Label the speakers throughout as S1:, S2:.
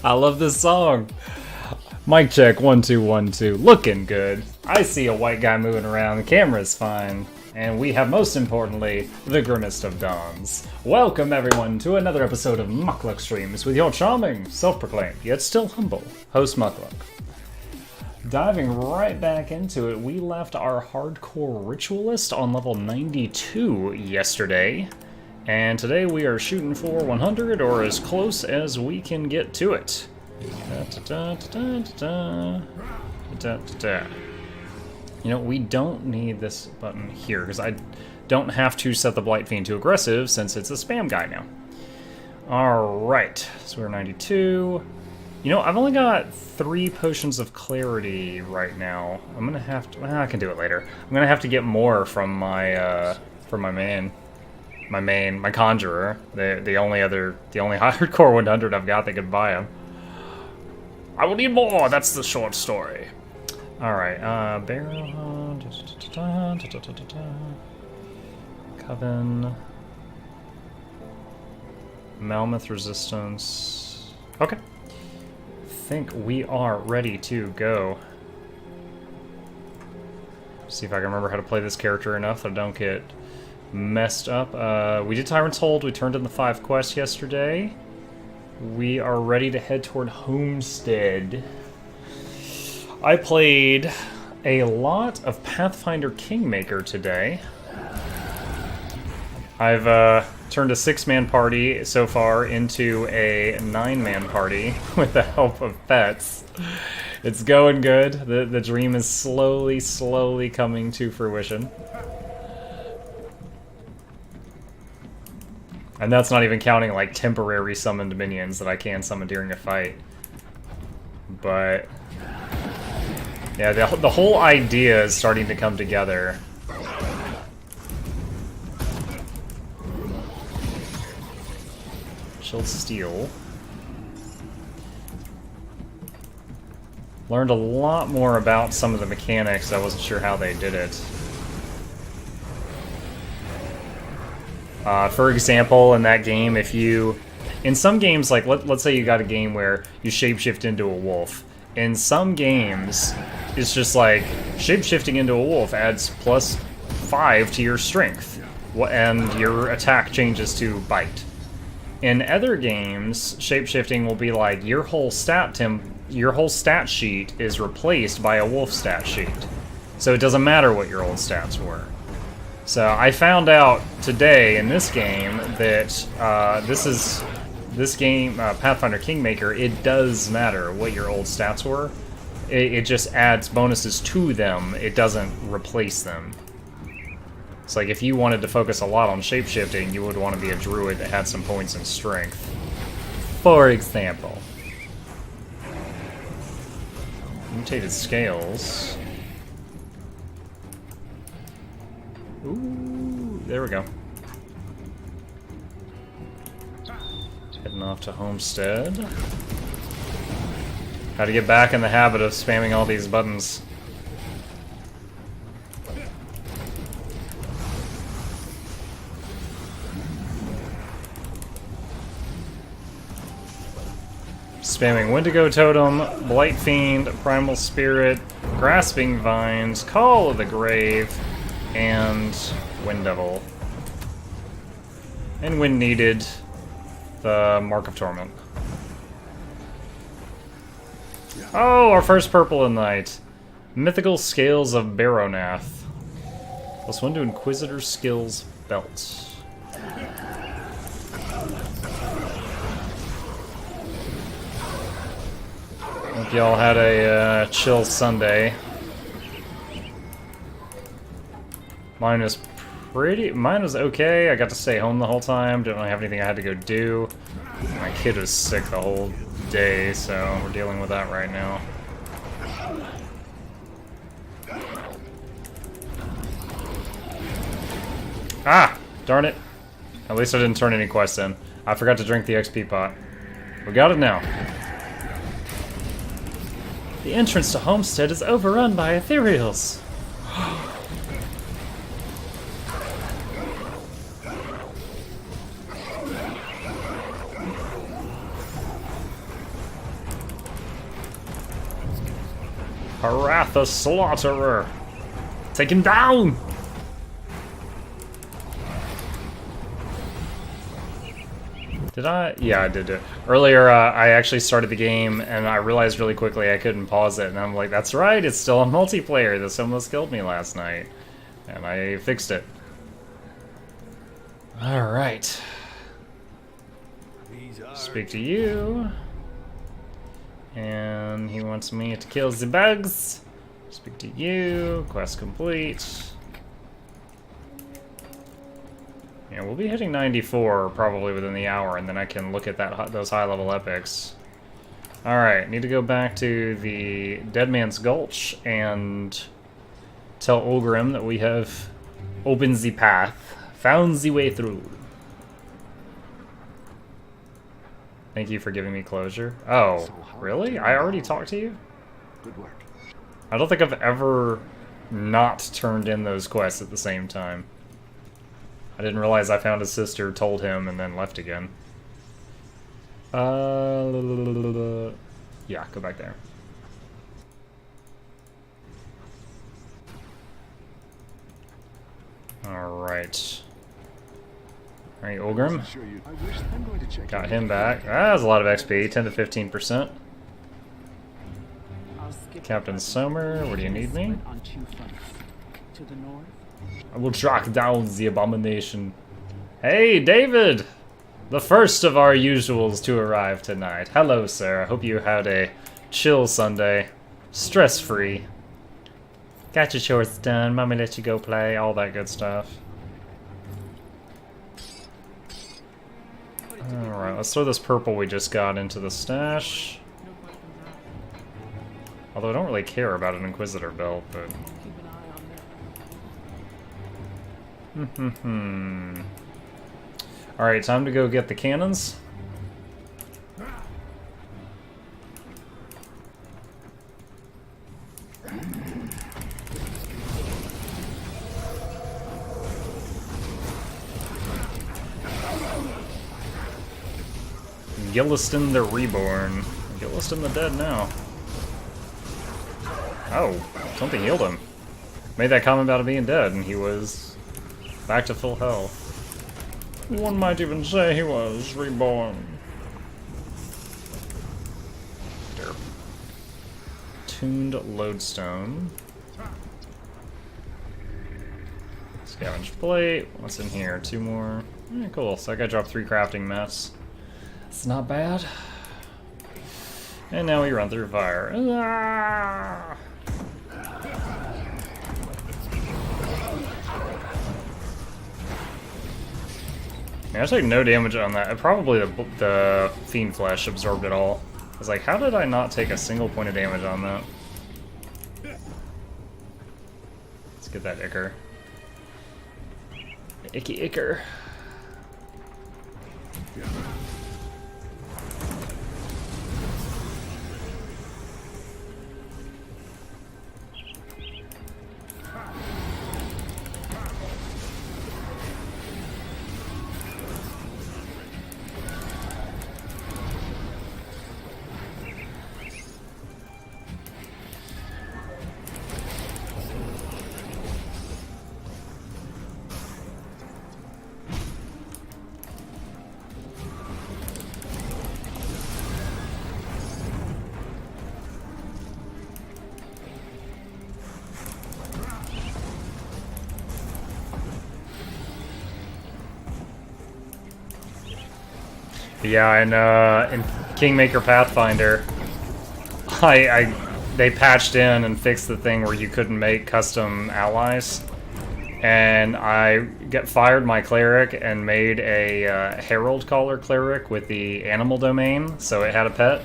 S1: I love this song. Mic check, 1 2 1 2. Looking good. I see a white guy moving around. The camera's fine. And we have, most importantly, the grimmest of dawns. Welcome, everyone, to another episode of Muckluck Streams with your charming, self-proclaimed, yet still humble, host Muckluck. Diving right back into it, we left our hardcore Ritualist on level 92 yesterday. And today we are shooting for 100, or as close as we can get to it. You know, we don't need this button here, because I don't have to set the Blight Fiend to aggressive, since it's a spam guy now. Alright, so we're 92. You know, I've only got 3 potions of clarity right now. I'm gonna have to, well, I can do it later. I'm gonna have to get more from my, my conjurer. The only hardcore 100 I've got that could buy him. I will need more, that's the short story. Alright, Barrow, Coven, Malmouth Resistance. Okay. I think we are ready to go. See if I can remember how to play this character enough that I don't get messed up. We did Tyrant's Hold, we turned in the 5 quests yesterday. We are ready to head toward Homestead. I played a lot of Pathfinder Kingmaker today. I've turned a 6-man party so far into a 9-man party with the help of pets. It's going good. The dream is slowly coming to fruition. And that's not even counting like temporary summoned minions that I can summon during a fight. But yeah, the whole idea is starting to come together. Chilled Steel. Learned a lot more about some of the mechanics. I wasn't sure how they did it. For example, in that game, if you... In some games, like, let's say you got a game where you shapeshift into a wolf. In some games, it's just like, shapeshifting into a wolf adds +5 to your strength, and your attack changes to bite. In other games, shapeshifting will be like, your whole stat sheet is replaced by a wolf stat sheet. So it doesn't matter what your old stats were. So I found out today in this game that this game, Pathfinder Kingmaker, it does matter what your old stats were. It just adds bonuses to them. It doesn't replace them. It's like if you wanted to focus a lot on shapeshifting, you would want to be a druid that had some points in strength. For example. Mutated scales. Ooh, there we go. Heading off to Homestead. How to get back in the habit of spamming all these buttons. Spamming Wendigo Totem, Blight Fiend, Primal Spirit, Grasping Vines, Call of the Grave, and Wind Devil. And when needed, the Mark of Torment. Oh, our first purple in the night. Mythical Scales of Baronath. +1 to Inquisitor Skills Belt. Hope y'all had a chill Sunday. Mine was okay. I got to stay home the whole time. Didn't really have anything I had to go do. My kid was sick the whole day, so we're dealing with that right now. Ah! Darn it. At least I didn't turn any quests in. I forgot to drink the XP pot. We got it now. The entrance to Homestead is overrun by ethereals. Harath the Slaughterer! Take him down! Did I? Yeah, I did it. Earlier, I actually started the game, and I realized really quickly I couldn't pause it, and I'm like, that's right, it's still on multiplayer. This almost killed me last night. And I fixed it. Alright. Speak to you. And he wants me to kill the bugs. Speak to you. Quest complete. Yeah, we'll be hitting 94 probably within the hour, and then I can look at those high-level epics. Alright, need to go back to the Dead Man's Gulch and tell Ulgrim that we have opened the path, found the way through. Thank you for giving me closure. Oh, really? I already talked to you?
S2: Good work.
S1: I don't think I've ever not turned in those quests at the same time. I didn't realize I found his sister, told him, and then left again. Yeah, go back there. Alright. Alright, Ulgrim. Got him back. That was a lot of XP, 10 to 15%. Captain Sommer, where do you need me? I will track down the abomination. Hey, David! The first of our usuals to arrive tonight. Hello, sir. I hope you had a chill Sunday. Stress-free. Got your chores done. Mommy let you go play. All that good stuff. Alright, let's throw this purple we just got into the stash. Although I don't really care about an Inquisitor belt, but... Alright, time to go get the cannons. Gilliston the Reborn. Gilliston the dead now. Oh, something healed him. Made that comment about him being dead, and he was back to full health. One might even say he was reborn. Derp. Tuned lodestone. Scavenge plate. What's in here? 2 more. Cool. So I got dropped 3 crafting mats. It's not bad. And now we run through fire. Ah! I took no damage on that. Probably the Fiend Flesh absorbed it all. I was like, how did I not take a single point of damage on that? Let's get that Ichor. Icky Ichor. Yeah, and in Kingmaker Pathfinder, they patched in and fixed the thing where you couldn't make custom allies, and I fired my cleric and made a Herald Caller cleric with the animal domain, so it had a pet.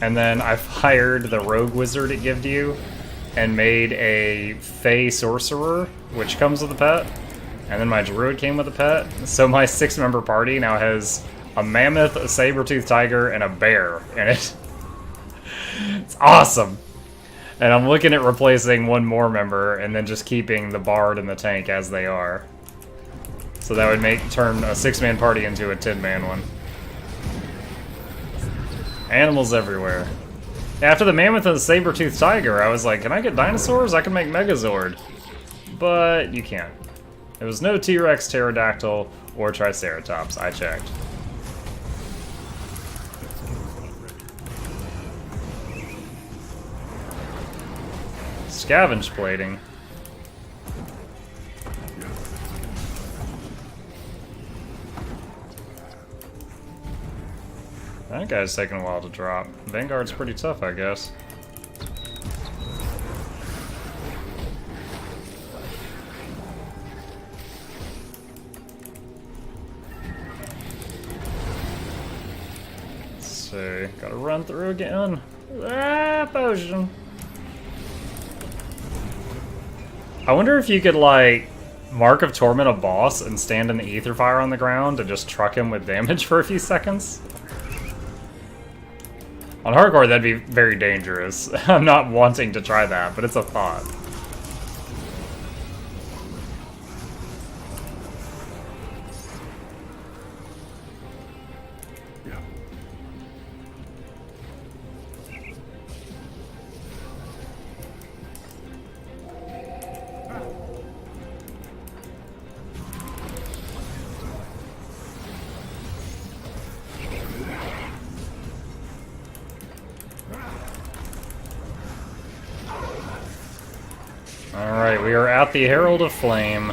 S1: And then I fired the rogue wizard it gave you and made a Fey sorcerer, which comes with a pet. And then my druid came with a pet. So my 6-member party now has a mammoth, a saber-toothed tiger, and a bear in it. It's awesome! And I'm looking at replacing 1 more member and then just keeping the bard and the tank as they are. So that would turn a 6-man party into a 10-man one. Animals everywhere. After the Mammoth and the Saber-toothed Tiger, I was like, can I get dinosaurs? I can make Megazord. But you can't. There was no T-Rex, Pterodactyl, or Triceratops. I checked. Scavenge plating. That guy's taking a while to drop. Vanguard's pretty tough, I guess. Let's see. Gotta run through again. Ah, potion. I wonder if you could, like, Mark of Torment a boss and stand in the Ether Fire on the ground and just truck him with damage for a few seconds. On hardcore, that'd be very dangerous. I'm not wanting to try that, but it's a thought. Alright, we are at the Herald of Flame.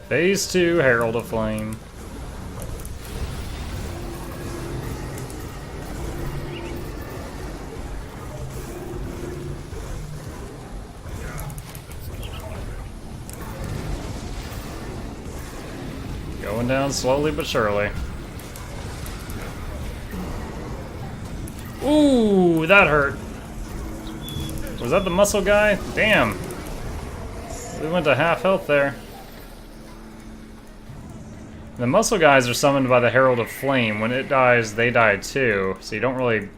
S1: Phase 2, Herald of Flame. Going down slowly but surely. Ooh, that hurt. Was that the muscle guy? Damn. We went to half health there. The muscle guys are summoned by the Herald of Flame. When it dies, they die too. So you don't really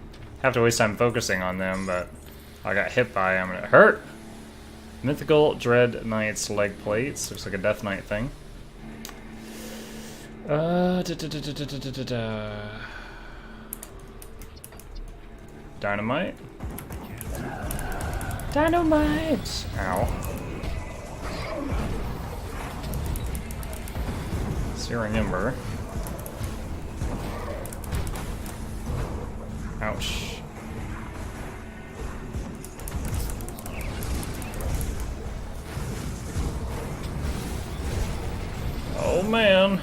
S1: have to waste time focusing on them, but I got hit by him and it hurt. Mythical Dread Knight's leg plates. Looks like a Death Knight thing. Dynamite. Dynamite! Ow. Searing Ember. Ouch. Oh man.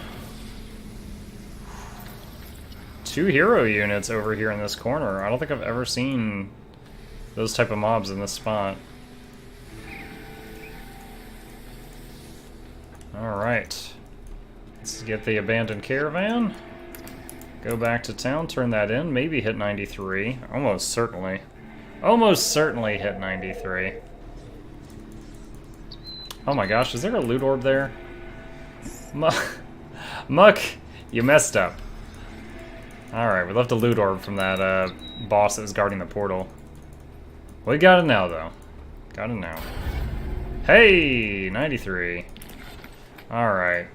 S1: 2 hero units over here in this corner. I don't think I've ever seen those type of mobs in this spot. Alright. Let's get the abandoned caravan. Go back to town, turn that in, maybe hit 93. Almost certainly. Almost certainly hit 93. Oh my gosh, is there a loot orb there? Muck, you messed up. Alright, we left a loot orb from that boss that was guarding the portal. We got it now, though. Got it now. Hey, 93. Alright,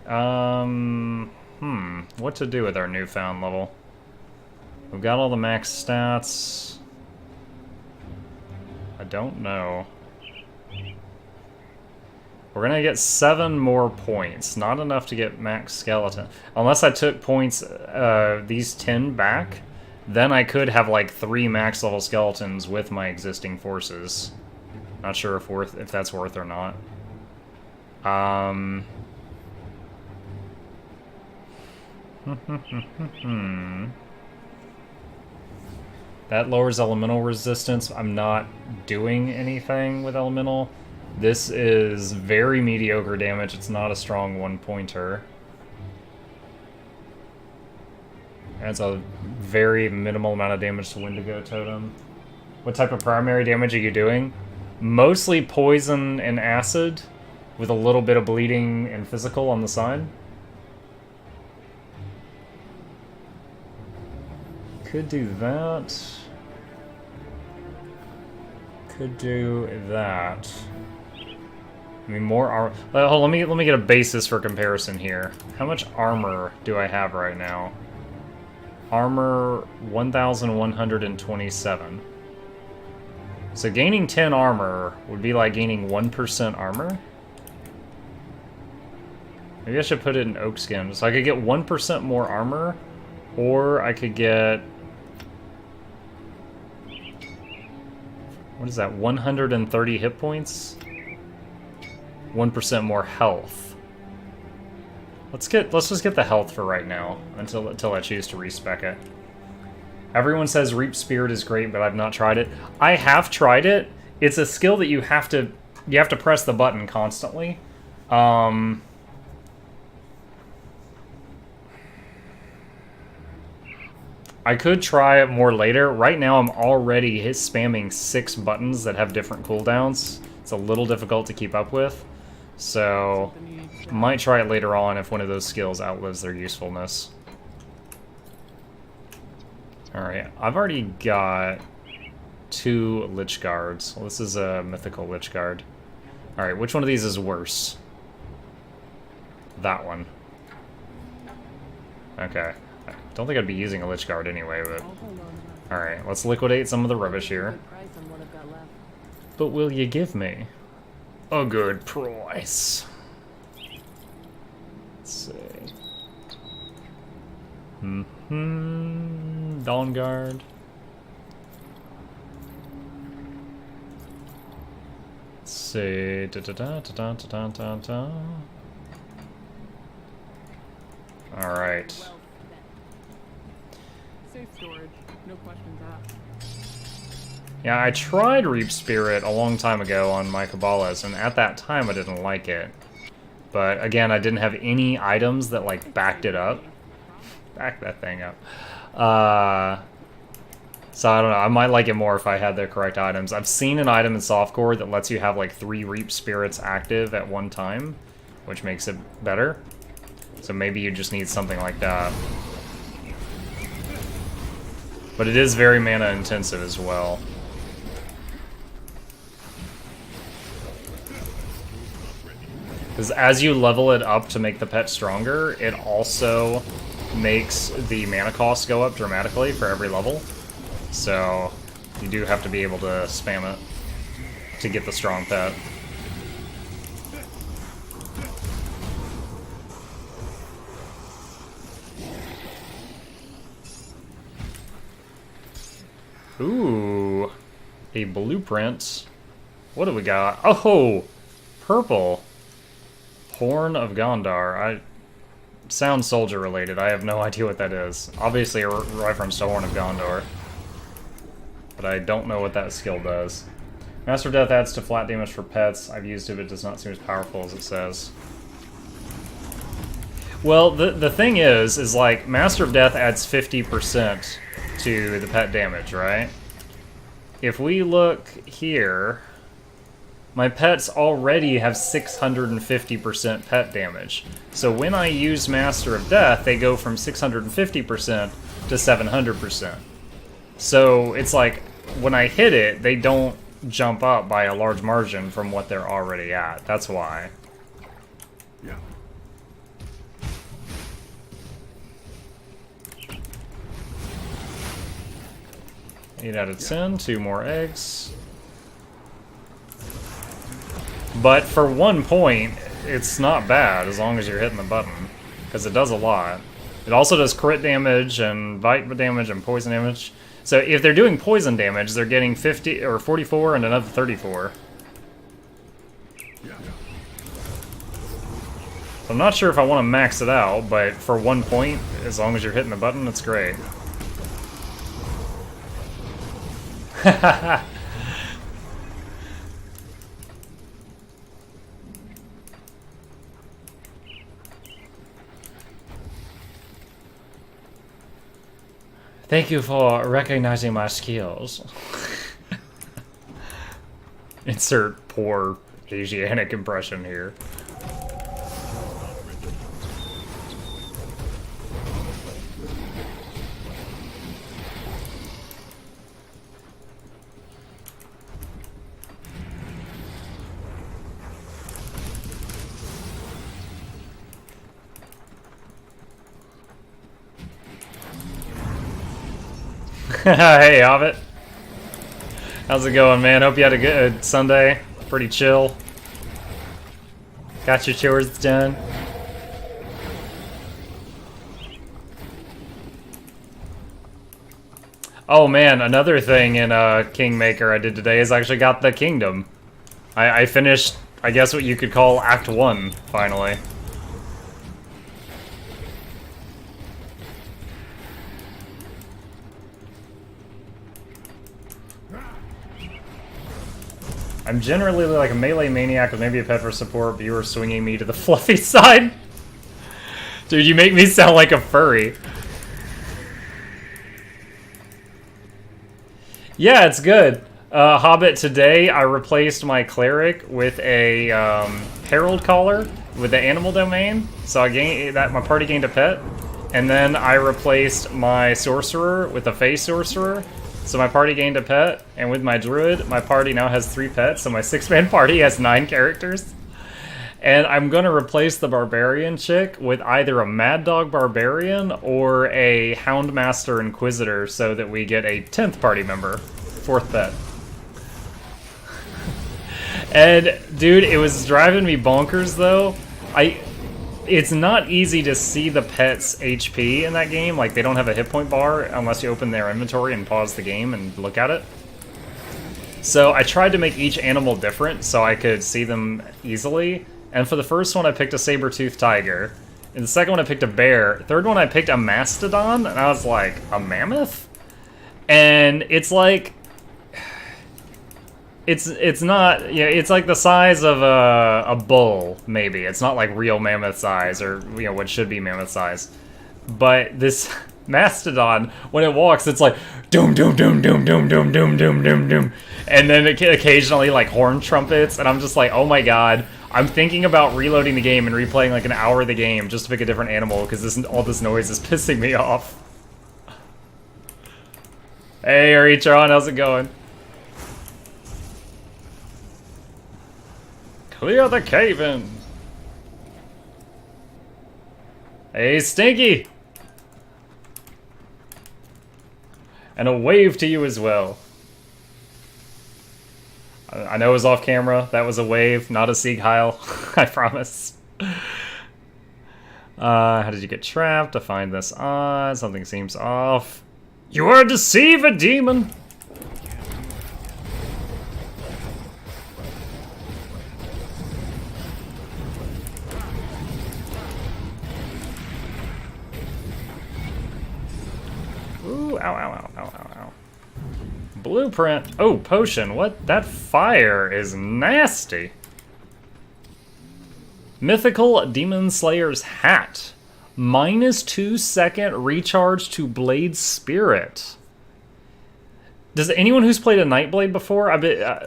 S1: what to do with our newfound level? We've got all the max stats. I don't know. We're gonna get 7 more points. Not enough to get max skeleton. Unless I took points, these 10 back, then I could have like 3 max level skeletons with my existing forces. Not sure if that's worth or not. That lowers elemental resistance. I'm not doing anything with elemental. This is very mediocre damage. It's not a strong 1-pointer. Adds a very minimal amount of damage to Wendigo Totem. What type of primary damage are you doing? Mostly poison and acid, with a little bit of bleeding and physical on the side. Could do that. Could do that. I mean, more armor. Let me get a basis for comparison here. How much armor do I have right now? Armor 1,127. So gaining 10 armor would be like gaining 1% armor. Maybe I should put it in oak skin. So I could get 1% more armor, or I could get... What is that? 130 hit points? 1% more health. Let's just get the health for right now until I choose to respec it. Everyone says Reap Spirit is great, but I've not tried it. I have tried it. It's a skill that you have to press the button constantly. I could try it more later. Right now I'm already spamming 6 buttons that have different cooldowns. It's a little difficult to keep up with. So, I might try it later on if one of those skills outlives their usefulness. Alright, I've already got 2 Lich Guards. Well, this is a mythical Lich Guard. Alright, which one of these is worse? That one. Okay. I don't think I'd be using a Lich Guard anyway, but... Alright, let's liquidate some of the rubbish here. But will you give me a good price? Let's see. Dawn Guard. Let's see. Alright.
S2: Safe storage, no questions asked.
S1: Yeah, I tried Reap Spirit a long time ago on my Cabbalas, and at that time I didn't like it. But again, I didn't have any items that like backed it up. Back that thing up. So I don't know, I might like it more if I had the correct items. I've seen an item in softcore that lets you have like 3 Reap Spirits active at one time, which makes it better. So maybe you just need something like that. But it is very mana intensive as well. Because as you level it up to make the pet stronger, it also makes the mana cost go up dramatically for every level. So you do have to be able to spam it to get the strong pet. Ooh, a blueprint. What do we got? Oh, purple. Horn of Gondar. Sounds soldier related. I have no idea what that is. Obviously a reference to Horn of Gondor. But I don't know what that skill does. Master of Death adds to flat damage for pets. I've used it, but it does not seem as powerful as it says. Well, the thing is like, Master of Death adds 50% to the pet damage, right? If we look here, my pets already have 650% pet damage. So when I use Master of Death, they go from 650% to 700%. So it's like, when I hit it, they don't jump up by a large margin from what they're already at. That's why.
S3: Yeah.
S1: 8 out of 10, 2 more eggs. But for 1 point, it's not bad as long as you're hitting the button, because it does a lot. It also does crit damage and bite damage and poison damage. So if they're doing poison damage, they're getting 50 or 44 and another 34.
S3: Yeah.
S1: So I'm not sure if I want to max it out, but for 1 point, as long as you're hitting the button, it's great. Thank you for recognizing my skills. Insert poor Asiatic impression here. Hey, Hobbit. How's it going, man? Hope you had a good Sunday. Pretty chill. Got your chores done. Oh man, another thing in Kingmaker I did today is I actually got the kingdom. I finished, I guess what you could call Act 1, finally. I'm generally like a melee maniac with maybe a pet for support, but you were swinging me to the fluffy side. Dude, you make me sound like a furry. Yeah, it's good. Hobbit, today I replaced my cleric with a herald collar with the animal domain, so I gained that my party gained a pet, and then I replaced my sorcerer with a fey sorcerer, so my party gained a pet, and with my druid, my party now has 3 pets, so my 6-man party has 9 characters. And I'm gonna replace the barbarian chick with either a mad dog barbarian or a houndmaster inquisitor, so that we get a 10th party member, 4th pet. And dude, it was driving me bonkers though. It's not easy to see the pet's HP in that game. Like, they don't have a hit point bar unless you open their inventory and pause the game and look at it. So I tried to make each animal different so I could see them easily. And for the first one, I picked a saber-toothed tiger. In the second one, I picked a bear. Third one, I picked a mastodon, and I was like, a mammoth? And it's like... It's not... Yeah, it's like the size of a bull, maybe. It's not like real mammoth size, or, you know, what should be mammoth size. But this mastodon, when it walks, it's like... Doom, doom, doom, doom, doom, doom, doom, doom, doom, doom. And then it occasionally, like, horn trumpets, and I'm just like, oh my god... I'm thinking about reloading the game and replaying like an hour of the game just to pick a different animal because all this noise is pissing me off. Hey, Aritron, how's it going? Clear the cave in. Hey, Stinky. And a wave to you as well. I know it was off camera. That was a wave, not a Sieg Heil. I promise. How did you get trapped? To find this odd. Something seems off. You are a deceiver, demon! Ooh, ow, ow, ow, ow, ow, ow. Blueprint. Oh, potion. What? That fire is nasty. Mythical Demon Slayer's Hat. -2-second recharge to Blade Spirit. Does anyone who's played a Nightblade before?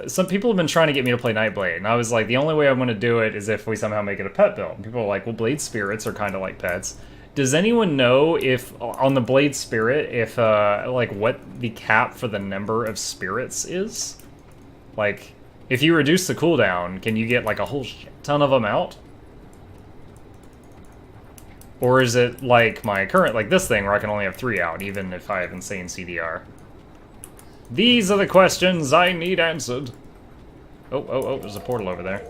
S1: Some people have been trying to get me to play Nightblade, and I was like, the only way I'm going to do it is if we somehow make it a pet build. And people are like, well, Blade Spirits are kind of like pets. Does anyone know if, on the Blade Spirit, if, like, what the cap for the number of spirits is? Like, if you reduce the cooldown, can you get, like, a whole shit ton of them out? Or is it like my current, like this thing, where I can only have 3 out, even if I have insane CDR? These are the questions I need answered. Oh, oh, oh, there's a portal over there.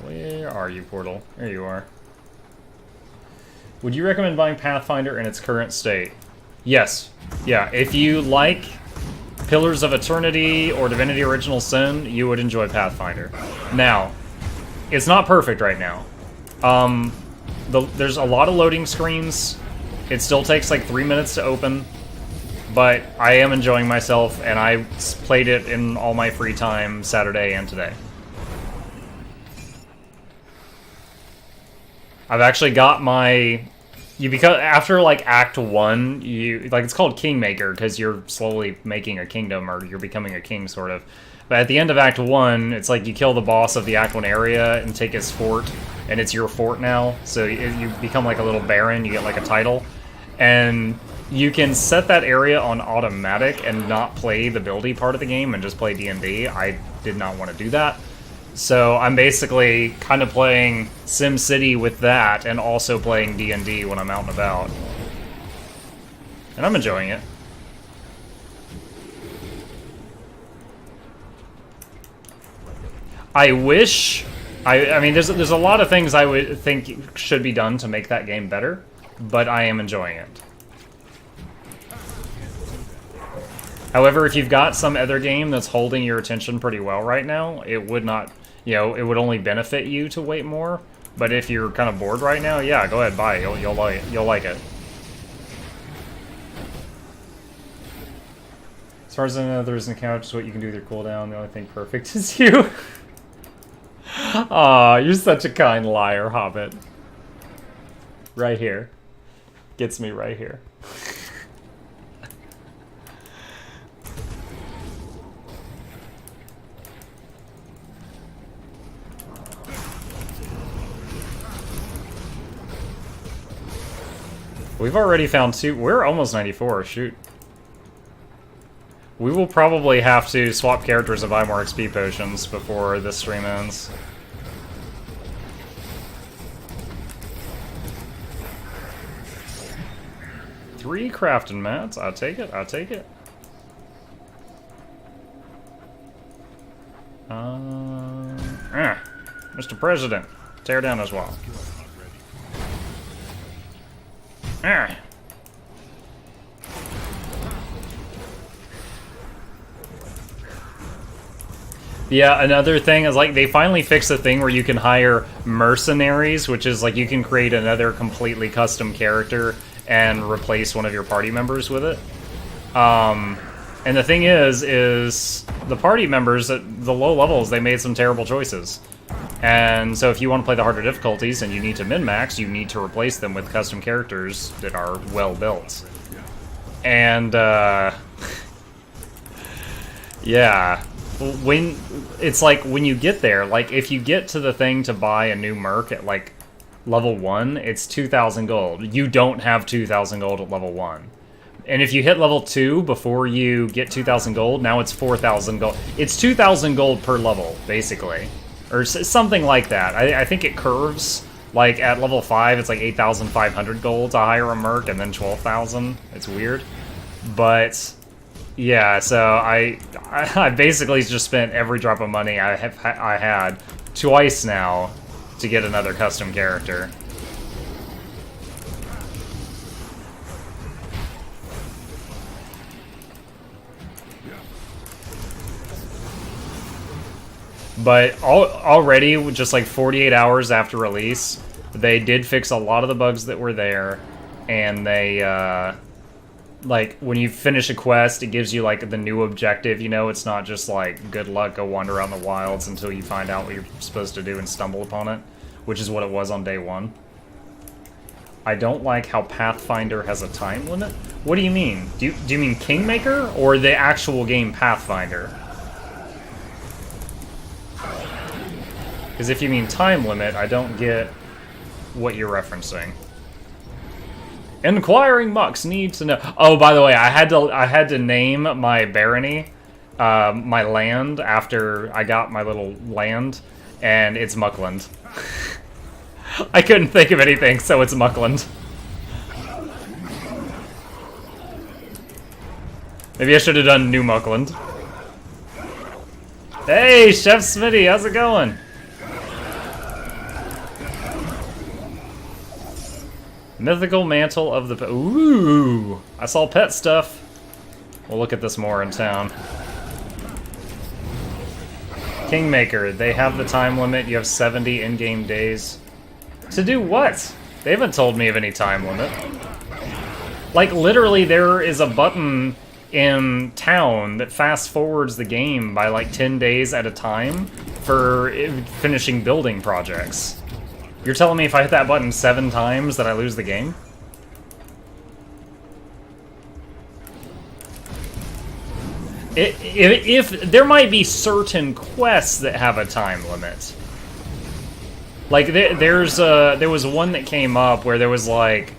S1: Where are you, portal? There you are. Would you recommend buying Pathfinder in its current state? Yes. Yeah, if you like Pillars of Eternity or Divinity Original Sin, you would enjoy Pathfinder. Now, it's not perfect right now. There's a lot of loading screens. It still takes like 3 minutes to open, but I am enjoying myself, and I played it in all my free time Saturday and today. I've actually got my... after like Act 1, it's called Kingmaker because you're slowly making a kingdom, or you're becoming a king, sort of. But at the end of Act 1, it's like you kill the boss of the Act 1 area and take his fort, and it's your fort now. So you become like a little baron, you get like a title. And you can set that area on automatic and not play the buildy part of the game and just play D&D. I did not want to do that. So I'm basically kind of playing SimCity with that and also playing D&D when I'm out and about. And I'm enjoying it. I wish... I mean, there's a lot of things I would think should be done to make that game better, but I am enjoying it. However, if you've got some other game that's holding your attention pretty well right now, it would not, you know, it would only benefit you to wait more. But if you're kind of bored right now, yeah, go ahead, buy it. You'll like it. As far as I know, there isn't a couch, so what you can do with your cooldown. The only thing perfect is you. Aw, you're such a kind liar, Hobbit. Right here. Gets me right here. We've already found 2. We're almost 94. Shoot. We will probably have to swap characters and buy more XP potions before this stream ends. Three crafting mats. I'll take it. I'll take it. Mr. President, tear down as well. Yeah, another thing is, like, they finally fixed the thing where you can hire mercenaries, which is, like, you can create another completely custom character and replace one of your party members with it. And the thing is the party members at the low levels, they made some terrible choices. And so if you want to play the harder difficulties and you need to min-max, you need to replace them with custom characters that are well-built. And, yeah. When it's like, when you get there, like, if you get to the thing to buy a new merc at, like, level 1, it's 2,000 gold. You don't have 2,000 gold at level 1. And if you hit level 2 before you get 2,000 gold, now it's 4,000 gold. It's 2,000 gold per level, basically. Or something like that. I think it curves. Like, at level 5, it's like 8,500 gold to hire a merc, and then 12,000. It's weird. But, yeah, so I basically just spent every drop of money I had twice now to get another custom character. But already, just like 48 hours after release, they did fix a lot of the bugs that were there, and they, like, when you finish a quest, it gives you, like, the new objective, you know? It's not just, like, good luck, go wander around the wilds until you find out what you're supposed to do and stumble upon it, which is what it was on day 1. I don't like how Pathfinder has a time limit. What do you mean? Do you mean Kingmaker, or the actual game Pathfinder? Because if you mean time limit, I don't get what you're referencing. Inquiring Mucks need to know. Oh, by the way, I had to name my barony, my land, after I got my little land, and it's Muckland. I couldn't think of anything, so it's Muckland. Maybe I should have done New Muckland. Hey, Chef Smitty, how's it going? Mythical Mantle of the... Ooh! I saw pet stuff. We'll look at this more in town. Kingmaker, they have the time limit. You have 70 in-game days. To do what? They haven't told me of any time limit. Like, literally, there is a button in town that fast-forwards the game by, like, 10 days at a time for finishing building projects. You're telling me if I hit that button 7 times that I lose the game? If there might be certain quests that have a time limit. Like, there was one that came up where there was, like,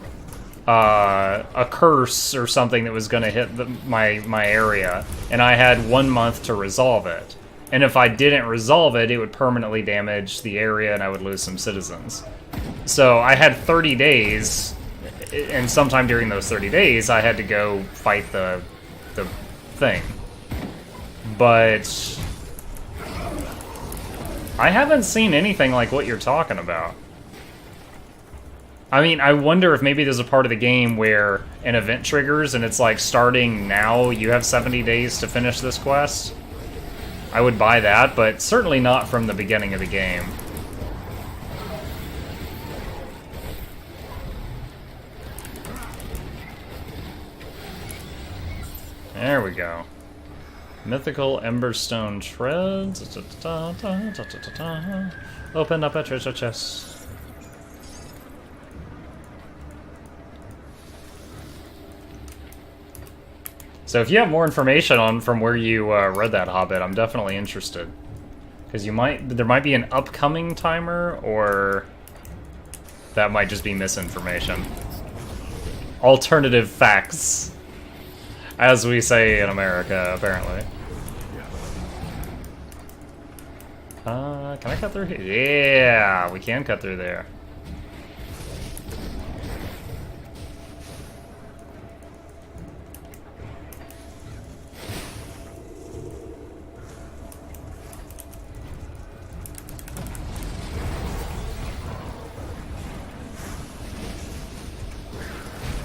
S1: a curse or something that was going to hit my area, and I had 1 month to resolve it. And if I didn't resolve it, it would permanently damage the area, and I would lose some citizens. So I had 30 days, and sometime during those 30 days, I had to go fight the thing. But I haven't seen anything like what you're talking about. I mean, I wonder if maybe there's a part of the game where an event triggers and it's like, starting now, you have 70 days to finish this quest. I would buy that, but certainly not from the beginning of the game. There we go. Mythical Emberstone Treads. Open up a treasure chest. So if you have more information on from where you read that, Hobbit, I'm definitely interested. Because there might be an upcoming timer, or that might just be misinformation. Alternative facts, as we say in America, apparently. Can I cut through here? Yeah, we can cut through there.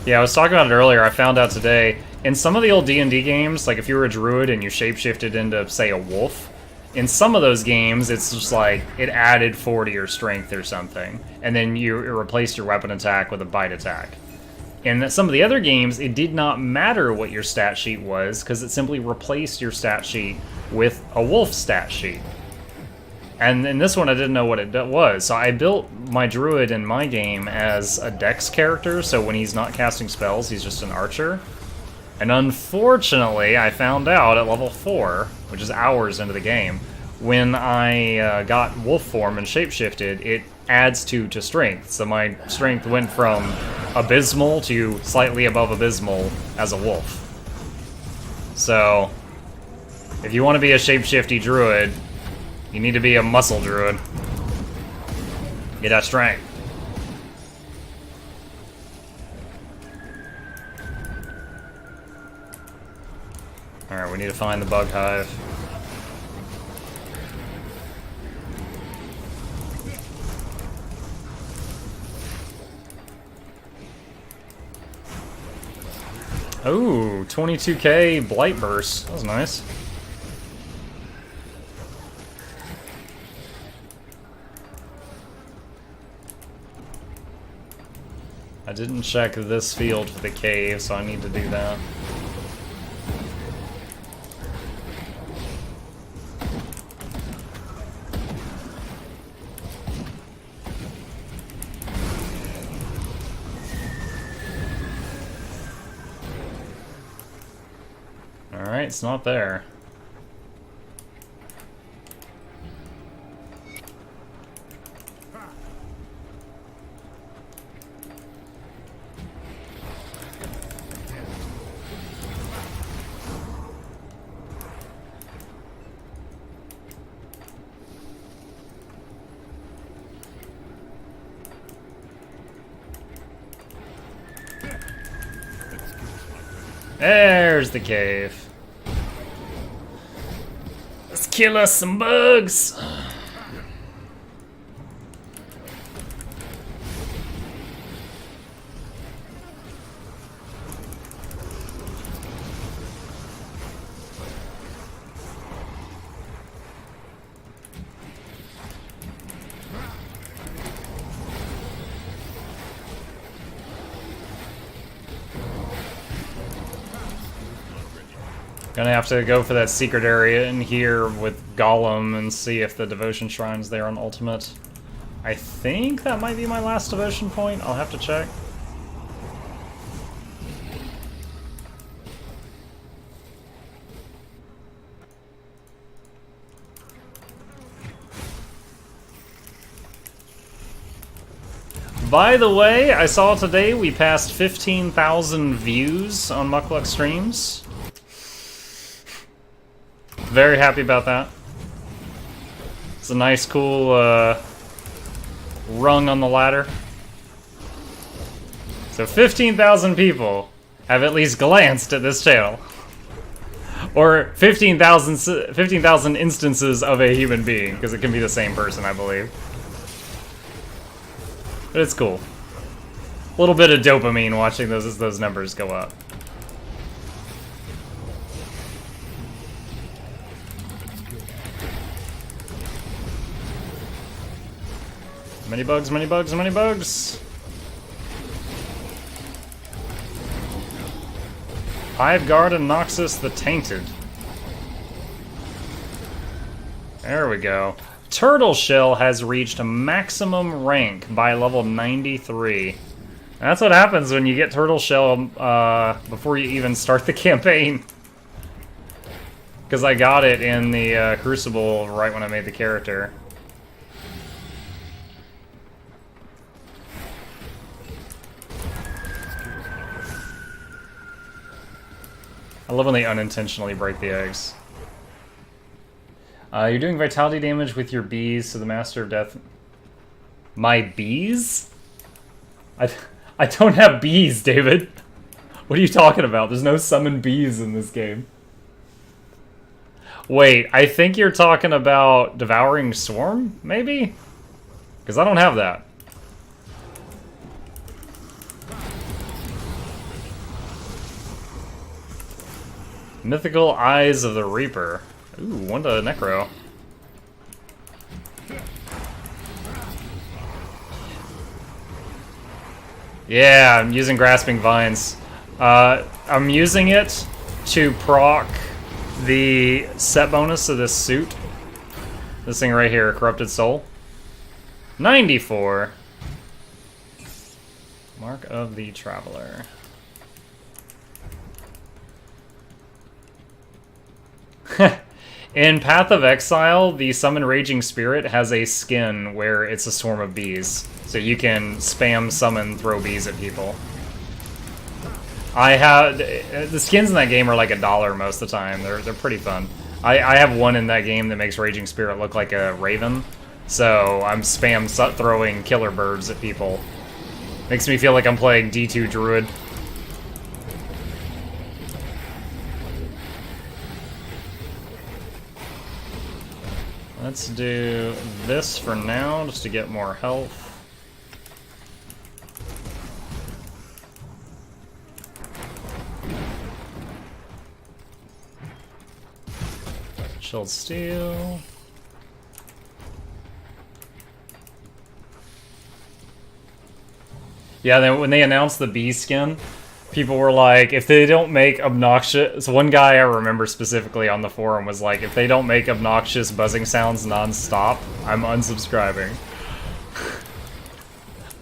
S1: Yeah, I was talking about it earlier. I found out today, in some of the old D&D games, like if you were a druid and you shapeshifted into, say, a wolf, in some of those games, it's just like, it added 4 to your strength or something, and then it replaced your weapon attack with a bite attack. In some of the other games, it did not matter what your stat sheet was, because it simply replaced your stat sheet with a wolf stat sheet. And in this one, I didn't know what it was, so I built my druid in my game as a dex character, so when he's not casting spells, he's just an archer. And unfortunately, I found out at level 4, which is hours into the game, when I got wolf form and shapeshifted, it adds 2 to strength. So my strength went from abysmal to slightly above abysmal as a wolf. So, if you want to be a shapeshifty druid, you need to be a muscle druid. Get that strength. Alright, we need to find the bug hive. Oh, 22k Blight Burst. That was nice. I didn't check this field for the cave, so I need to do that. Alright, it's not there. There's the cave. Let's kill us some bugs. Gonna have to go for that secret area in here with Gollum and see if the devotion shrine's there on Ultimate. I think that might be my last devotion point. I'll have to check. By the way, I saw today we passed 15,000 views on Mukluk streams. Very happy about that. It's a nice, cool rung on the ladder. So 15,000 people have at least glanced at this channel. Or 15,000 instances of a human being, because it can be the same person, I believe. But it's cool. A little bit of dopamine watching those numbers go up. Many bugs, many bugs, many bugs. Hive Guard and Noxus the Tainted. There we go. Turtle Shell has reached a maximum rank by level 93. That's what happens when you get Turtle Shell before you even start the campaign. Because I got it in the Crucible right when I made the character. I love when they unintentionally break the eggs. You're doing vitality damage with your bees, so the Master of Death... My bees? I don't have bees, David. What are you talking about? There's no summon bees in this game. Wait, I think you're talking about Devouring Swarm, maybe? Because I don't have that. Mythical Eyes of the Reaper. Ooh, one to Necro. Yeah, I'm using Grasping Vines. I'm using it to proc the set bonus of this suit. This thing right here, Corrupted Soul. 94. Mark of the Traveler. In Path of Exile, the Summon Raging Spirit has a skin where it's a swarm of bees. So you can spam summon, throw bees at people. I have... The skins in that game are like $1 most of the time. They're pretty fun. I have one in that game that makes Raging Spirit look like a raven. So I'm spam throwing killer birds at people. Makes me feel like I'm playing D2 Druid. Let's do this for now, just to get more health. Chilled Steel. Yeah, then when they announced the bee skin, people were like, if they don't make obnoxious... So one guy I remember specifically on the forum was like, if they don't make obnoxious buzzing sounds non-stop, I'm unsubscribing.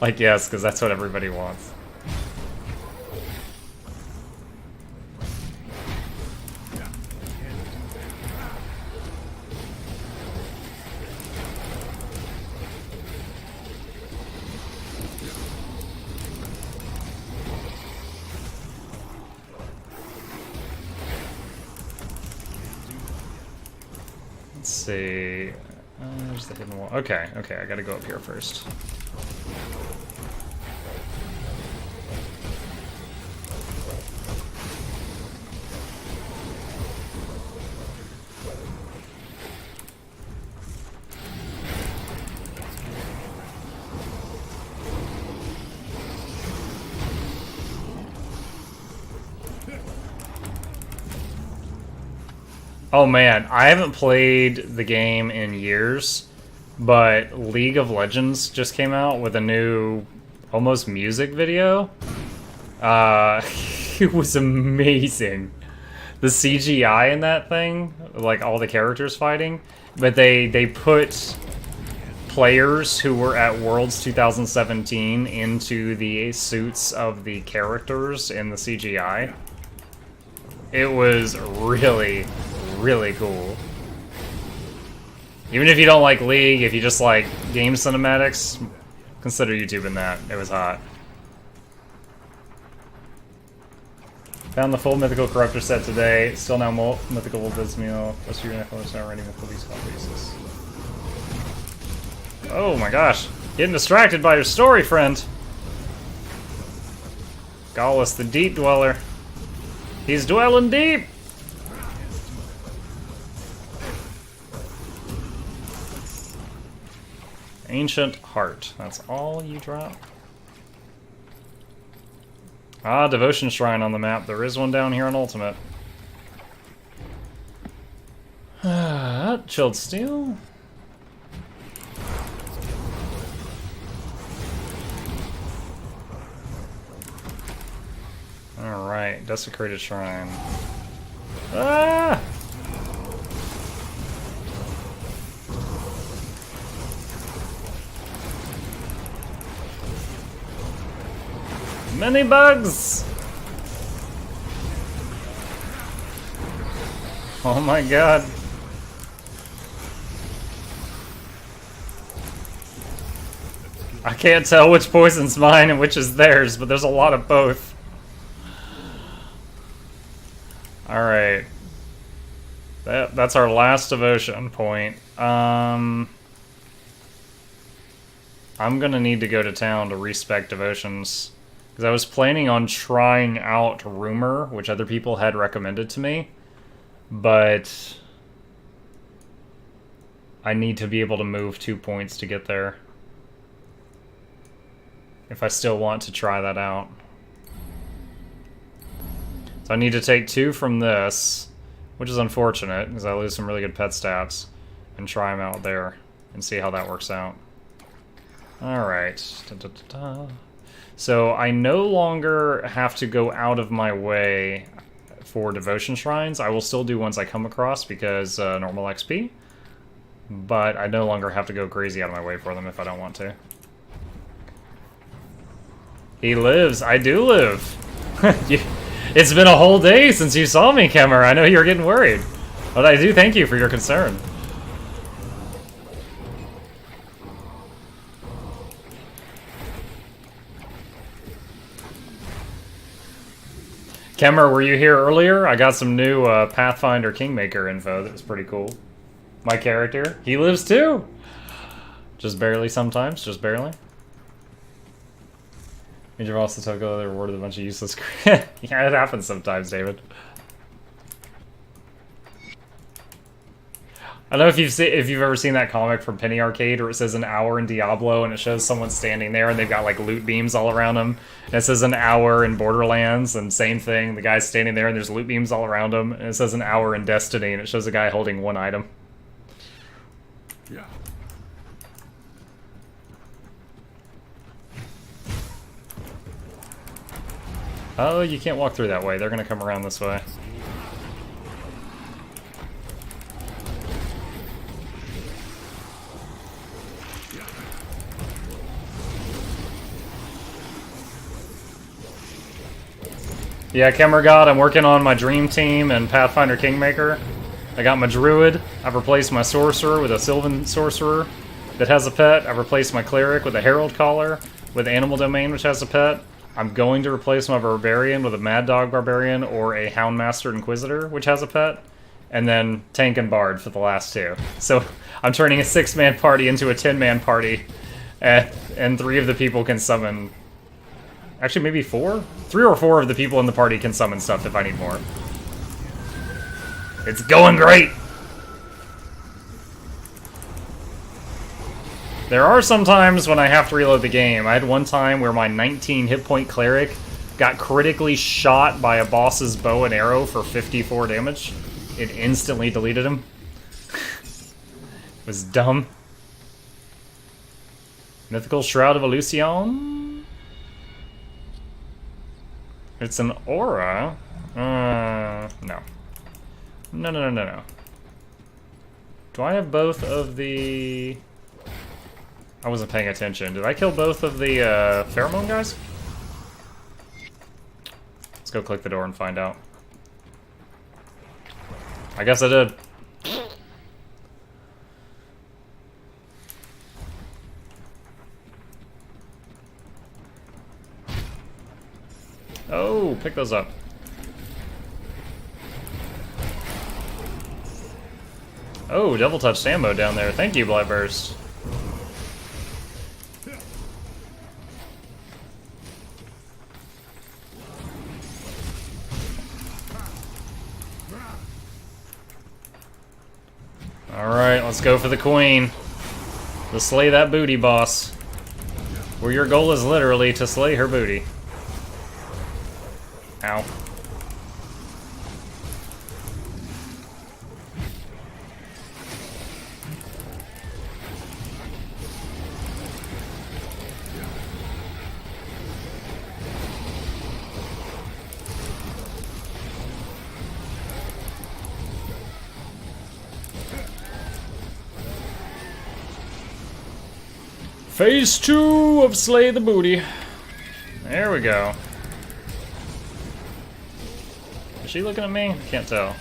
S1: Like, yes, because that's what everybody wants. Let's see. There's the hidden wall. Okay, okay, I gotta go up here first. Oh man, I haven't played the game in years, but League of Legends just came out with a new, almost music video. It was amazing. The CGI in that thing, like all the characters fighting, but they put players who were at Worlds 2017 into the suits of the characters in the CGI. It was really cool. Even if you don't like League, if you just like game cinematics, Consider YouTubing that. It was hot. Found the full Mythical Corruptor set today. Still now Mythical Bismeal. Plus you're gonna start running with these basis. Oh my gosh. Getting distracted by your story, friend. Gallus, the Deep Dweller. He's dwelling deep! Ancient Heart. That's all you drop? Ah, Devotion Shrine on the map. There is one down here on Ultimate. Chilled Steel. Alright, Desecrated Shrine. Ah! Many bugs! Oh my god. I can't tell which poison's mine and which is theirs, but there's a lot of both. Alright. That's our last devotion point. I'm gonna need to go to town to respec devotions. Because I was planning on trying out Rumor, which other people had recommended to me. But I need to be able to move 2 points to get there. If I still want to try that out. So I need to take 2 from this, which is unfortunate, because I lose some really good pet stats, and try them out there, and see how that works out. Alright. So I no longer have to go out of my way for devotion shrines. I will still do ones I come across, because normal XP. But I no longer have to go crazy out of my way for them if I don't want to. He lives. I do live. It's been a whole day since you saw me, Kemmer. I know you were getting worried. But I do thank you for your concern. Kemmer, were you here earlier? I got some new Pathfinder Kingmaker info that was pretty cool. My character, he lives too! Just barely sometimes, just barely. Major Boss the Toko, they rewarded a bunch of useless. Yeah, it happens sometimes, David. I don't know if you've ever seen that comic from Penny Arcade where it says an hour in Diablo and it shows someone standing there and they've got like loot beams all around them. And it says an hour in Borderlands and same thing. The guy's standing there and there's loot beams all around him. And it says an hour in Destiny and it shows a guy holding one item.
S3: Yeah.
S1: Oh, you can't walk through that way. They're gonna come around this way. Yeah, Kemmergod, I'm working on my Dream Team and Pathfinder Kingmaker. I got my Druid. I've replaced my Sorcerer with a Sylvan Sorcerer that has a pet. I've replaced my Cleric with a Herald Collar with Animal Domain, which has a pet. I'm going to replace my Barbarian with a Mad Dog Barbarian or a Houndmaster Inquisitor, which has a pet. And then Tank and Bard for the last 2. So I'm turning a 6-man party into a 10-man party. And 3 of the people can summon... Actually, maybe 4? 3 or 4 of the people in the party can summon stuff if I need more. It's going great! There are some times when I have to reload the game. I had one time where my 19 hit point cleric got critically shot by a boss's bow and arrow for 54 damage. It instantly deleted him. It was dumb. Mythical Shroud of Illusion? It's an aura? No. No. Do I have both of the... I wasn't paying attention. Did I kill both of the pheromone guys? Let's go click the door and find out. I guess I did. Oh, pick those up. Oh, devil touched ammo down there. Thank you, Blightburst. Alright, let's go for the queen. To slay that booty boss. Where your goal is literally to slay her booty. Ow. Phase 2 of Slay the Booty. There we go. Is she looking at me? Can't tell.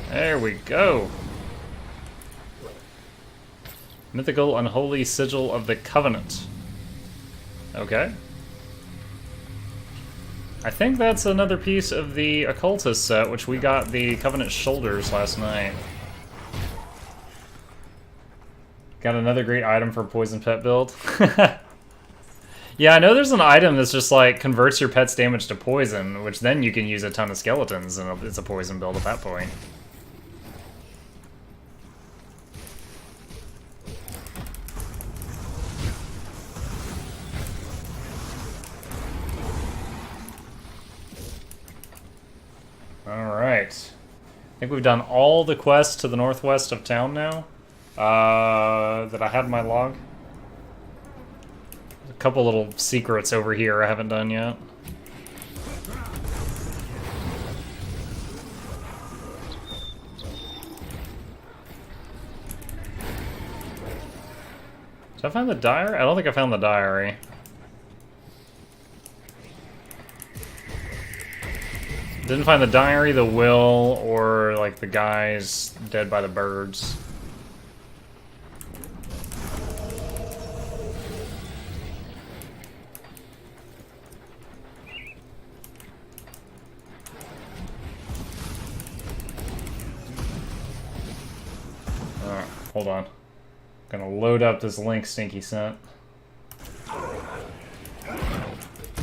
S1: There we go. Mythical Unholy Sigil of the Covenant. Okay. I think that's another piece of the Occultist set, which we got the Covenant Shoulders last night. Got another great item for Poison Pet build. Yeah, I know there's an item that's just like converts your pet's damage to poison, which then you can use a ton of skeletons and it's a poison build at that point. Alright. I think we've done all the quests to the northwest of town now. That I had in my log. A couple little secrets over here I haven't done yet. Did I find the diary? I don't think I found the diary. Didn't find the diary, the will, or like the guys dead by the birds. Alright, hold on. Gonna load up this link Stinky sent.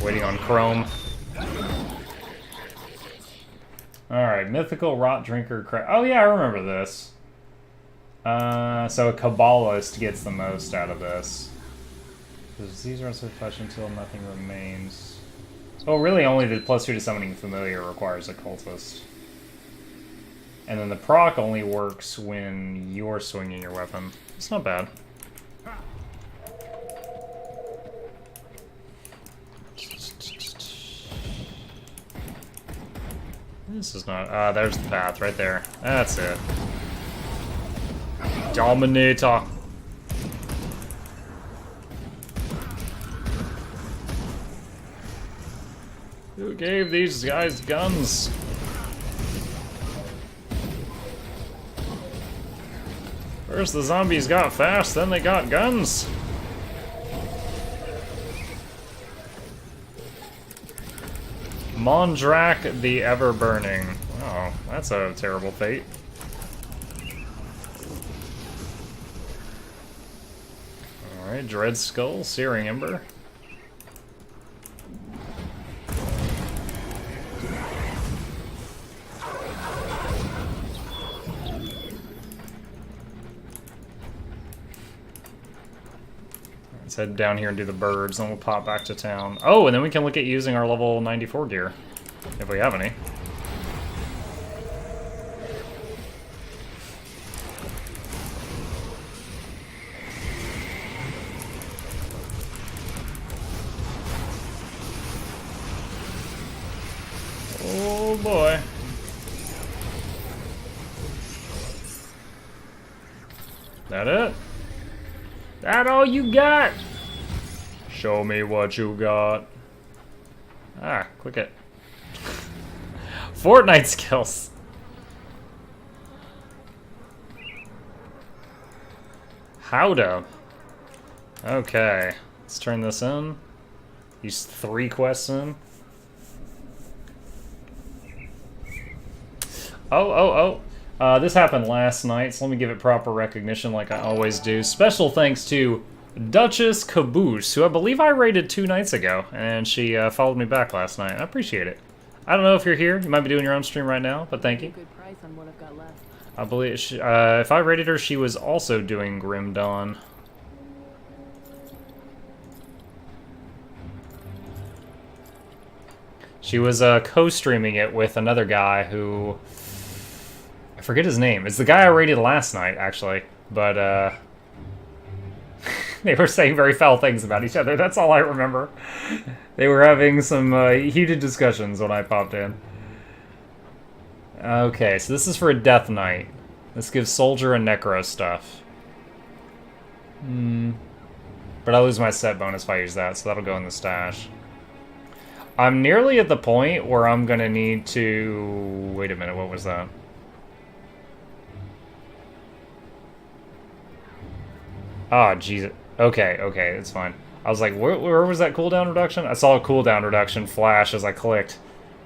S1: Waiting on Chrome. Alright, Mythical Rot Drinker Oh yeah, I remember this. So a Kabbalist gets the most out of this. These are touch until nothing remains. Oh, really only the +2 to summoning familiar requires a cultist. And then the proc only works when you're swinging your weapon. It's not bad. This is not... there's the path right there. That's it. Dominator. Who gave these guys guns? First the zombies got fast, then they got guns. Mondrak the Ever-Burning. Oh, that's a terrible fate. Alright, Dread Skull, Searing Ember. Let's head down here and do the birds, and we'll pop back to town. Oh, and then we can look at using our level 94 gear, if we have any. Oh boy. That it? That all you got? Show me what you got. Ah, click it. Fortnite skills. Howda. Okay. Let's turn this in. These 3 quests in. This happened last night, so let me give it proper recognition like I always do. Special thanks to Duchess Caboose, who I believe I raided 2 nights ago, and she followed me back last night. I appreciate it. I don't know if you're here. You might be doing your own stream right now, but thank you.
S2: Good price on what I've got left.
S1: I believe she, if I raided her, she was also doing Grim Dawn. She was co-streaming it with another guy who... I forget his name. It's the guy I raided last night, actually. But, they were saying very foul things about each other. That's all I remember. They were having some heated discussions when I popped in. Okay, so this is for a Death Knight. This gives Soldier and Necro stuff. But I lose my set bonus if I use that, so that'll go in the stash. I'm nearly at the point where I'm gonna need to... Wait a minute, what was that? Ah, Jesus. Okay, it's fine. I was like, where was that cooldown reduction? I saw a cooldown reduction flash as I clicked.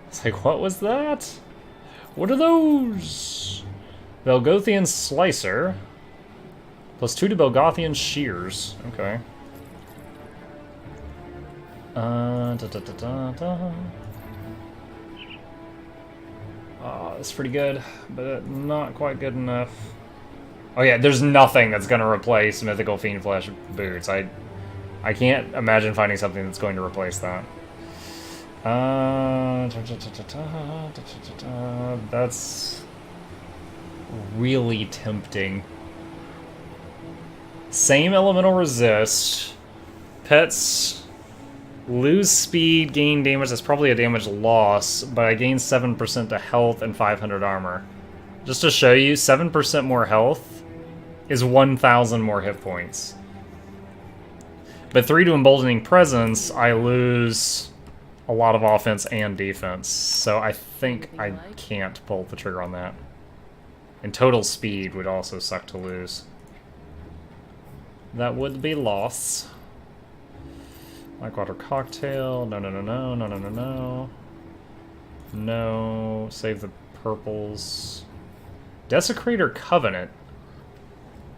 S1: It's like, what was that? What are those? Belgothian Slicer. +2 to Belgothian Shears. Okay. Oh, that's pretty good, but not quite good enough. Oh yeah, there's nothing that's going to replace Mythical Fiend Flesh Boots. I can't imagine finding something that's going to replace that. That's really tempting. Same elemental resist. Pets lose speed, gain damage. That's probably a damage loss, but I gain 7% to health and 500 armor. Just to show you, 7% more health is 1,000 more hit points. But 3 to Emboldening Presence, I lose a lot of offense and defense. So I think I can't pull the trigger on that. And total speed would also suck to lose. That would be loss. Blackwater Cocktail. No. No. Save the purples. Desecrator Covenant.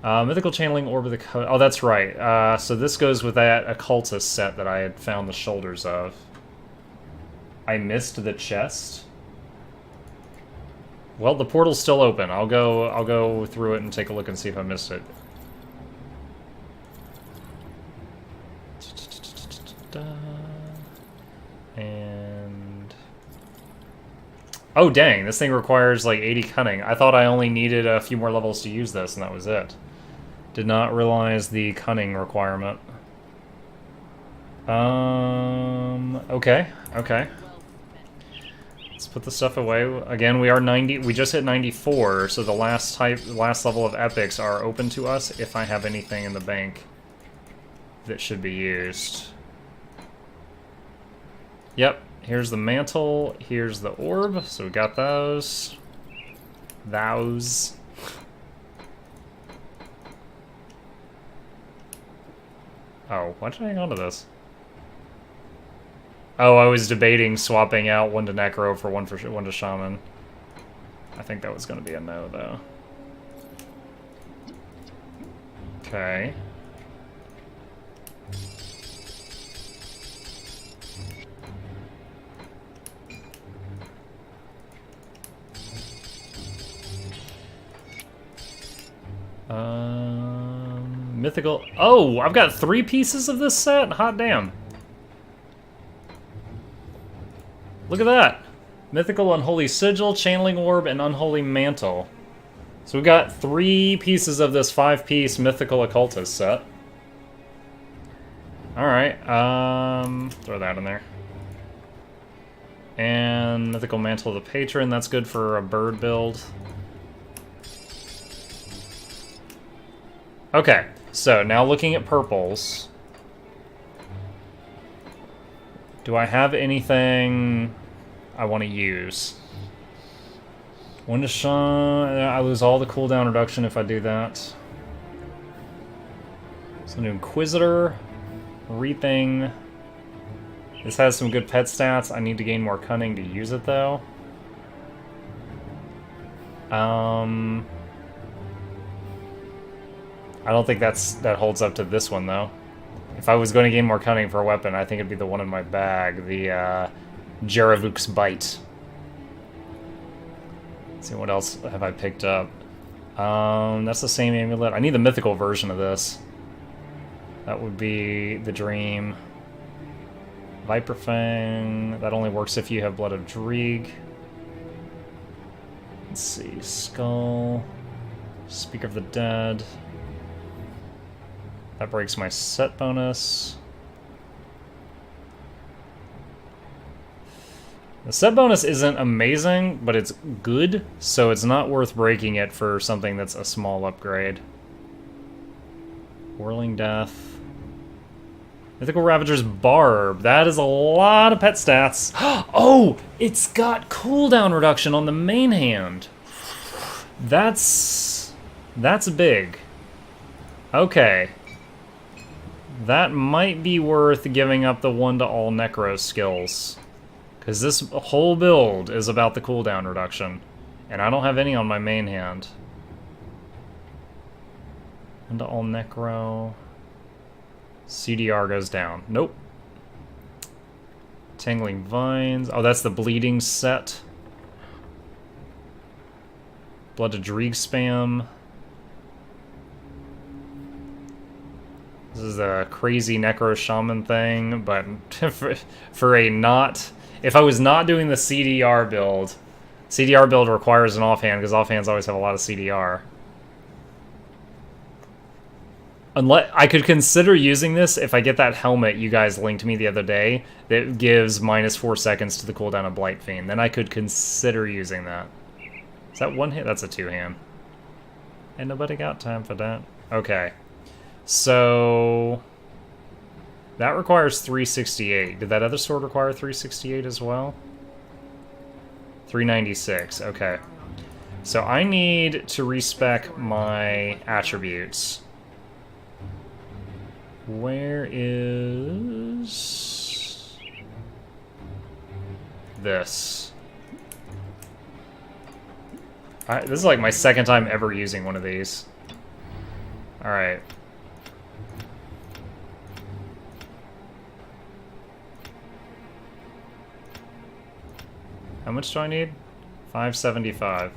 S1: Mythical Channeling Orb of the Covenant. Oh, that's right. So this goes with that Occultist set that I had found the shoulders of. I missed the chest. Well, the portal's still open. I'll go through it and take a look and see if I missed it. And... oh, dang. This thing requires, like, 80 cunning. I thought I only needed a few more levels to use this, and that was it. Did not realize the cunning requirement. Okay. Let's put the stuff away. Again, we are 90. We just hit 94, so the last level of epics are open to us if I have anything in the bank that should be used. Yep, here's the mantle, here's the orb, so we got those. Oh, why did I hang on to this? Oh, I was debating swapping out one to Necro for one to Shaman. I think that was going to be a no, though. Okay. Mythical... oh, I've got 3 pieces of this set? Hot damn. Look at that. Mythical Unholy Sigil, Channeling Orb, and Unholy Mantle. So we've got 3 pieces of this 5-piece Mythical Occultist set. Alright, throw that in there. And Mythical Mantle of the Patron, that's good for a bird build. Okay, so now looking at purples. Do I have anything I want to use? One to shine. I lose all the cooldown reduction if I do that. So new Inquisitor. Reaping. This has some good pet stats. I need to gain more cunning to use it though. I don't think that holds up to this one though. If I was going to gain more cunning for a weapon, I think it'd be the one in my bag, the Jeravuk's Bite. Let's see, what else have I picked up? That's the same amulet. I need the mythical version of this. That would be the Dream. Viper Fang. That only works if you have Blood of Dreeg. Let's see. Skull. Speaker of the Dead. That breaks my set bonus. The set bonus isn't amazing, but it's good, so it's not worth breaking it for something that's a small upgrade. Whirling Death. Mythical Ravager's Barb. That is a lot of pet stats. Oh! It's got cooldown reduction on the main hand. That's big. Okay. That might be worth giving up the 1 to all Necro skills. Because this whole build is about the cooldown reduction. And I don't have any on my main hand. 1 to all Necro. CDR goes down. Nope. Tangling Vines. Oh, that's the bleeding set. Blood to Dreeg spam. This is a crazy Necro Shaman thing, but for a not... If I was not doing the CDR build requires an offhand, because offhands always have a lot of CDR. Unless I could consider using this if I get that helmet you guys linked me the other day that gives -4 seconds to the cooldown of Blight Fiend. Then I could consider using that. Is that one hit? That's a 2-hand. Ain't nobody got time for that. Okay. So that requires 368. Did that other sword require 368 as well? 396. Okay. So I need to respec my attributes. Where is this? This is like my second time ever using one of these. Alright. How much do I need? 575.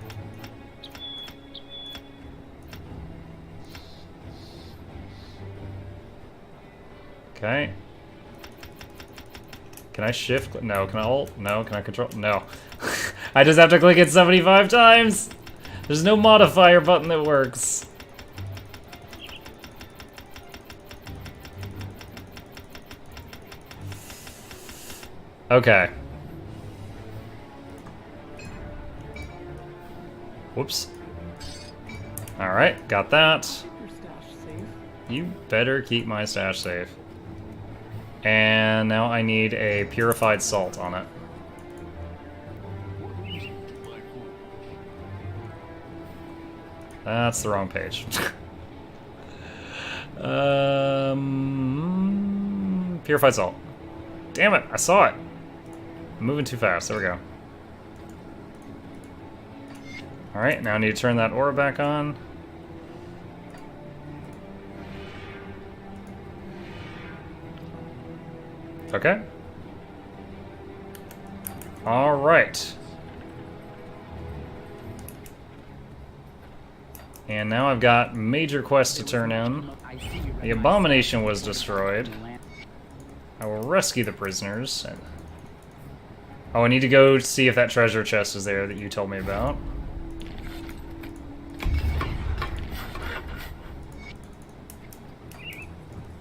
S1: Okay. Can I shift? No. Can I alt? No. Can I control? No. I just have to click it 75 times! There's no modifier button that works. Okay. Whoops. Alright, got that.
S2: Your stash safe.
S1: You better keep my stash safe. And now I need a purified salt on it. That's the wrong page. Purified salt. Damn it, I saw it. I'm moving too fast. There we go. Alright, now I need to turn that aura back on. Okay. Alright. And now I've got major quests to turn in. The abomination was destroyed. I will rescue the prisoners. Oh, I need to go see if that treasure chest is there that you told me about.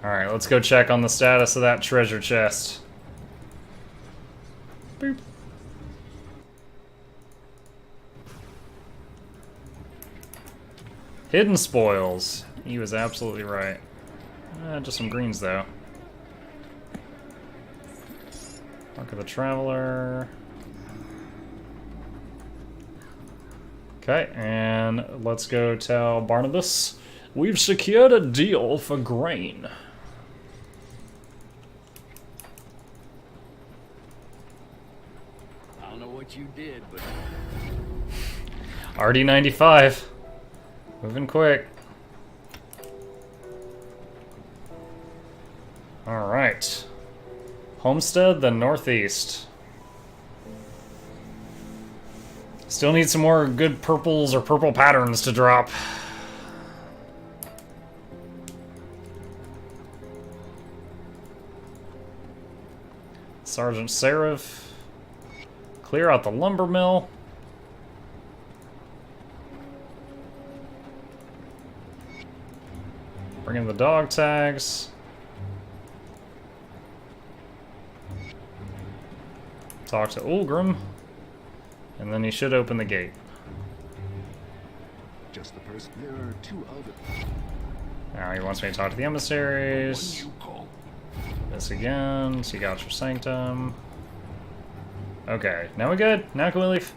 S1: Alright, let's go check on the status of that treasure chest. Boop. Hidden spoils. He was absolutely right. Just some greens, though. Mark of the Traveler. Okay, and let's go tell Barnabas we've secured a deal for grain.
S3: I don't know what you did, but
S1: RD95. Moving quick. Alright. Homestead, the northeast. Still need some more good purples or purple patterns to drop. Sergeant Seraph. Clear out the lumber mill. Bring in the dog tags. Talk to Ulgrim. And then he should open the gate.
S4: Just the person. There are two other.
S1: Now he wants me to talk to the emissaries.
S4: You call.
S1: This again. Seek out your sanctum. Okay, now we good? Now can we leave?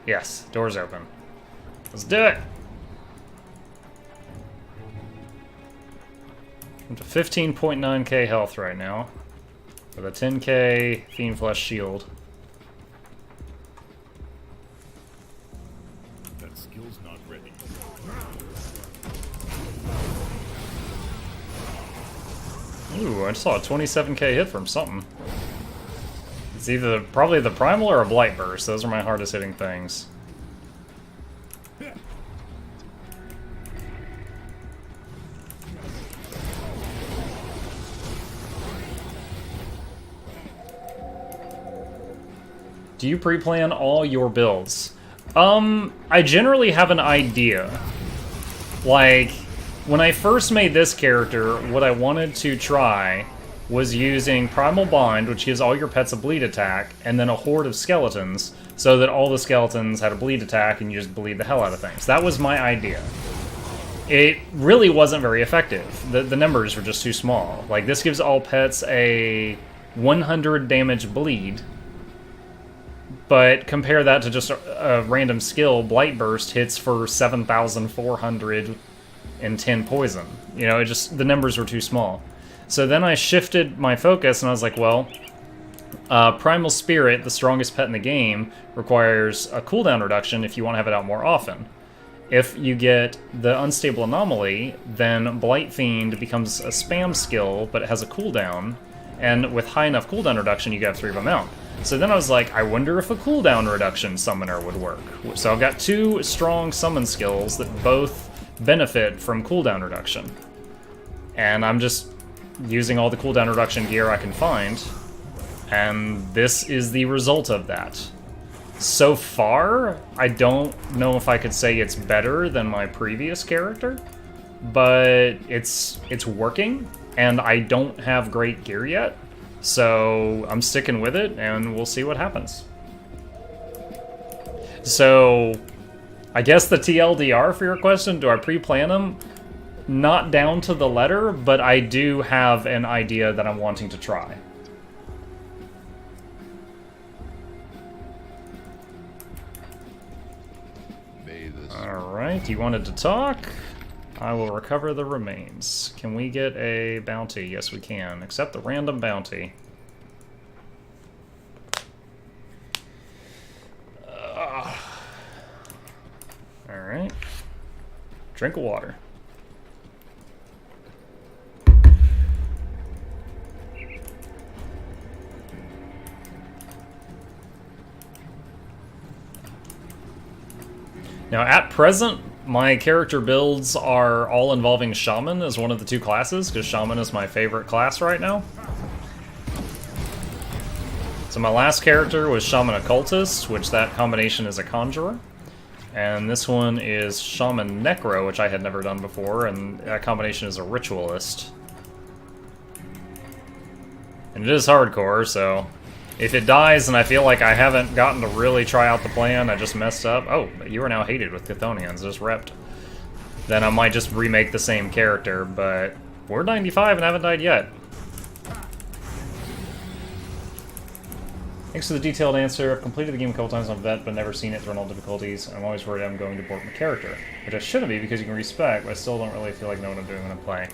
S1: Yes, door's open. Let's do it! I'm to 15.9k health right now. With a 10k Fiend Flesh shield.
S5: That skill's not ready.
S1: Ooh, I saw a 27k hit from something. It's either probably the Primal or a Blight Burst. Those are my hardest hitting things. Do you pre-plan all your builds? I generally have an idea. Like, when I first made this character, what I wanted to try was using Primal Bond, which gives all your pets a bleed attack, and then a horde of skeletons, so that all the skeletons had a bleed attack and you just bleed the hell out of things. That was my idea. It really wasn't very effective. The numbers were just too small. Like, this gives all pets a 100 damage bleed, but compare that to just a random skill. Blight Burst hits for 7,410 poison. You know, the numbers were too small. So then I shifted my focus and I was like, well, Primal Spirit, the strongest pet in the game, requires a cooldown reduction if you want to have it out more often. If you get the Unstable Anomaly, then Blight Fiend becomes a spam skill, but it has a cooldown, and with high enough cooldown reduction, you get 3 of them out. So then I was like, I wonder if a cooldown reduction summoner would work. So I've got 2 strong summon skills that both benefit from cooldown reduction. And I'm just using all the cooldown reduction gear I can find, and this is the result of that. So far, I don't know if I could say it's better than my previous character, but it's working, and I don't have great gear yet, so I'm sticking with it, and we'll see what happens. So, I guess the TLDR for your question, do I pre-plan them? Not down to the letter, but I do have an idea that I'm wanting to try. Alright, you wanted to talk? I will recover the remains. Can we get a bounty? Yes, we can. Accept the random bounty. Alright. Drink of water. Now, at present, my character builds are all involving Shaman as one of the 2 classes, because Shaman is my favorite class right now. So my last character was Shaman Occultist, which that combination is a Conjurer. And this one is Shaman Necro, which I had never done before, and that combination is a Ritualist. And it is hardcore, so if it dies and I feel like I haven't gotten to really try out the plan, I just messed up. Oh, you are now hated with Chthonians, just repped. Then I might just remake the same character, but we're 95 and haven't died yet. Thanks for the detailed answer. I've completed the game a couple times on vet, but never seen it through all difficulties. I'm always worried I'm going to abort my character, which I shouldn't be because you can respec, but I still don't really feel like knowing what I'm doing when I'm playing.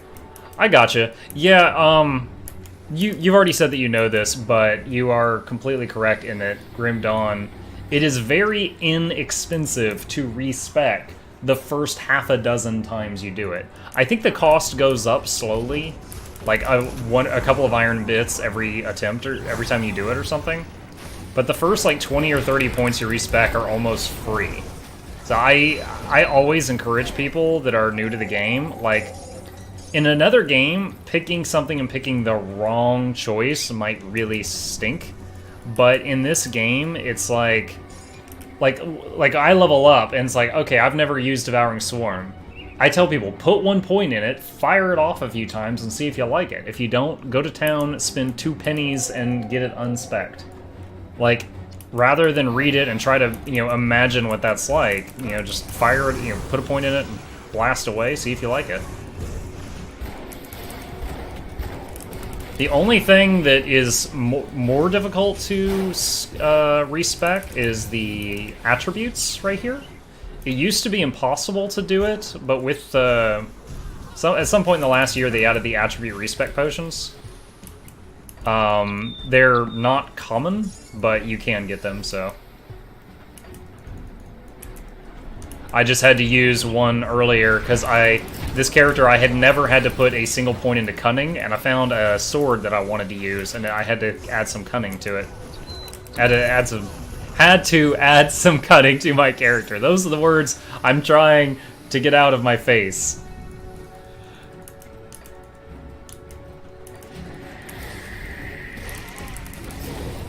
S1: I gotcha. Yeah, you've already said that you know this, but you are completely correct in that Grim Dawn, it is very inexpensive to respec the first half a dozen times you do it. I think the cost goes up slowly, like a couple of iron bits every attempt or every time you do it or something. But the first like 20 or 30 points you respec are almost free. So I always encourage people that are new to the game, like, in another game, picking something and picking the wrong choice might really stink. But in this game, it's like I level up and it's like, okay, I've never used Devouring Swarm. I tell people, put 1 point in it, fire it off a few times, and see if you like it. If you don't, go to town, spend 2 pennies, and get it unspec'd. Like, rather than read it and try to, imagine what that's like, just fire it, put a point in it and blast away, see if you like it. The only thing that is more difficult to respec is the attributes right here. It used to be impossible to do it, but with at some point in the last year they added the attribute respec potions. They're not common, but you can get them, so. I just had to use one earlier, because this character, I had never had to put a single point into cunning, and I found a sword that I wanted to use, and I had to add some cunning to it. Had to add some cunning to my character. Those are the words I'm trying to get out of my face.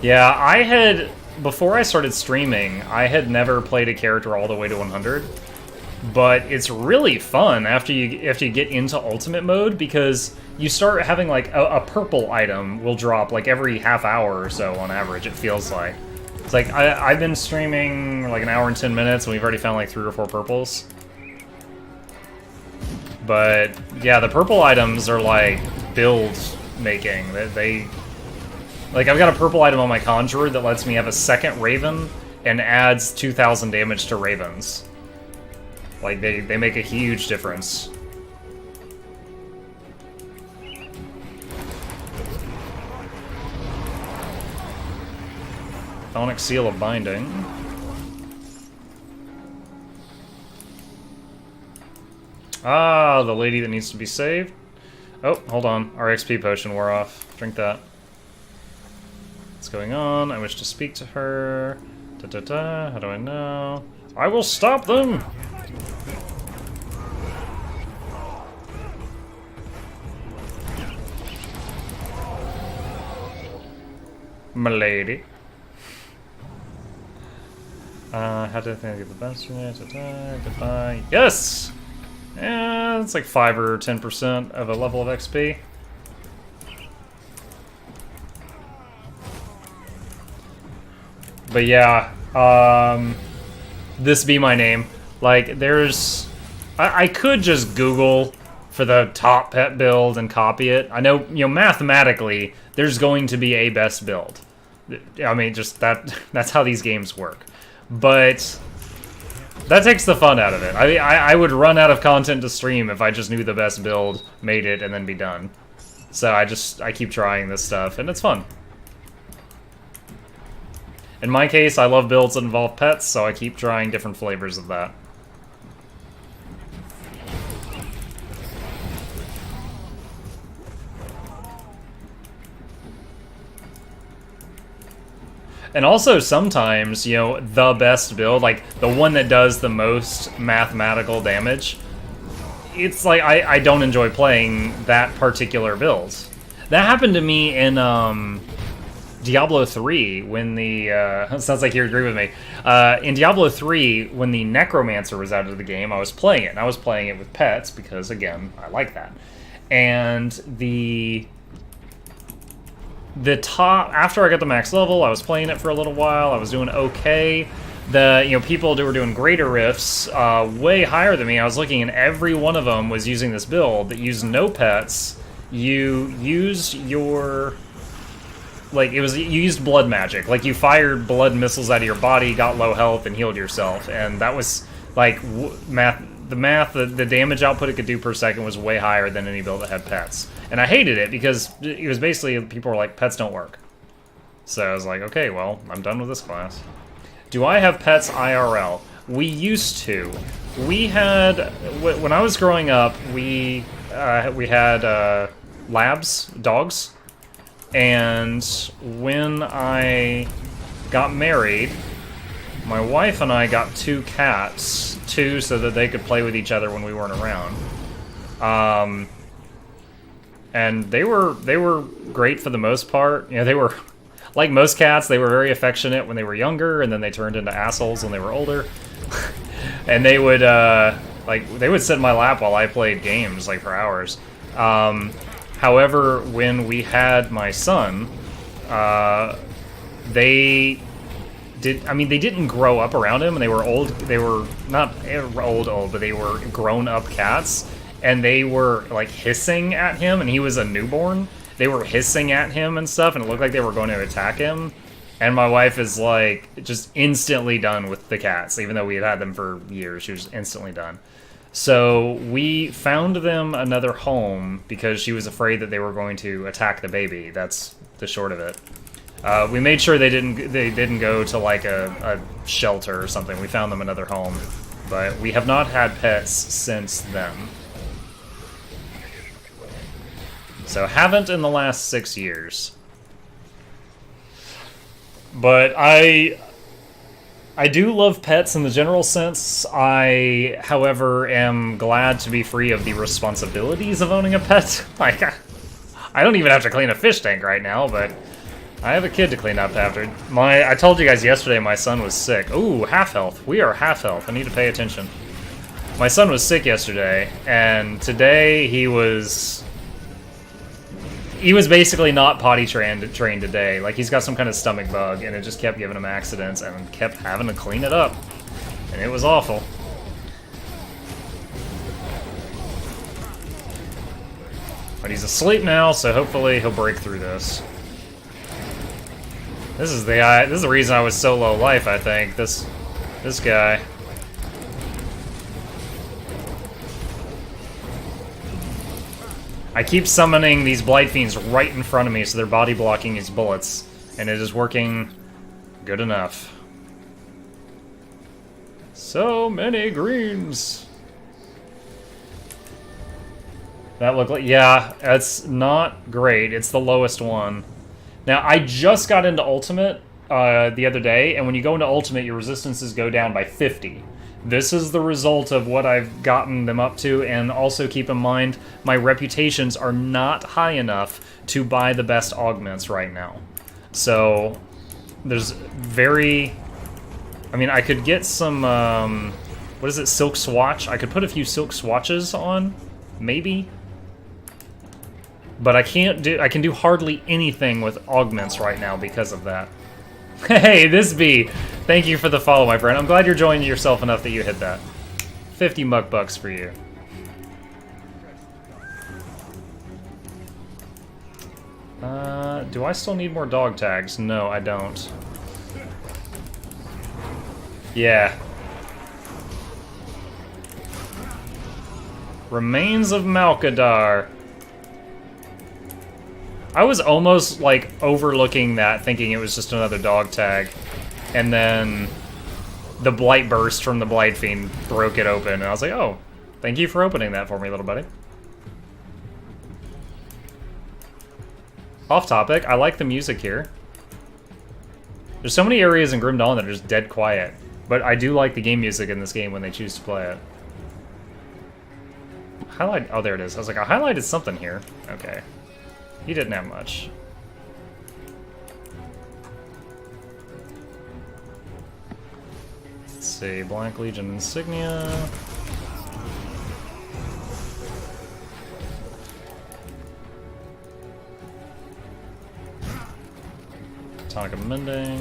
S1: Yeah, before I started streaming, I had never played a character all the way to 100. But it's really fun after you get into ultimate mode, because you start having like a purple item will drop like every half hour or so on average, it feels like. It's like I've been streaming like an hour and 10 minutes and we've already found like 3 or 4 purples. But yeah, the purple items are like build making. Like, I've got a purple item on my Conjurer that lets me have a second Raven and adds 2,000 damage to Ravens. Like, they make a huge difference. Phonic Seal of Binding. Ah, the lady that needs to be saved. Oh, hold on. Our XP potion wore off. Drink that. What's going on? I wish to speak to her. How do I know? I will stop them! Milady. How do I think I get the best from it? Goodbye. Yes! Yeah, it's like 5 or 10% of a level of XP. But yeah, this be my name. Like, there's... I could just Google for the top pet build and copy it. I know, mathematically, there's going to be a best build. I mean, just that's how these games work. But that takes the fun out of it. I would run out of content to stream if I just knew the best build, made it, and then be done. So I keep trying this stuff, and it's fun. In my case, I love builds that involve pets, so I keep trying different flavors of that. And also sometimes, the best build, like the one that does the most mathematical damage, it's like I don't enjoy playing that particular build. That happened to me in Diablo 3 when the sounds like you agree with me. In Diablo 3, when the Necromancer was out of the game, I was playing it, and I was playing it with pets because, again, I like that. And the top, after I got the max level, I was playing it for a little while. I was doing okay. The people who were doing greater rifts way higher than me, I was looking, and every one of them was using this build that used no pets. You use your like, you used blood magic. Like, you fired blood missiles out of your body, got low health, and healed yourself. And that was, like, the damage output it could do per second was way higher than any build that had pets. And I hated it because it was basically, people were like, pets don't work. So I was like, okay, well, I'm done with this class. Do I have pets IRL? We used to. We had, when I was growing up, we had labs, dogs. And when I got married, my wife and I got 2 cats, so that they could play with each other when we weren't around. And they were great for the most part. You know, they were, like most cats, they were very affectionate when they were younger, and then they turned into assholes when they were older. And they would, they would sit in my lap while I played games, like, for hours. However, when we had my son, they didn't grow up around him, and they were old. They were not old, but they were grown-up cats, and they were, like, hissing at him, and he was a newborn. They were hissing at him and stuff, and it looked like they were going to attack him. And my wife is, like, just instantly done with the cats, even though we had them for years. She was instantly done. So we found them another home because she was afraid that they were going to attack the baby. That's the short of it. We made sure they didn't go to, like, a shelter or something. We found them another home, but we have not had pets since then. So haven't in the last 6 years. But I do love pets in the general sense. I, however, am glad to be free of the responsibilities of owning a pet. Like, I don't even have to clean a fish tank right now, but I have a kid to clean up after. I told you guys yesterday my son was sick. Ooh, half health. We are half health. I need to pay attention. My son was sick yesterday, and today he was basically not potty trained today. Like, he's got some kind of stomach bug, and it just kept giving him accidents, and kept having to clean it up. And it was awful. But he's asleep now, so hopefully he'll break through this. This is the reason I was so low life, I think. This guy. I keep summoning these Blight Fiends right in front of me, so they're body blocking his bullets, and it is working good enough. So many greens! That looked like, yeah, that's not great. It's the lowest one. Now, I just got into Ultimate the other day, and when you go into Ultimate, your resistances go down by 50. This is the result of what I've gotten them up to, and also keep in mind, my reputations are not high enough to buy the best augments right now. So, there's very... I mean, I could get some, what is it, Silk Swatch? I could put a few Silk Swatches on, maybe? But I can do hardly anything with augments right now because of that. Hey, this bee! Thank you for the follow, my friend. I'm glad you're enjoying yourself enough that you hit that. 50 muck bucks for you. Do I still need more dog tags? No, I don't. Yeah. Remains of Malkadar. I was almost, like, overlooking that, thinking it was just another dog tag. And then the Blight Burst from the Blight Fiend broke it open, and I was like, oh, thank you for opening that for me, little buddy. Off topic, I like the music here. There's so many areas in Grim Dawn that are just dead quiet, but I do like the game music in this game when they choose to play it. Highlight, oh, there it is. I was like, I highlighted something here. Okay. He didn't have much. Let's see, Black Legion insignia. Tonic of Mending.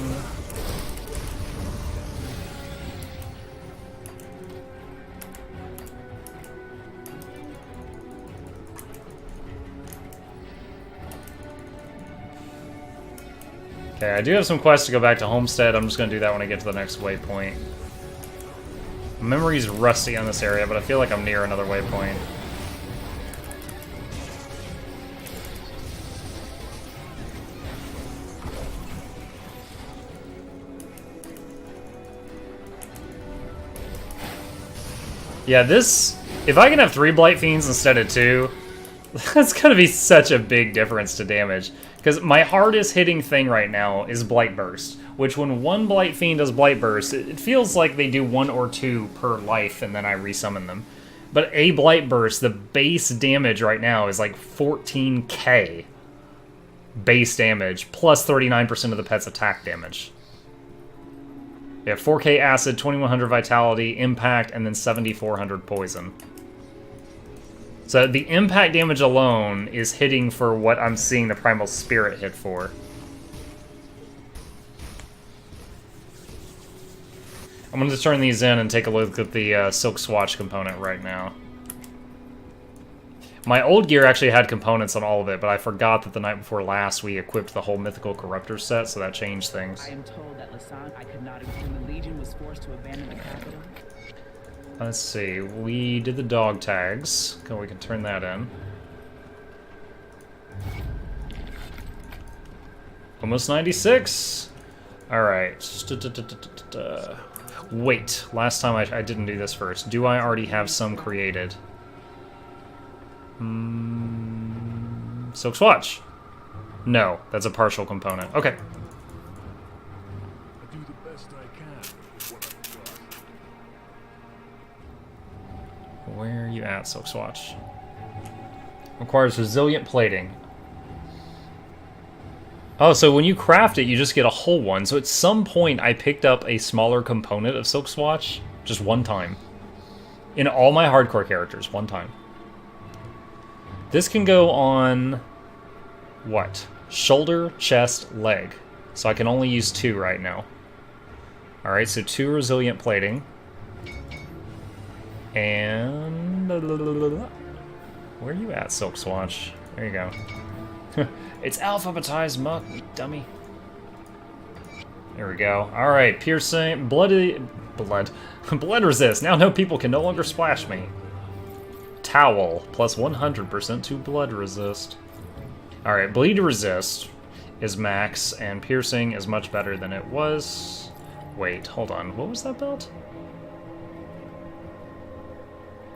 S1: Okay, I do have some quests to go back to Homestead. I'm just going to do that when I get to the next waypoint. My memory's rusty on this area, but I feel like I'm near another waypoint. Yeah, this... If I can have 3 Blight Fiends instead of 2, that's gonna be such a big difference to damage. Because my hardest hitting thing right now is Blight Burst, which when 1 Blight Fiend does Blight Burst, it feels like they do 1 or 2 per life and then I resummon them. But a Blight Burst, the base damage right now is like 14k base damage, plus 39% of the pet's attack damage. Yeah, 4k acid, 2100 vitality, impact, and then 7400 poison. So the impact damage alone is hitting for what I'm seeing the Primal Spirit hit for. I'm going to turn these in and take a look at the Silk Swatch component right now. My old gear actually had components on all of it, but I forgot that the night before last we equipped the whole Mythical Corruptor set, so that changed things.
S6: I am told that I could not when the Legion was forced to abandon the capital.
S1: Let's see, we did the dog tags. Okay, we can turn that in. Almost 96! Alright. Wait, last time I didn't do this first. Do I already have some created? Silk Swatch. No, that's a partial component. Okay.
S3: I do the best I can with what I've got.
S1: Where are you at, Silk Swatch? Requires resilient plating. Oh, so when you craft it, you just get a whole one. So at some point, I picked up a smaller component of Silk Swatch just one time. In all my hardcore characters, one time. This can go on... what? Shoulder, chest, leg. So I can only use 2 right now. Alright, so 2 resilient plating. And... where are you at, Silk Swatch? There you go. It's alphabetized, muck, you dummy. There we go. Alright, piercing... blood... blood resist. Now no people can no longer splash me. Towel, plus 100% to blood resist. Alright, bleed resist is max, and piercing is much better than it was. Wait, hold on. What was that belt?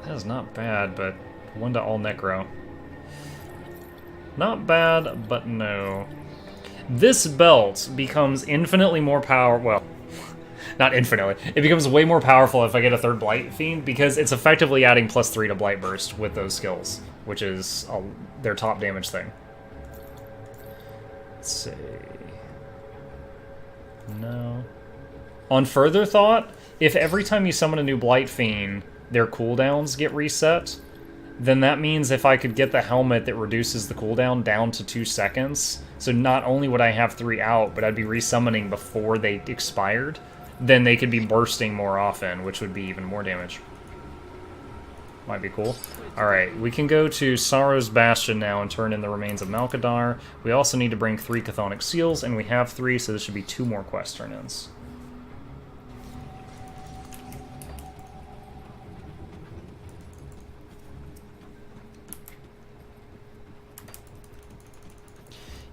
S1: That is not bad, but 1 to all necro. Not bad, but no. This belt becomes infinitely more well, not infinitely. It becomes way more powerful if I get a 3rd Blight Fiend, because it's effectively adding +3 to Blight Burst with those skills, which is their top damage thing. Let's see. No. On further thought, if every time you summon a new Blight Fiend, their cooldowns get reset, then that means if I could get the helmet that reduces the cooldown down to 2 seconds, so not only would I have 3 out, but I'd be resummoning before they expired, then they could be bursting more often, which would be even more damage. Might be cool. Alright, we can go to Sorrow's Bastion now and turn in the remains of Malkadar. We also need to bring 3 Chthonic Seals, and we have 3, so this should be 2 more quest turn-ins.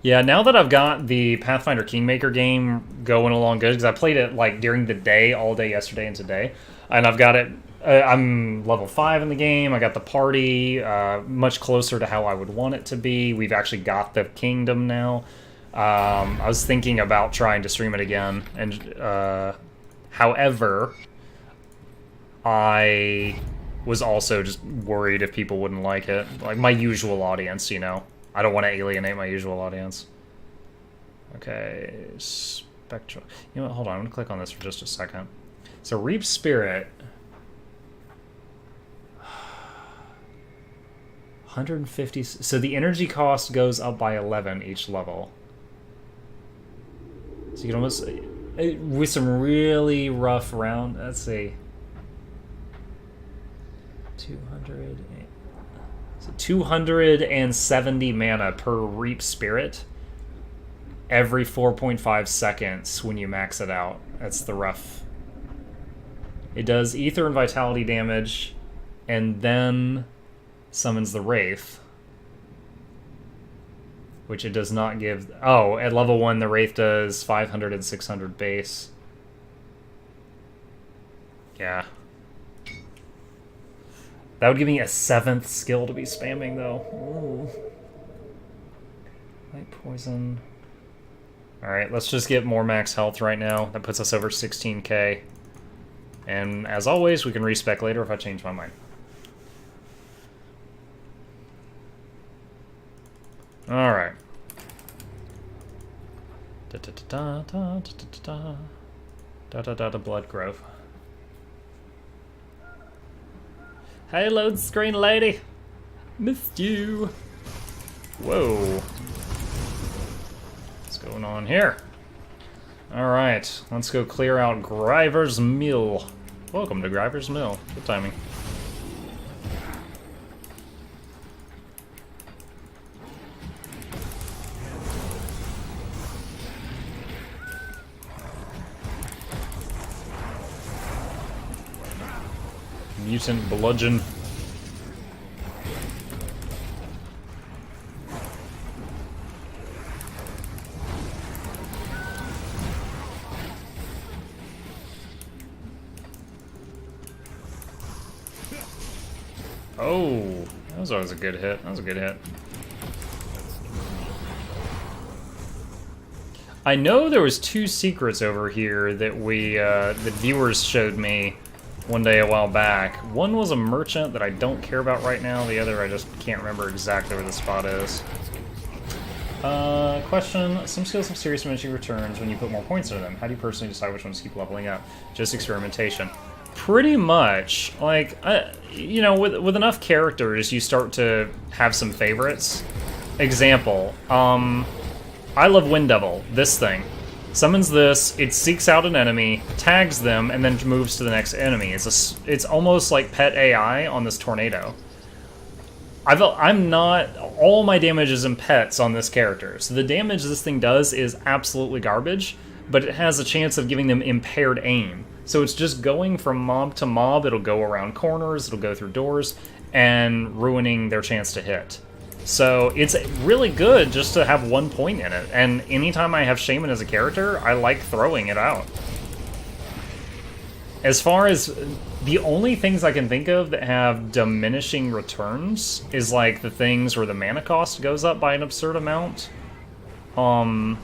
S1: Yeah, now that I've got the Pathfinder Kingmaker game going along good, because I played it like during the day, all day yesterday and today, and I've got it, I'm level 5 in the game, I got the party much closer to how I would want it to be. We've actually got the kingdom now. I was thinking about trying to stream it again, and however, I was also just worried if people wouldn't like it. Like my usual audience, you know. I don't want to alienate my usual audience. Okay, Spectral. You know what, hold on, I'm going to click on this for just a second. So Reap Spirit. 150, so the energy cost goes up by 11 each level. So you can almost, with some really rough round, let's see. 200, so 270 mana per Reap Spirit. every 4.5 seconds when you max it out. That's the rough. It does ether and vitality damage, and then summons the Wraith. Which it does not give... Oh, at level 1, the Wraith does 500 and 600 base. Yeah. That would give me a 7th skill to be spamming, though. Ooh. Light poison. Alright, let's just get more max health right now. That puts us over 16k. And as always, we can respec later if I change my mind. Alright. Da-da-da-da-da-da-da-da. Blood Grove. Hey, load screen lady! Missed you! Whoa. What's going on here? Alright, let's go clear out Griver's Mill. Welcome to Griver's Mill. Good timing. Mutant bludgeon. Oh, that was always a good hit. That was a good hit. I know there was 2 secrets over here that the viewers showed me one day a while back. One was a merchant that I don't care about right now. The other I just can't remember exactly where the spot is. Question. Some skills have serious diminishing returns when you put more points into them. How do you personally decide which ones to keep leveling up? Just experimentation. Pretty much. Like, you know, with enough characters, you start to have some favorites. Example. I love Wind Devil. This thing. Summons this, it seeks out an enemy, tags them, and then moves to the next enemy. It's almost like pet AI on this tornado. I'm not... All my damage is in pets on this character. So the damage this thing does is absolutely garbage, but it has a chance of giving them impaired aim. So it's just going from mob to mob, it'll go around corners, it'll go through doors, and ruining their chance to hit. So it's really good just to have 1 point in it, and anytime I have Shaman as a character, I like throwing it out. As far as the only things I can think of that have diminishing returns is like the things where the mana cost goes up by an absurd amount. And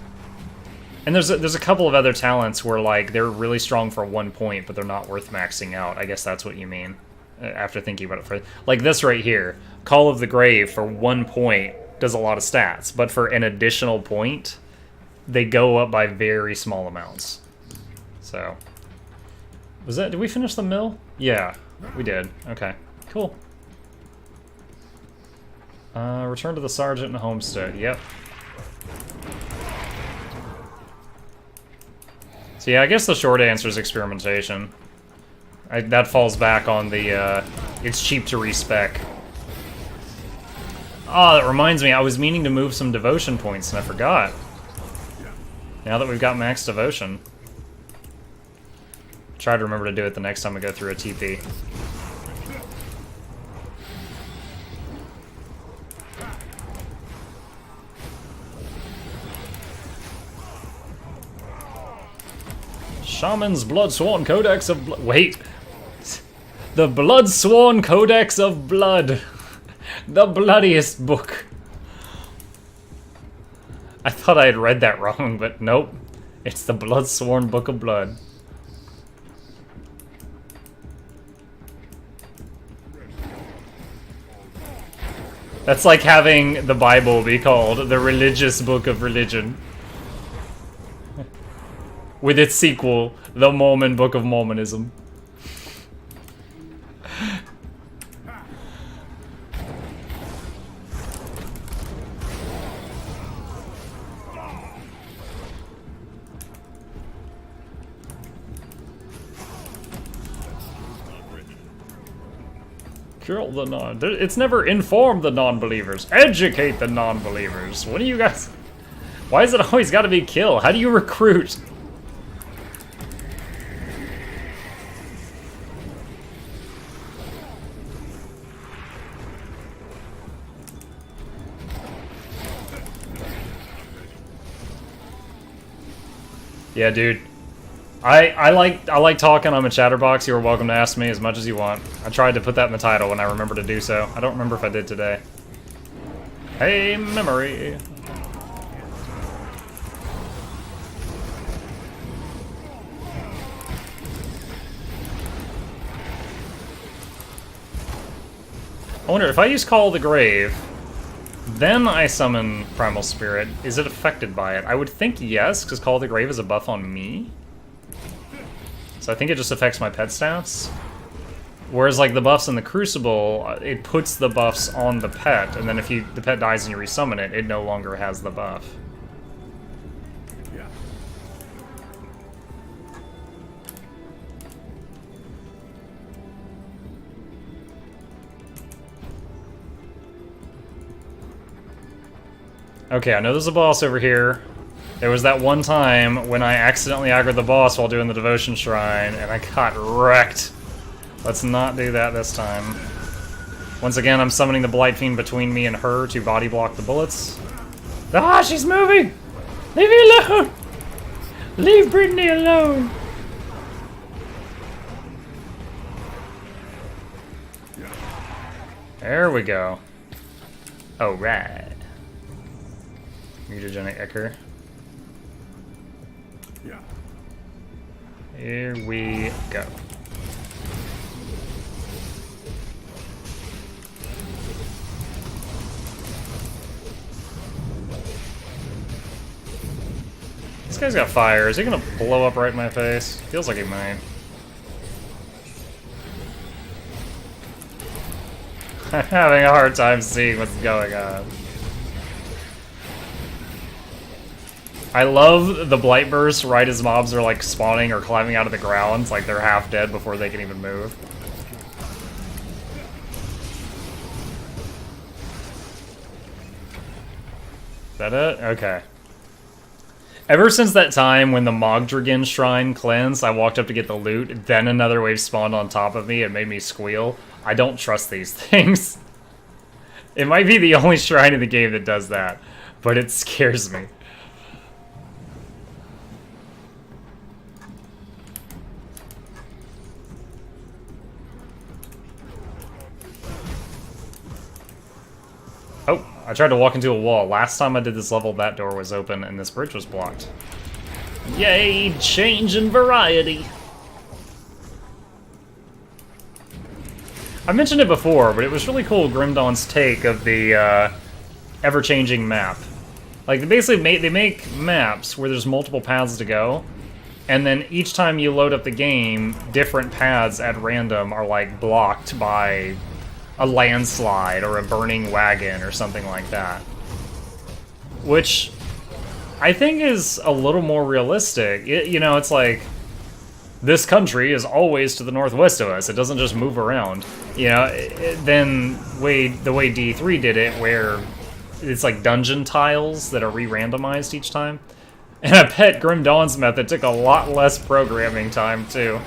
S1: there's a couple of other talents where like they're really strong for 1 point, but they're not worth maxing out. I guess that's what you mean. After thinking about it for like this right here, Call of the Grave for 1 point does a lot of stats, but for an additional point, they go up by very small amounts. So, did we finish the mill? Yeah, we did. Okay, cool. Return to the Sergeant and Homestead. Yep. So yeah, I guess the short answer is experimentation. That falls back on the, it's cheap to respec. Oh, that reminds me, I was meaning to move some devotion points and I forgot. Now that we've got max devotion. Try to remember to do it the next time I go through a TP. Shaman's Bloodsworn Codex of Blood. Wait. The Bloodsworn Codex of Blood. The bloodiest book. I thought I had read that wrong, but nope. It's the Bloodsworn Book of Blood. That's like having the Bible be called the Religious Book of Religion. With its sequel, the Mormon Book of Mormonism. Kill the it's never inform the non-believers. Educate the non-believers. What are you guys... Why is it always gotta be kill? How do you recruit? Yeah, dude. I like talking. I'm a chatterbox. You're welcome to ask me as much as you want. I tried to put that in the title when I remember to do so. I don't remember if I did today. Hey, memory. I wonder if I use Call of the Grave, then I summon Primal Spirit. Is it affected by it? I would think yes, because Call of the Grave is a buff on me. So I think it just affects my pet stats. Whereas like the buffs in the Crucible, it puts the buffs on the pet, and then if the pet dies and you resummon it, it no longer has the buff. Okay, I know there's a boss over here. There was that one time when I accidentally aggroed the boss while doing the Devotion Shrine, and I got wrecked. Let's not do that this time. Once again, I'm summoning the Blight Fiend between me and her to body block the bullets. Ah, she's moving! Leave me alone! Leave Brittany alone! There we go. Alright. Mutagenic Ecker.
S3: Yeah.
S1: Here we go. This guy's got fire. Is he gonna blow up right in my face? Feels like he might. I'm having a hard time seeing what's going on. I love the Blight Burst right as mobs are like spawning or climbing out of the ground. Like they're half dead before they can even move. Is that it? Okay. Ever since that time when the Mogdragon Shrine cleansed, I walked up to get the loot, then another wave spawned on top of me and made me squeal. I don't trust these things. It might be the only shrine in the game that does that, but it scares me. Oh, I tried to walk into a wall. Last time I did this level, that door was open and this bridge was blocked. Yay, change and variety! I mentioned it before, but it was really cool, Grim Dawn's take of the ever-changing map. Like, they make maps where there's multiple paths to go, and then each time you load up the game, different paths at random are, like, blocked by a landslide or a burning wagon or something like that. Which I think is a little more realistic. You know, it's like, this country is always to the northwest of us. It doesn't just move around. You know, then the way D3 did it, where it's like dungeon tiles that are re-randomized each time. And I bet Grim Dawn's method took a lot less programming time, too.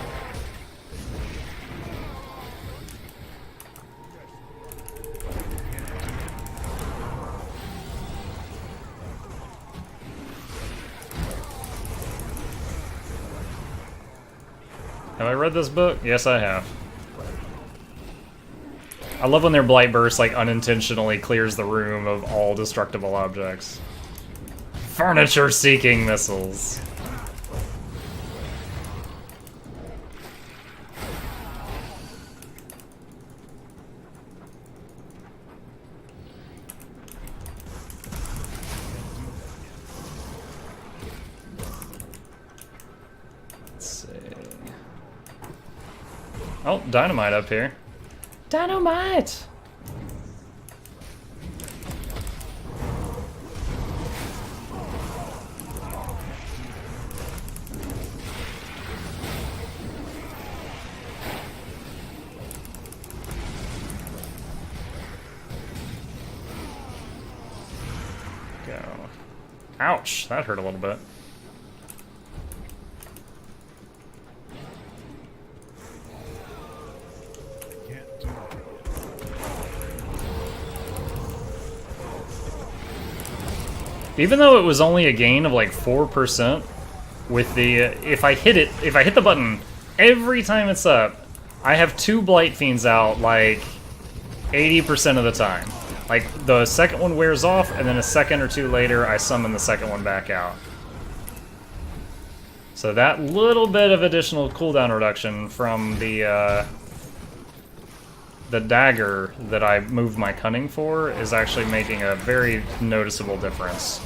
S1: Have I read this book? Yes, I have. I love when their Blight Burst, like, unintentionally clears the room of all destructible objects. Furniture-seeking missiles. Oh, dynamite up here. Dynamite! Go. Ouch, that hurt a little bit.
S3: Can't do it.
S1: Even though it was only a gain of like 4%, with the if I hit the button every time it's up, I have 2 Blight Fiends out like 80% of the time. Like the second one wears off, and then a second or two later, I summon the second one back out. So that little bit of additional cooldown reduction from the dagger that I moved my cunning for is actually making a very noticeable difference.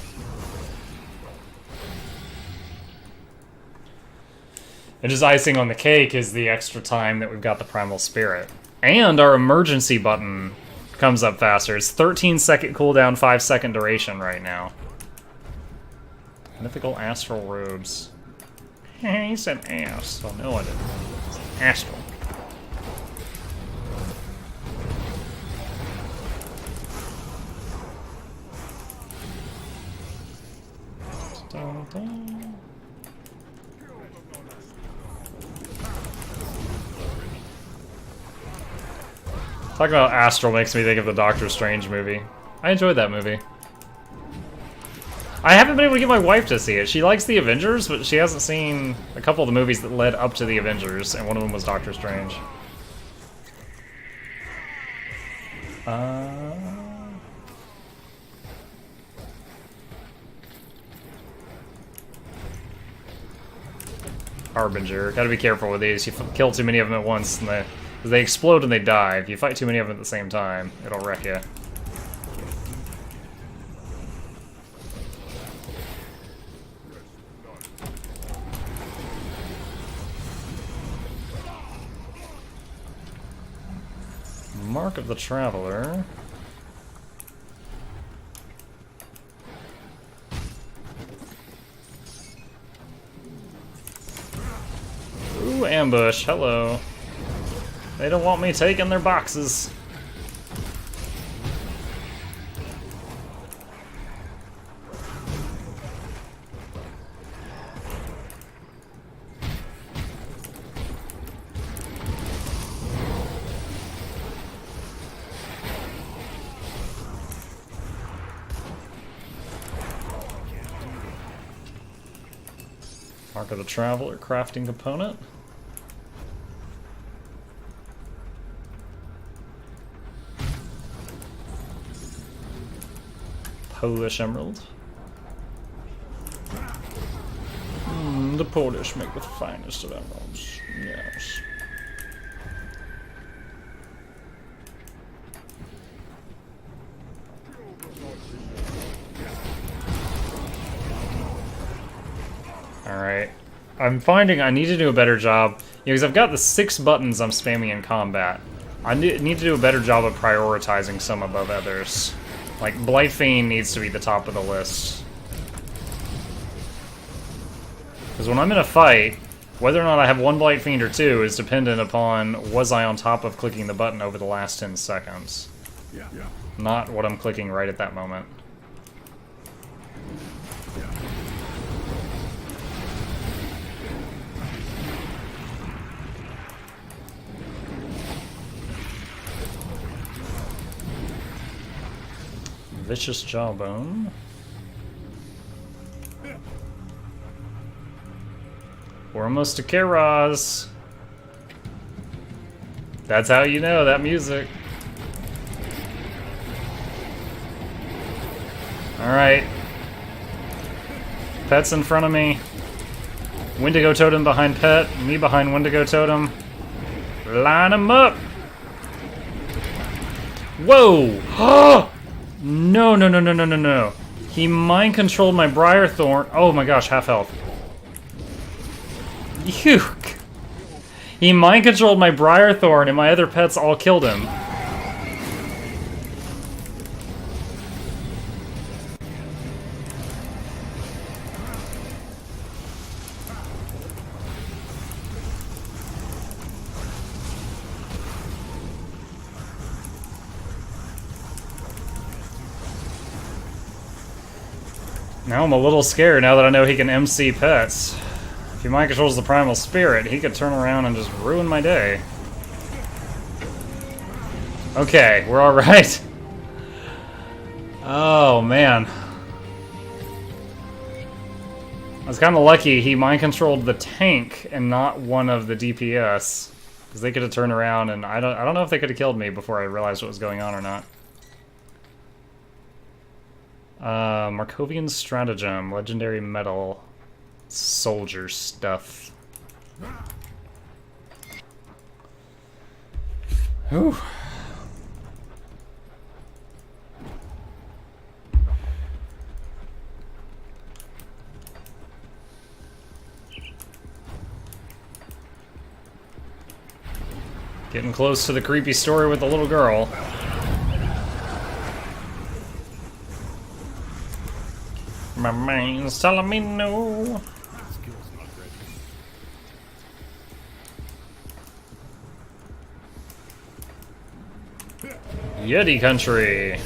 S1: And just icing on the cake is the extra time that we've got the Primal Spirit. And our emergency button comes up faster. It's 13-second cooldown, 5-second duration right now. Mythical Astral Robes. He said ass. Oh, no, I didn't. It's astral. Dun, dun. Talking about Astral makes me think of the Doctor Strange movie. I enjoyed that movie. I haven't been able to get my wife to see it. She likes the Avengers, but she hasn't seen a couple of the movies that led up to the Avengers, and one of them was Doctor Strange. Harbinger. Gotta be careful with these. You kill too many of them at once, and they explode and they die. If you fight too many of them at the same time, it'll wreck you. Mark of the Traveler. Ooh, ambush. Hello. They don't want me taking their boxes. Mark of the Traveler, crafting component. Polish emerald. The Polish make the finest of emeralds. Yes. Alright. I'm finding I need to do a better job, because I've got the 6 buttons I'm spamming in combat. I need to do a better job of prioritizing some above others. Like, Blightfiend needs to be the top of the list. Because when I'm in a fight, whether or not I have 1 Blightfiend or 2 is dependent upon was I on top of clicking the button over the last 10 seconds.
S3: Yeah.
S1: Not what I'm clicking right at that moment. Vicious Jawbone. We're almost to Keras. That's how you know that music. Alright. Pet's in front of me. Wendigo Totem behind Pet. Me behind Wendigo Totem. Line them up! Whoa! No, no, no, no, no, no, no. He mind-controlled my Briarthorn. Oh my gosh, half health. Yuck. He mind-controlled my Briarthorn and my other pets all killed him. Now I'm a little scared now that I know he can MC pets. If he mind controls the primal spirit, he could turn around and just ruin my day. Okay, we're alright. Oh, man. I was kind of lucky he mind controlled the tank and not one of the DPS. Because they could have turned around and I don't know if they could have killed me before I realized what was going on or not. Markovian Stratagem, Legendary Metal, Soldier Stuff. Whew. Getting close to the creepy story with the little girl. My mind's telling me no. Yeti country.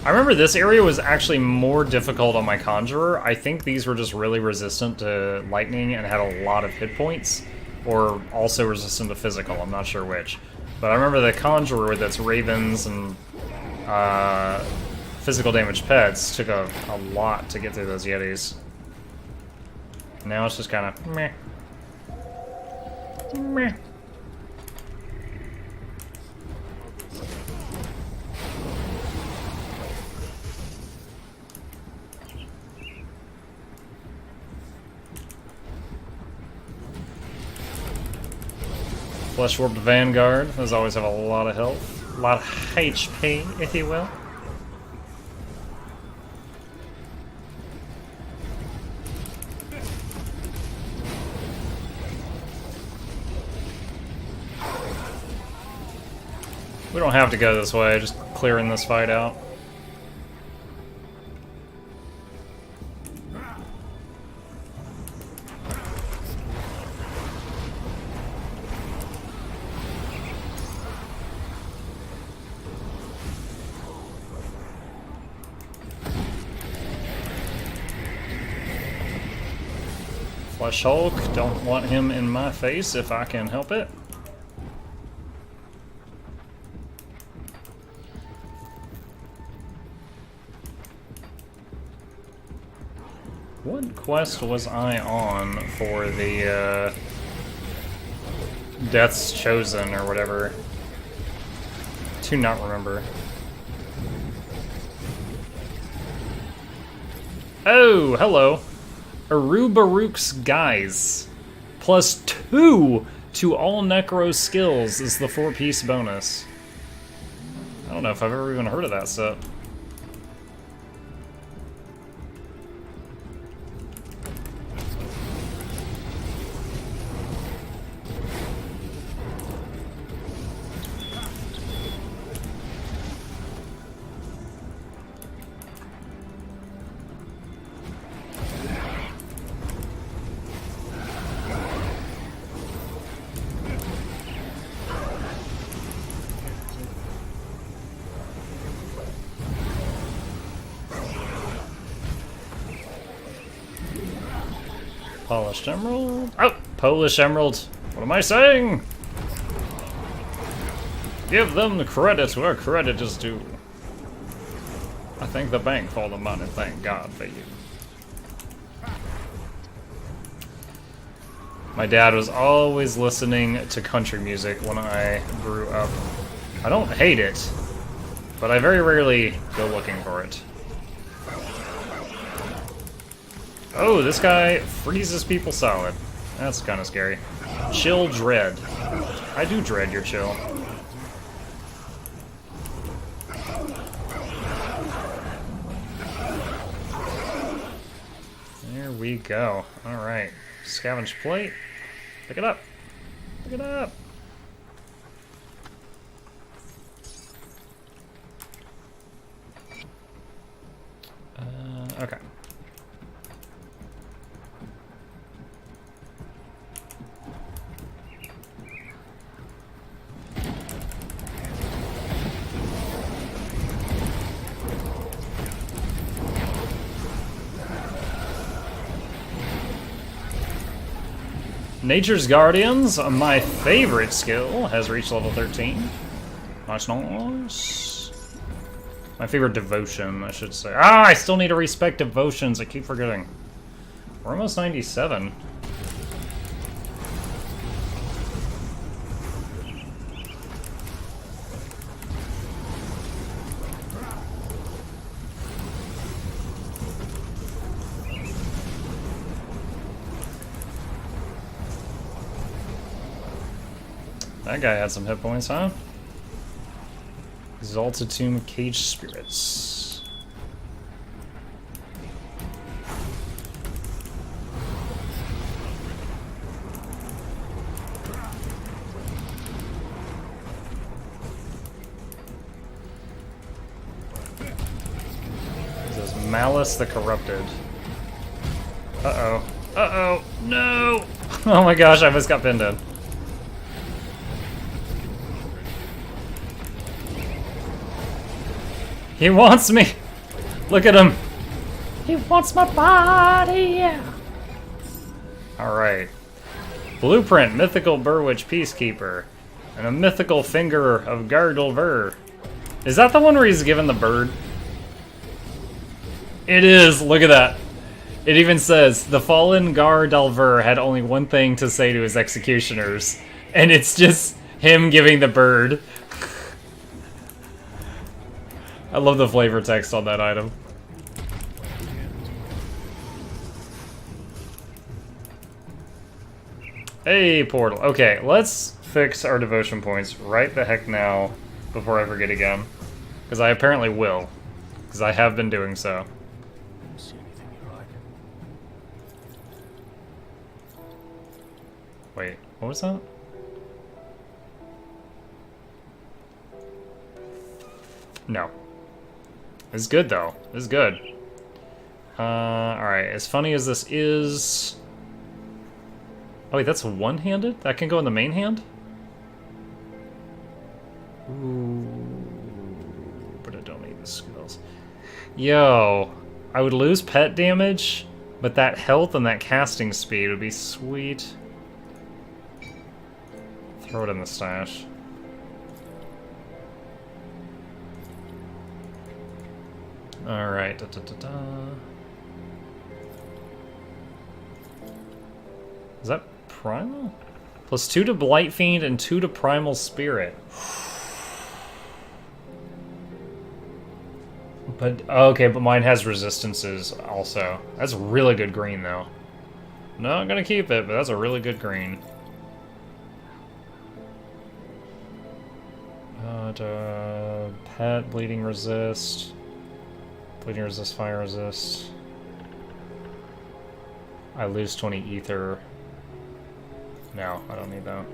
S1: I remember this area was actually more difficult on my Conjurer. I think these were just really resistant to lightning and had a lot of hit points. Or also resistant to physical, I'm not sure which. But I remember the Conjurer with its ravens and physical damage pets took a lot to get through those Yetis. Now it's just kind of meh. Meh. Flesh Warped Vanguard. Those always have a lot of health. A lot of HP, if you will. We don't have to go this way, just clearing this fight out. Flesh Hulk, don't want him in my face if I can help it. What quest was I on for the Death's Chosen or whatever? Do not remember. Oh, hello. Arubaruk's Guise. +2 to all Necro skills is the 4-piece bonus. I don't know if I've ever even heard of that set. Polished Emerald? Oh! Polish Emerald! What am I saying? Give them the credit where credit is due. I thank the bank for all the money, thank God for you. My dad was always listening to country music when I grew up. I don't hate it, but I very rarely go looking for it. Oh, this guy freezes people solid. That's kind of scary. Chill dread. I do dread your chill. There we go. Alright. Scavenge plate. Pick it up. Pick it up. Okay. Nature's Guardians, my favorite skill, has reached level 13. Nice, nice. My favorite devotion, I should say. Ah, I still need to respec devotions. I keep forgetting. We're almost 97. That guy had some hit points, huh? Exalted Tomb of Caged Spirits. This is Malice the Corrupted. Uh-oh. Uh-oh. No! Oh my gosh, I almost got pinned in. He wants me! Look at him! He wants my body! Yeah! Alright. Blueprint, Mythical Burwitch Peacekeeper. And a Mythical Finger of Gardalver. Is that the one where he's given the bird? It is! Look at that! It even says, the fallen Gardalver had only one thing to say to his executioners. And it's just him giving the bird. I love the flavor text on that item. Hey, portal. Okay, let's fix our devotion points right the heck now before I forget again. Because I apparently will. Because I have been doing so.
S3: See anything you like?
S1: Wait, what was that? No. It's good, though. It's good. Alright, as funny as this is... Oh, wait, that's one-handed? That can go in the main hand? Ooh, but I don't need the skills. Yo, I would lose pet damage, but that health and that casting speed would be sweet. Throw it in the stash. Alright, Is that primal? Plus 2 to Blight Fiend and 2 to Primal Spirit. But, okay, but mine has resistances also. That's really good green, though. Not gonna keep it, but that's a really good green. Pet, bleeding resist. Bleeding resist, fire resist. I lose 20 ether. No, I don't need that.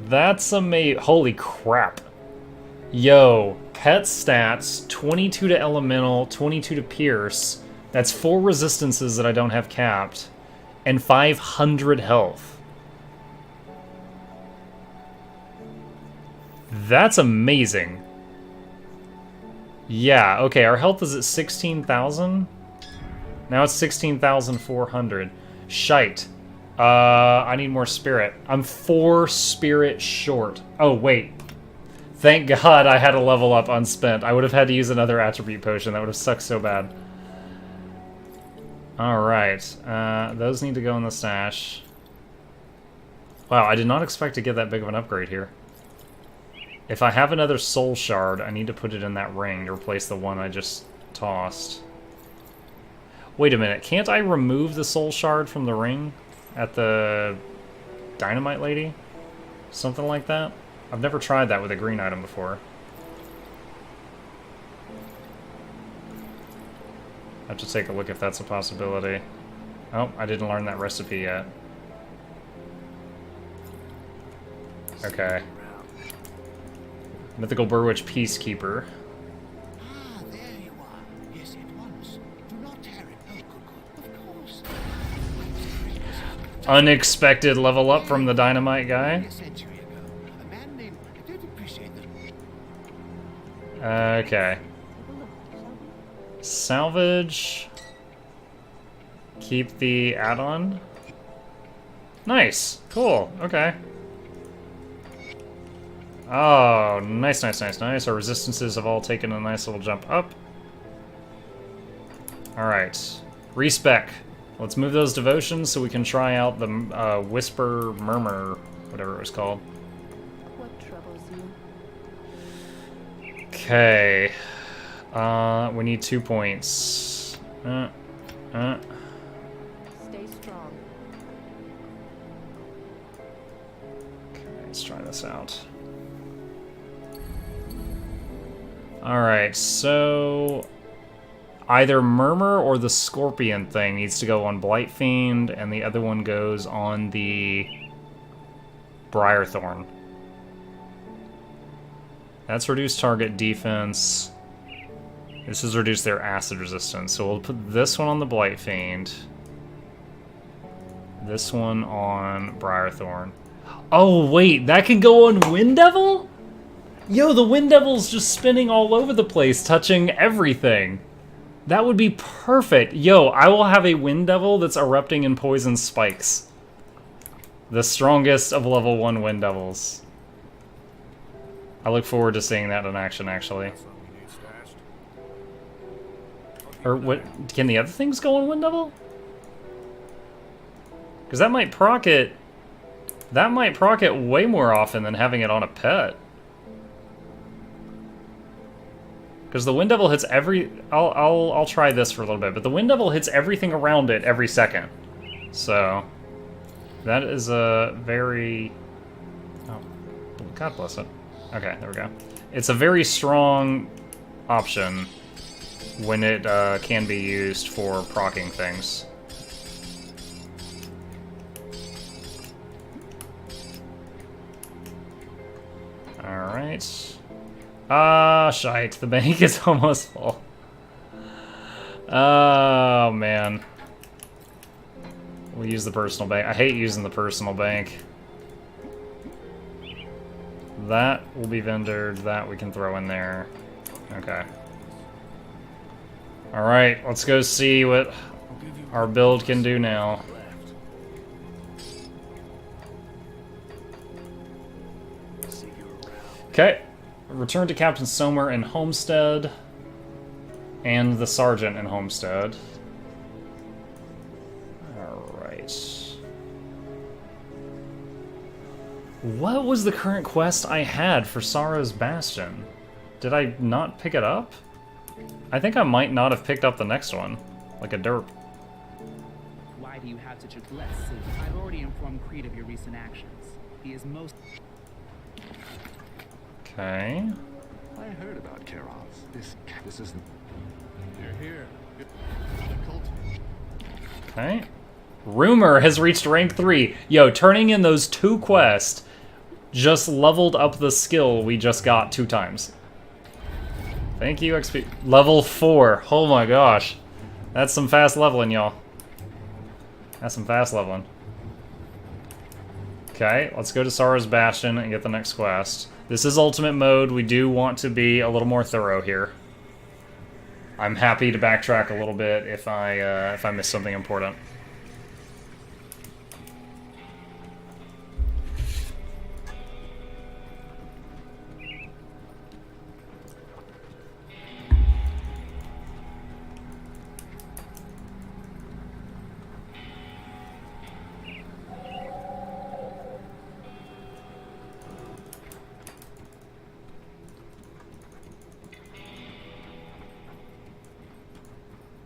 S1: That's amazing. Holy crap. Yo, pet stats, 22 to elemental, 22 to pierce. That's 4 resistances that I don't have capped. And 500 health. That's amazing. Yeah, okay, our health is at 16,000. Now it's 16,400. Shite. I need more spirit. I'm 4 spirit short. Oh, wait. Thank God I had a level up unspent. I would have had to use another attribute potion. That would have sucked so bad. Alright. Those need to go in the stash. Wow, I did not expect to get that big of an upgrade here. If I have another soul shard, I need to put it in that ring to replace the one I just tossed. Wait a minute, can't I remove the soul shard from the ring at the dynamite lady? Something like that? I've never tried that with a green item before. I have to take a look if that's a possibility. Oh, I didn't learn that recipe yet. Okay. Mythical Burwitch Peacekeeper.
S4: Ah, there you are. Yes, at once. Do not tear it. Oh, good, of course.
S1: Unexpected level up from the dynamite guy.
S4: A century ago, a man named... I don't appreciate the...
S1: Okay. Salvage. Keep the add-on. Nice. Cool. Okay. Oh, nice, nice, nice, nice. Our resistances have all taken a nice little jump up. Alright. Respec. Let's move those devotions so we can try out the Whisper Murmur, whatever it was called.
S2: What troubles you?
S1: Okay. We need 2 points.
S2: Stay strong.
S1: Okay, let's try this out. Alright, so either Murmur or the Scorpion thing needs to go on Blight Fiend, and the other one goes on the Briarthorn. That's reduced target defense. This has reduced their acid resistance. So we'll put this one on the Blight Fiend. This one on Briarthorn. Oh wait, that can go on Wind Devil? Yo, the Wind Devil's just spinning all over the place, touching everything. That would be perfect. Yo, I will have a Wind Devil that's erupting in poison spikes. The strongest of level 1 Wind Devils. I look forward to seeing that in action, actually. Or what? Can the other things go on Wind Devil? Because that might proc it. That might proc it way more often than having it on a pet. Because the Wind Devil hits every... I'll try this for a little bit, but the Wind Devil hits everything around it every second. So... that is a very... oh, God bless it. Okay, there we go. It's a very strong option when it can be used for proccing things. Alright. Ah, shite. The bank is almost full. Oh, man. We'll use the personal bank. I hate using the personal bank. That will be vendored. That we can throw in there. Okay. Alright, let's go see what our build can do now. Okay. Return to Captain Somer in Homestead. And the Sergeant in Homestead. Alright. What was the current quest I had for Sorrow's Bastion? Did I not pick it up? I think I might not have picked up the next one. Like a derp.
S6: Why do you have such a blessed suit? I've already informed Creed of your recent actions. He is most...
S1: Okay.
S3: I heard about Keros. This isn't... You're here. Cult.
S1: Okay. Rumor has reached rank 3. Yo, turning in those 2 quests just leveled up the skill we just got 2 times. Thank you, XP. Level 4. Oh my gosh. That's some fast leveling, y'all. That's some fast leveling. Okay, let's go to Sorrow's Bastion and get the next quest. This is ultimate mode. We do want to be a little more thorough here. I'm happy to backtrack a little bit if I miss something important.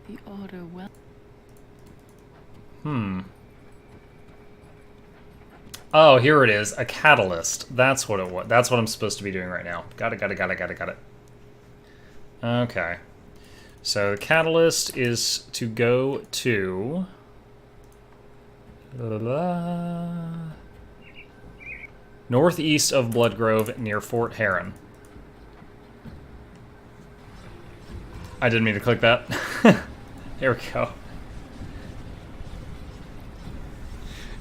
S2: The order well.
S1: Oh, here it is. A catalyst. That's what it was. That's what I'm supposed to be doing right now. Got it. Okay. So the catalyst is to go to... northeast of Bloodgrove near Fort Heron. I didn't mean to click that. Here we go.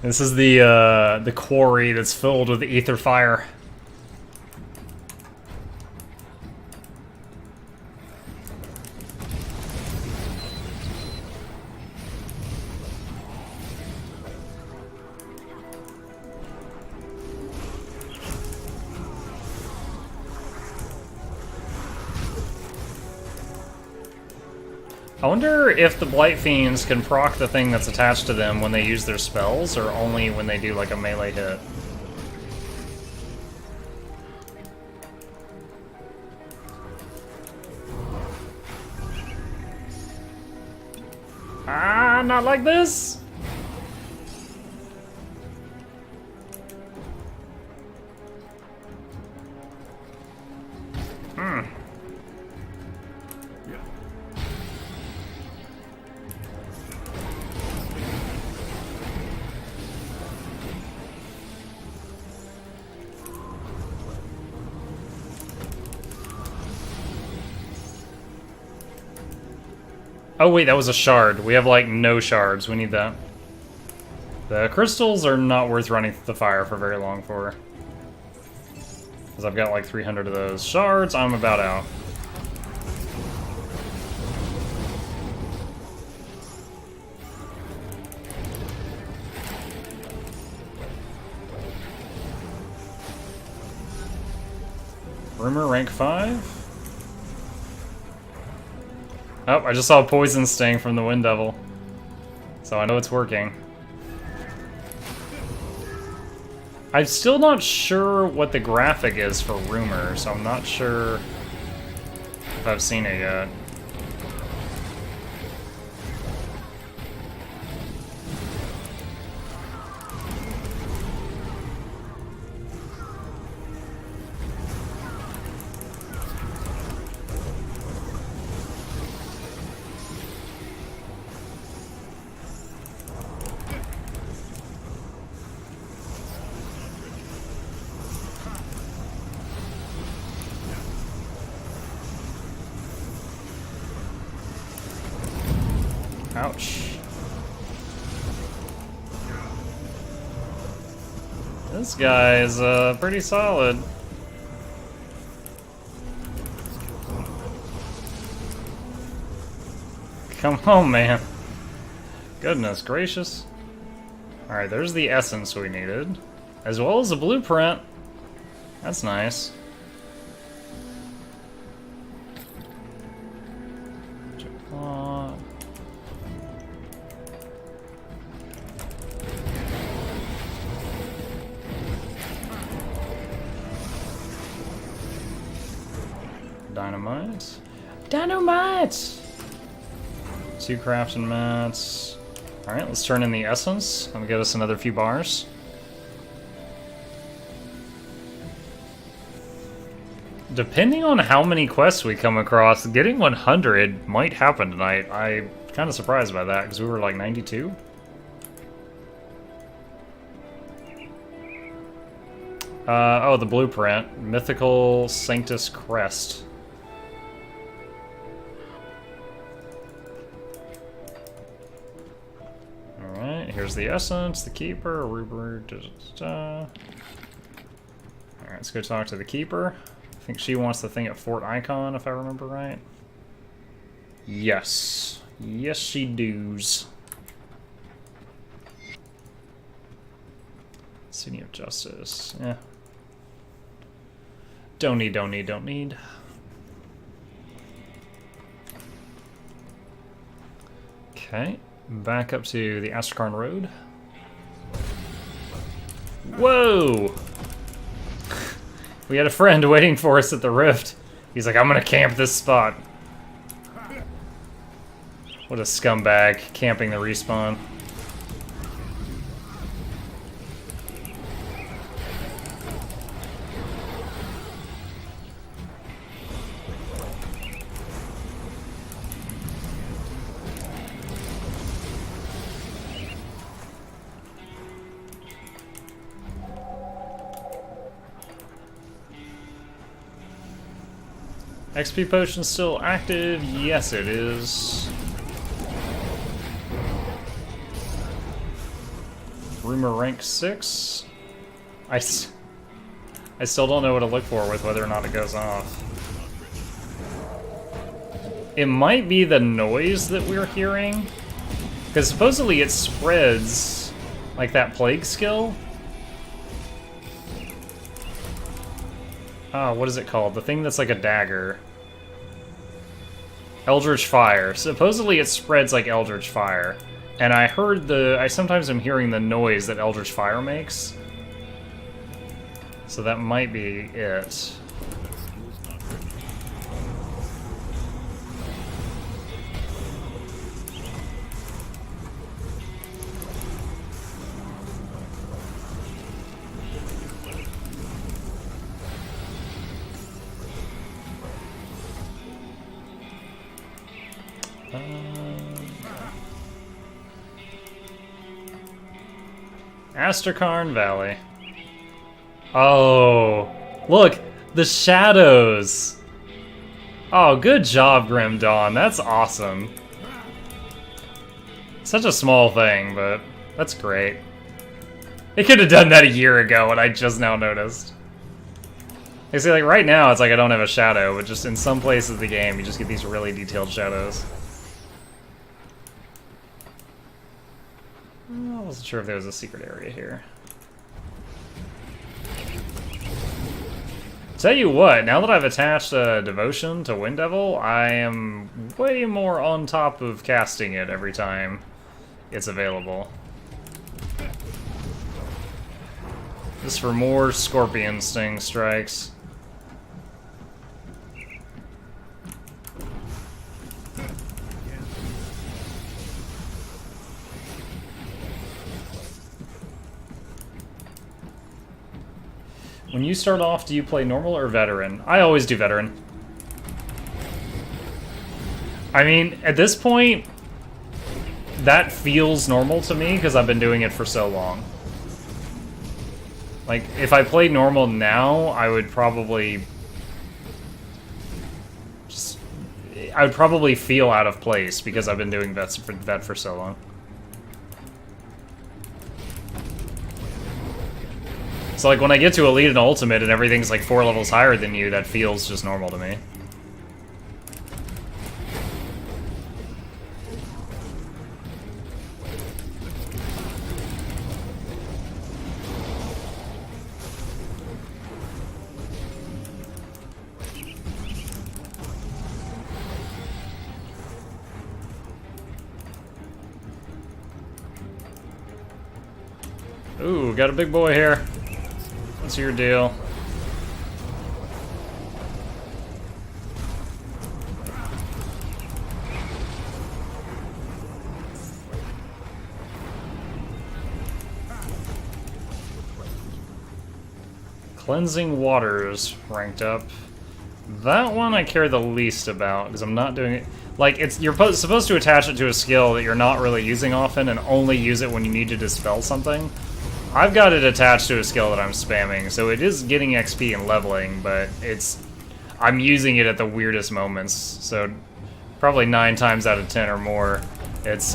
S1: This is the quarry that's filled with ether fire. I wonder if the Blight Fiends can proc the thing that's attached to them when they use their spells, or only when they do like a melee hit. Ah, not like this! Oh wait, that was a shard. We have like no shards. We need that. The crystals are not worth running the fire for very long for. Because I've got like 300 of those. Shards, I'm about out. Rumor rank 5? Oh, I just saw a poison sting from the Wind Devil. So I know it's working. I'm still not sure what the graphic is for Rumor, so I'm not sure if I've seen it yet. Ouch. This guy is pretty solid. Come on, man. Goodness gracious. Alright, there's the essence we needed. As well as the blueprint. That's nice. Dynamite. Dynamite! 2 crafting mats. Alright, let's turn in the essence. That'll get us another few bars. Depending on how many quests we come across, getting 100 might happen tonight. I'm kind of surprised by that, because we were like 92. Oh, the blueprint. Mythical Sanctus Crest. Alright, here's the essence, the keeper, Alright, let's go talk to the keeper. I think she wants the thing at Fort Icon, if I remember right. Yes. Yes, she does. City of Justice. Yeah. Don't need, don't need, don't need. Okay. Back up to the Astrakarn Road. Whoa! We had a friend waiting for us at the rift. He's like, I'm gonna camp this spot. What a scumbag, camping the respawn. XP potion still active? Yes, it is. Rumor rank 6. I still don't know what to look for with whether or not it goes off. It might be the noise that we're hearing, because supposedly it spreads like that plague skill. Oh, what is it called? The thing that's like a dagger. Eldritch Fire. Supposedly it spreads like Eldritch Fire. And I sometimes am hearing the noise that Eldritch Fire makes. So that might be it. Astrakarn Valley. Oh, look, the shadows. Oh, good job, Grim Dawn. That's awesome. Such a small thing, but that's great. They could have done that a year ago, and I just now noticed. You see, like, right now, it's like I don't have a shadow, but just in some places of the game, you just get these really detailed shadows. I wasn't sure if there was a secret area here. Tell you what, now that I've attached Devotion to Wind Devil, I am way more on top of casting it every time it's available. Just for more Scorpion Sting strikes. When you start off, do you play normal or veteran? I always do veteran. I mean, at this point, that feels normal to me because I've been doing it for so long. Like, if I played normal now, I would probably feel out of place because I've been doing vet for so long. So, like, when I get to Elite and Ultimate and everything's, like, 4 levels higher than you, that feels just normal to me. Ooh, got a big boy here. What's your deal? Cleansing Waters ranked up. That one I care the least about because I'm not doing it. Like, you're supposed to attach it to a skill that you're not really using often and only use it when you need to dispel something. I've got it attached to a skill that I'm spamming, so it is getting XP and leveling, but I'm using it at the weirdest moments, so probably 9 times out of 10 or more, it's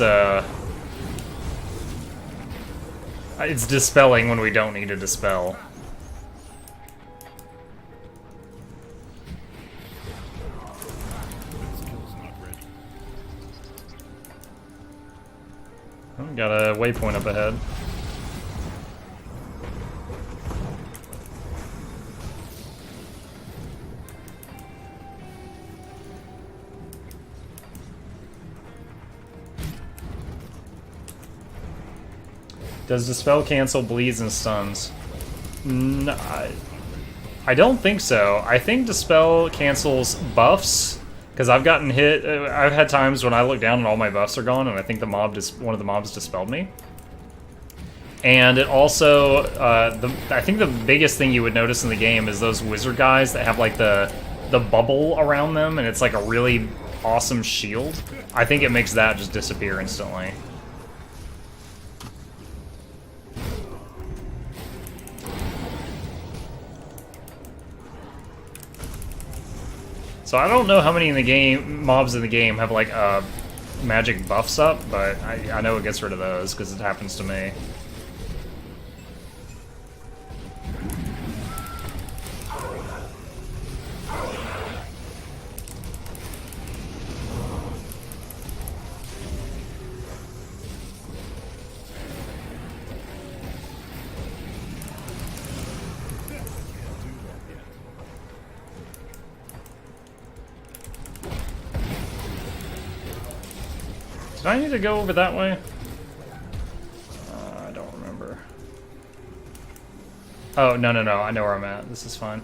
S1: dispelling when we don't need to dispel. Oh, got a waypoint up ahead. Does Dispel cancel bleeds and stuns? No, I don't think so. I think Dispel cancels buffs, because I've gotten hit. I've had times when I look down and all my buffs are gone, and I think one of the mobs dispelled me. And it also, I think the biggest thing you would notice in the game is those wizard guys that have like the bubble around them, and it's like a really awesome shield. I think it makes that just disappear instantly. So I don't know how many mobs in the game have like magic buffs up, but I know it gets rid of those because it happens to me. Did I need to go over that way? I don't remember. Oh, no, no, no. I know where I'm at. This is fine.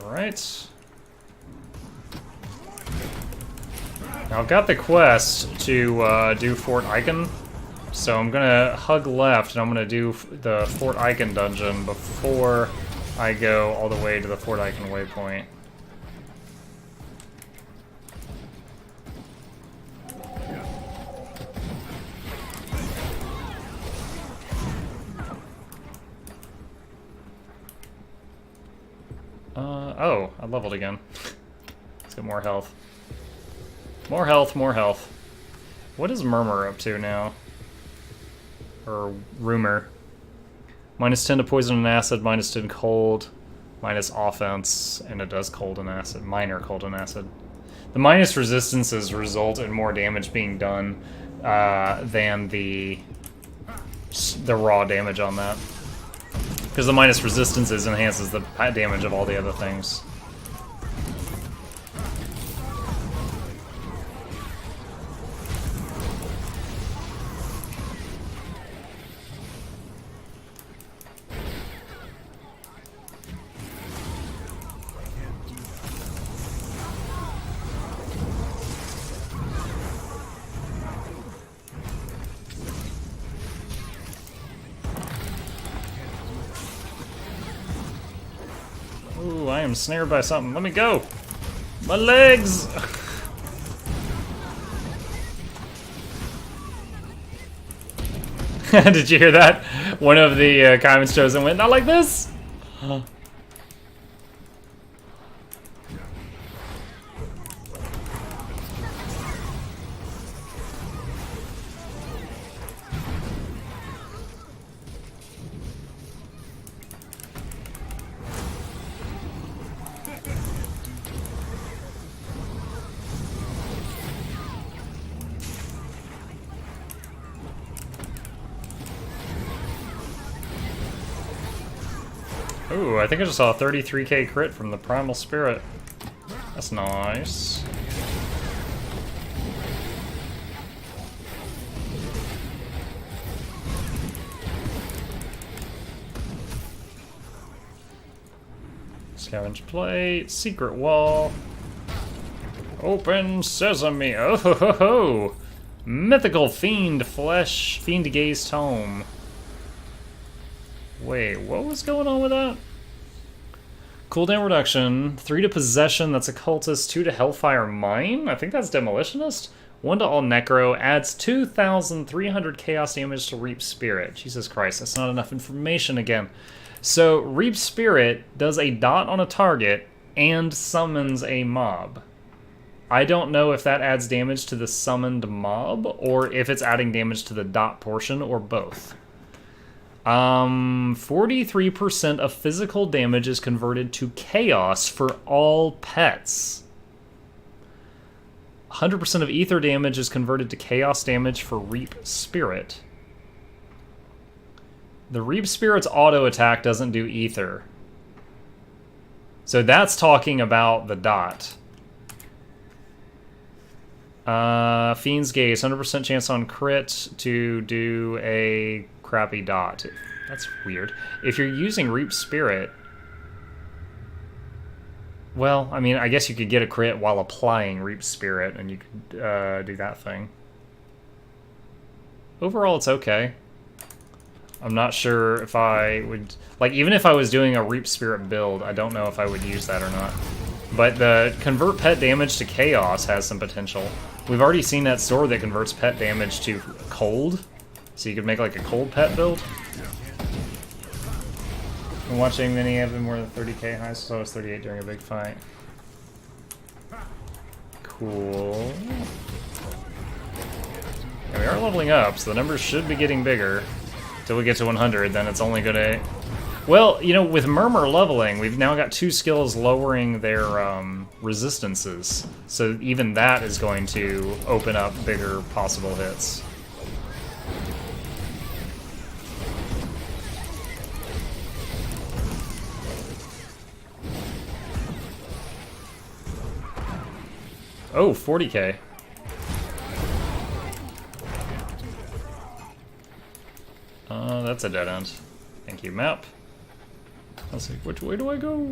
S1: Alright. Now I've got the quest to do Fort Icon, so I'm gonna hug left and I'm gonna do the Fort Icon dungeon before I go all the way to the Fort Icon waypoint. Oh, I leveled again. Let's get more health. More health, more health. What is Murmur up to now? Or Rumor. -10 to poison and acid, -10 cold, minus offense, and it does cold and acid. Minor cold and acid. The minus resistances result in more damage being done than the raw damage on that. Because the minus resistances enhances the damage of all the other things. Ooh, I am snared by something. Let me go! My legs! Did you hear that? One of the comments chose and went, not like this! Ooh, I think I just saw a 33k crit from the Primal Spirit. That's nice. Scavenge plate, secret wall. Open sesame. Oh ho ho ho! Mythical fiend flesh, fiend gaze tome. Wait, what was going on with that? Cooldown reduction, 3 to possession, that's occultist, 2 to hellfire mine. I think that's demolitionist. 1 to all necro, adds 2,300 chaos damage to Reap Spirit. Jesus Christ, that's not enough information again. So Reap Spirit does a dot on a target and summons a mob. I don't know if that adds damage to the summoned mob or if it's adding damage to the dot portion or both. 43% of physical damage is converted to chaos for all pets. 100% of ether damage is converted to chaos damage for Reap Spirit. The Reap Spirit's auto attack doesn't do ether. So that's talking about the dot. Fiend's Gaze, 100% chance on crit to do a crappy dot. That's weird. If you're using Reap Spirit... Well, I mean, I guess you could get a crit while applying Reap Spirit, and you could do that thing. Overall, it's okay. I'm not sure if I would... Like, even if I was doing a Reap Spirit build, I don't know if I would use that or not. But the convert pet damage to chaos has some potential. We've already seen that sword that converts pet damage to cold. So you could make like a cold pet build. I'm watching many have been more than 30k highs, so I was 38 during a big fight. Cool. Yeah, we are leveling up, so the numbers should be getting bigger. Till we get to 100, then it's only gonna... Well, you know, with Murmur leveling, we've now got 2 skills lowering their resistances. So even that is going to open up bigger possible hits. Oh, 40k. That's a dead end. Thank you, map. Let's see, which way do I go?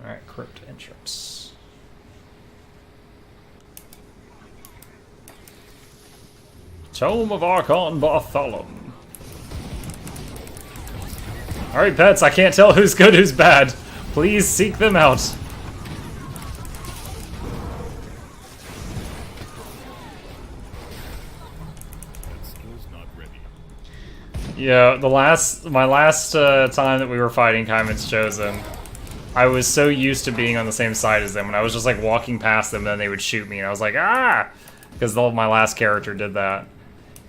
S1: Alright, crypt entrance. Tome of Archon Bartholom. Alright, pets, I can't tell who's good, who's bad. Please seek them out. Yeah, my last time that we were fighting Kaiman's Chosen, I was so used to being on the same side as them, and I was just like walking past them, and then they would shoot me, and I was like, ah! Because my last character did that.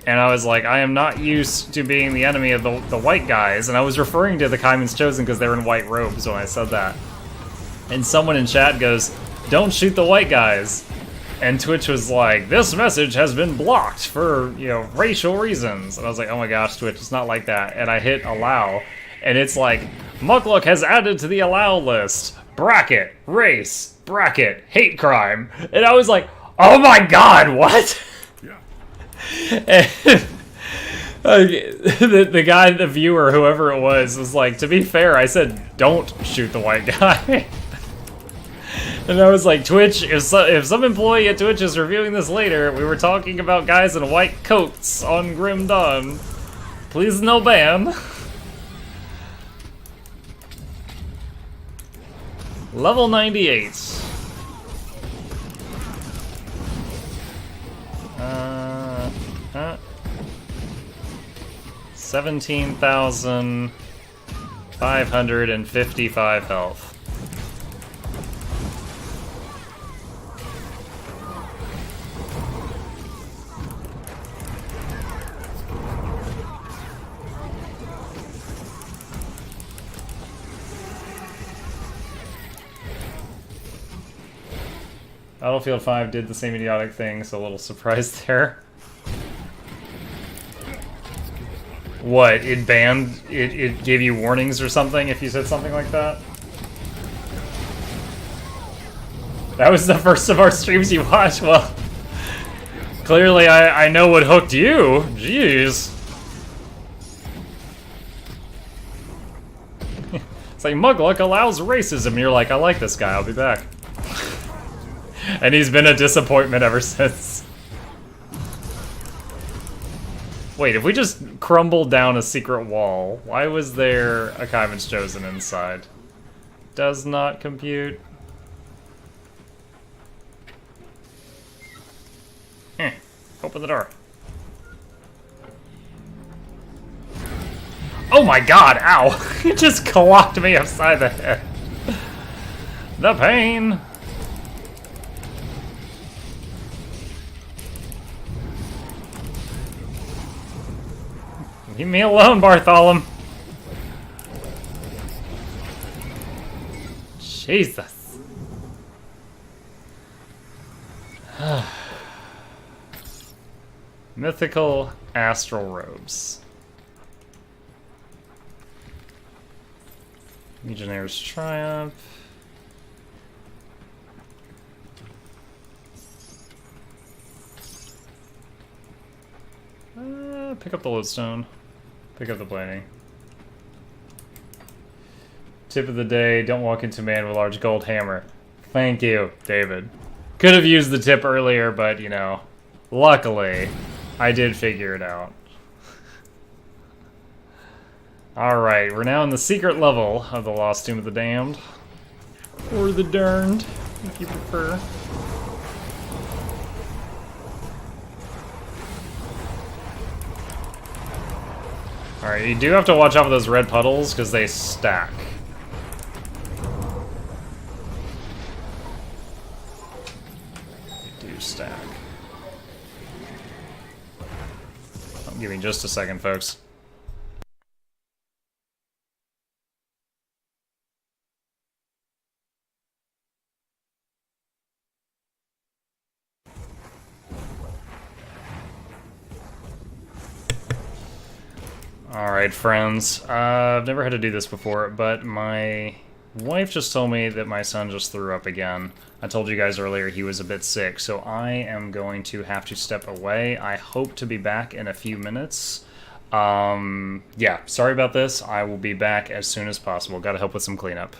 S1: And I was like, I am not used to being the enemy of the white guys, and I was referring to the Kaiman's Chosen because they're in white robes when I said that. And someone in chat goes, don't shoot the white guys. And Twitch was like, this message has been blocked for, you know, racial reasons. And I was like, oh my gosh, Twitch, it's not like that. And I hit allow, and it's like, Mukluk has added to the allow list. Bracket, race, bracket, hate crime. And I was like, oh my god, what?
S3: Yeah.
S1: And, the guy, the viewer, whoever it was like, to be fair, I said, don't shoot the white guy. And I was like, Twitch, if some employee at Twitch is reviewing this later, we were talking about guys in white coats on Grim Dawn. Please no ban. Level 98. 17,555 health. Battlefield 5 did the same idiotic thing, so a little surprised there. What, it banned, it gave you warnings or something if you said something like that? That was the first of our streams you watched? Well, clearly I know what hooked you. Jeez. It's like, Mukluk allows racism, and you're like, I like this guy, I'll be back. And he's been a disappointment ever since. Wait, if we just crumbled down a secret wall, why was there a Kaiman's Chosen inside? Does not compute. Open the door. Oh my god, ow! It just clocked me upside the head. The pain! Leave me alone, Bartholom. Jesus. Mythical astral robes. Legionnaire's Triumph. Pick up the lodestone. Pick up the blading. Tip of the day, don't walk into man with a large gold hammer. Thank you, David. Could have used the tip earlier, but, you know, luckily, I did figure it out. Alright, we're now in the secret level of the Lost Tomb of the Damned. Or the Durned, if you prefer. Alright, you do have to watch out for those red puddles, because they stack. They do stack. Give me just a second, folks. Alright, friends. I've never had to do this before, but my wife just told me that my son just threw up again. I told you guys earlier he was a bit sick, so I am going to have to step away. I hope to be back in a few minutes. Yeah, sorry about this. I will be back as soon as possible. Gotta help with some cleanup.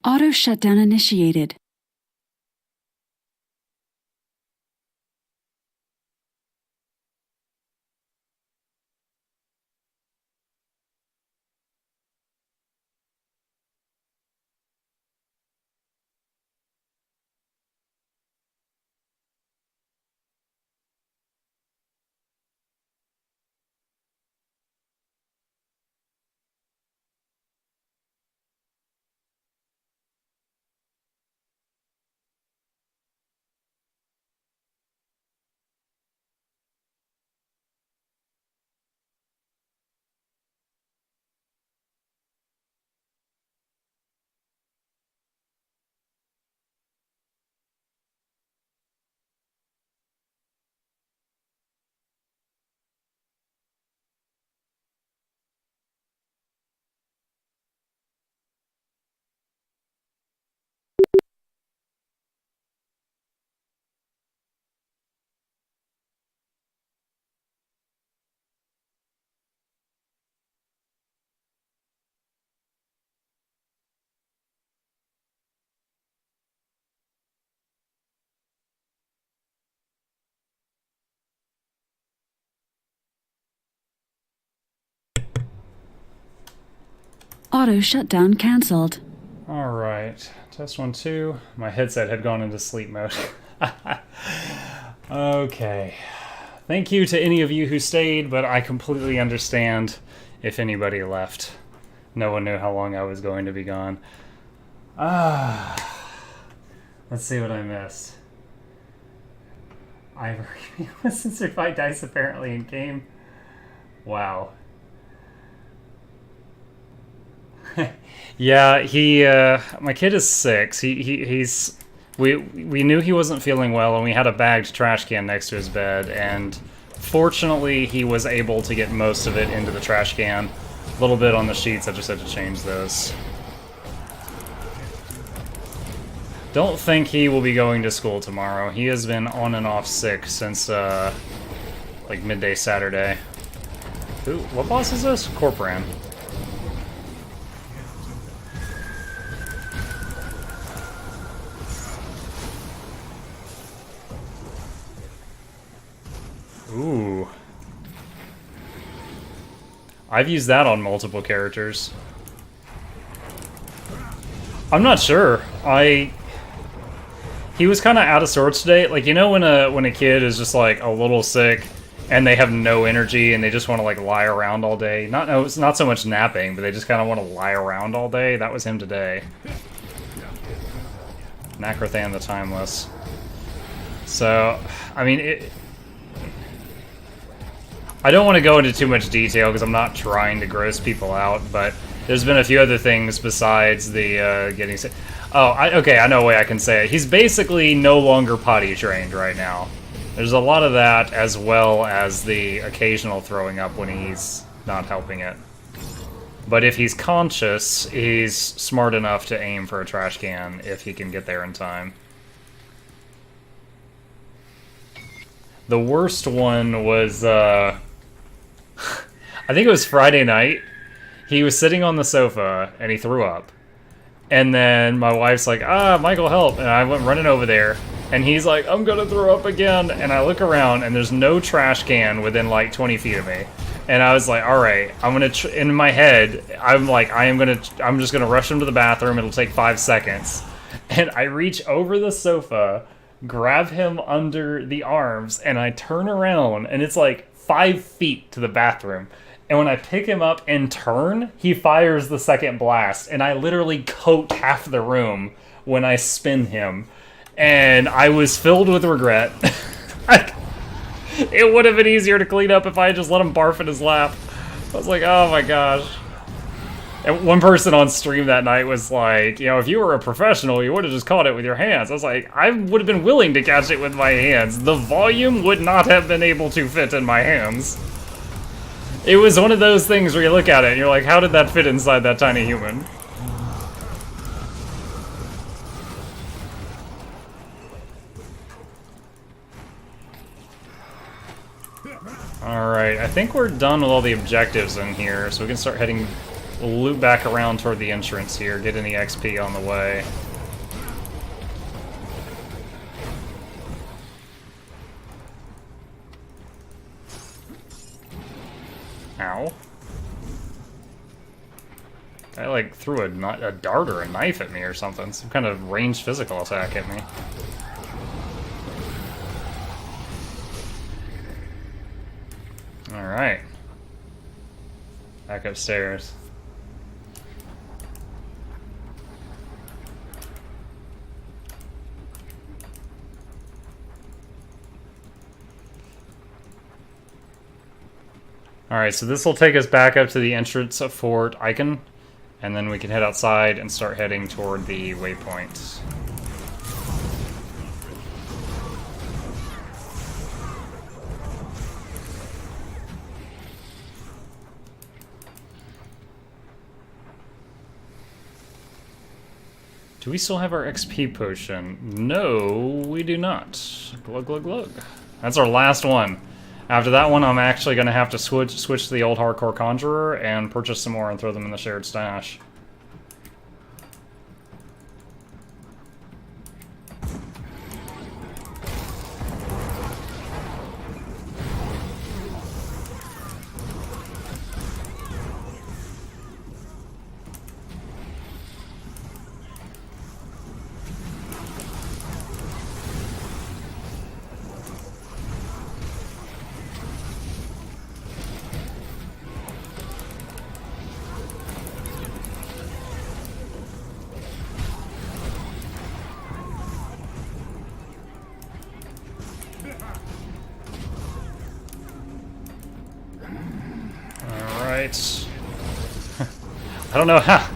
S7: Auto shutdown initiated. Auto shutdown canceled.
S1: Alright, test 1, 2. My headset had gone into sleep mode. Okay. Thank you to any of you who stayed, but I completely understand if anybody left. No one knew how long I was going to be gone. Let's see what I missed. Ivory censored by Dice apparently in game. Wow. Yeah, my kid is 6. We knew he wasn't feeling well, and we had a bagged trash can next to his bed, and fortunately he was able to get most of it into the trash can. A little bit on the sheets, I just had to change those. Don't think he will be going to school tomorrow. He has been on and off sick since, like midday Saturday. Who? What boss is this? Corporan. Ooh. I've used that on multiple characters. I'm not sure. He was kind of out of sorts today. Like, you know when a kid is just like a little sick and they have no energy and they just want to like lie around all day. It's not so much napping, but they just kind of want to lie around all day. That was him today. Nakrothan the Timeless. So, I mean, I don't want to go into too much detail because I'm not trying to gross people out, but there's been a few other things besides the getting sick. Oh, okay, I know a way I can say it. He's basically no longer potty trained right now. There's a lot of that, as well as the occasional throwing up when he's not helping it. But if he's conscious, he's smart enough to aim for a trash can if he can get there in time. The worst one was, I think it was Friday night. He was sitting on the sofa, and he threw up. And then my wife's like, Michael, help. And I went running over there, and he's like, I'm gonna throw up again. And I look around, and there's no trash can within like 20 feet of me. And I was like, all right, I'm gonna, in my head, I'm like, I'm just gonna rush him to the bathroom. It'll take 5 seconds. And I reach over the sofa, grab him under the arms, and I turn around, and it's like 5 feet to the bathroom. And when I pick him up and turn, he fires the second blast, and I literally coat half the room when I spin him. And I was filled with regret. It would have been easier to clean up if I had just let him barf in his lap. I was like, oh my gosh. And one person on stream that night was like, you know, if you were a professional, you would have just caught it with your hands. I was like, I would have been willing to catch it with my hands. The volume would not have been able to fit in my hands. It was one of those things where you look at it and you're like, how did that fit inside that tiny human? Alright, I think we're done with all the objectives in here, so we can start heading We'll loop back around toward the entrance here, get any XP on the way. Ow. Guy like threw a dart or a knife at me or something. Some kind of ranged physical attack at me. Alright. Back upstairs. Alright, so this will take us back up to the entrance of Fort Icon, and then we can head outside and start heading toward the waypoint. Do we still have our XP potion? No, we do not. Glug, glug, glug. That's our last one. After that one, I'm actually going to have to switch to the old Hardcore Conjurer and purchase some more and throw them in the shared stash. I don't know how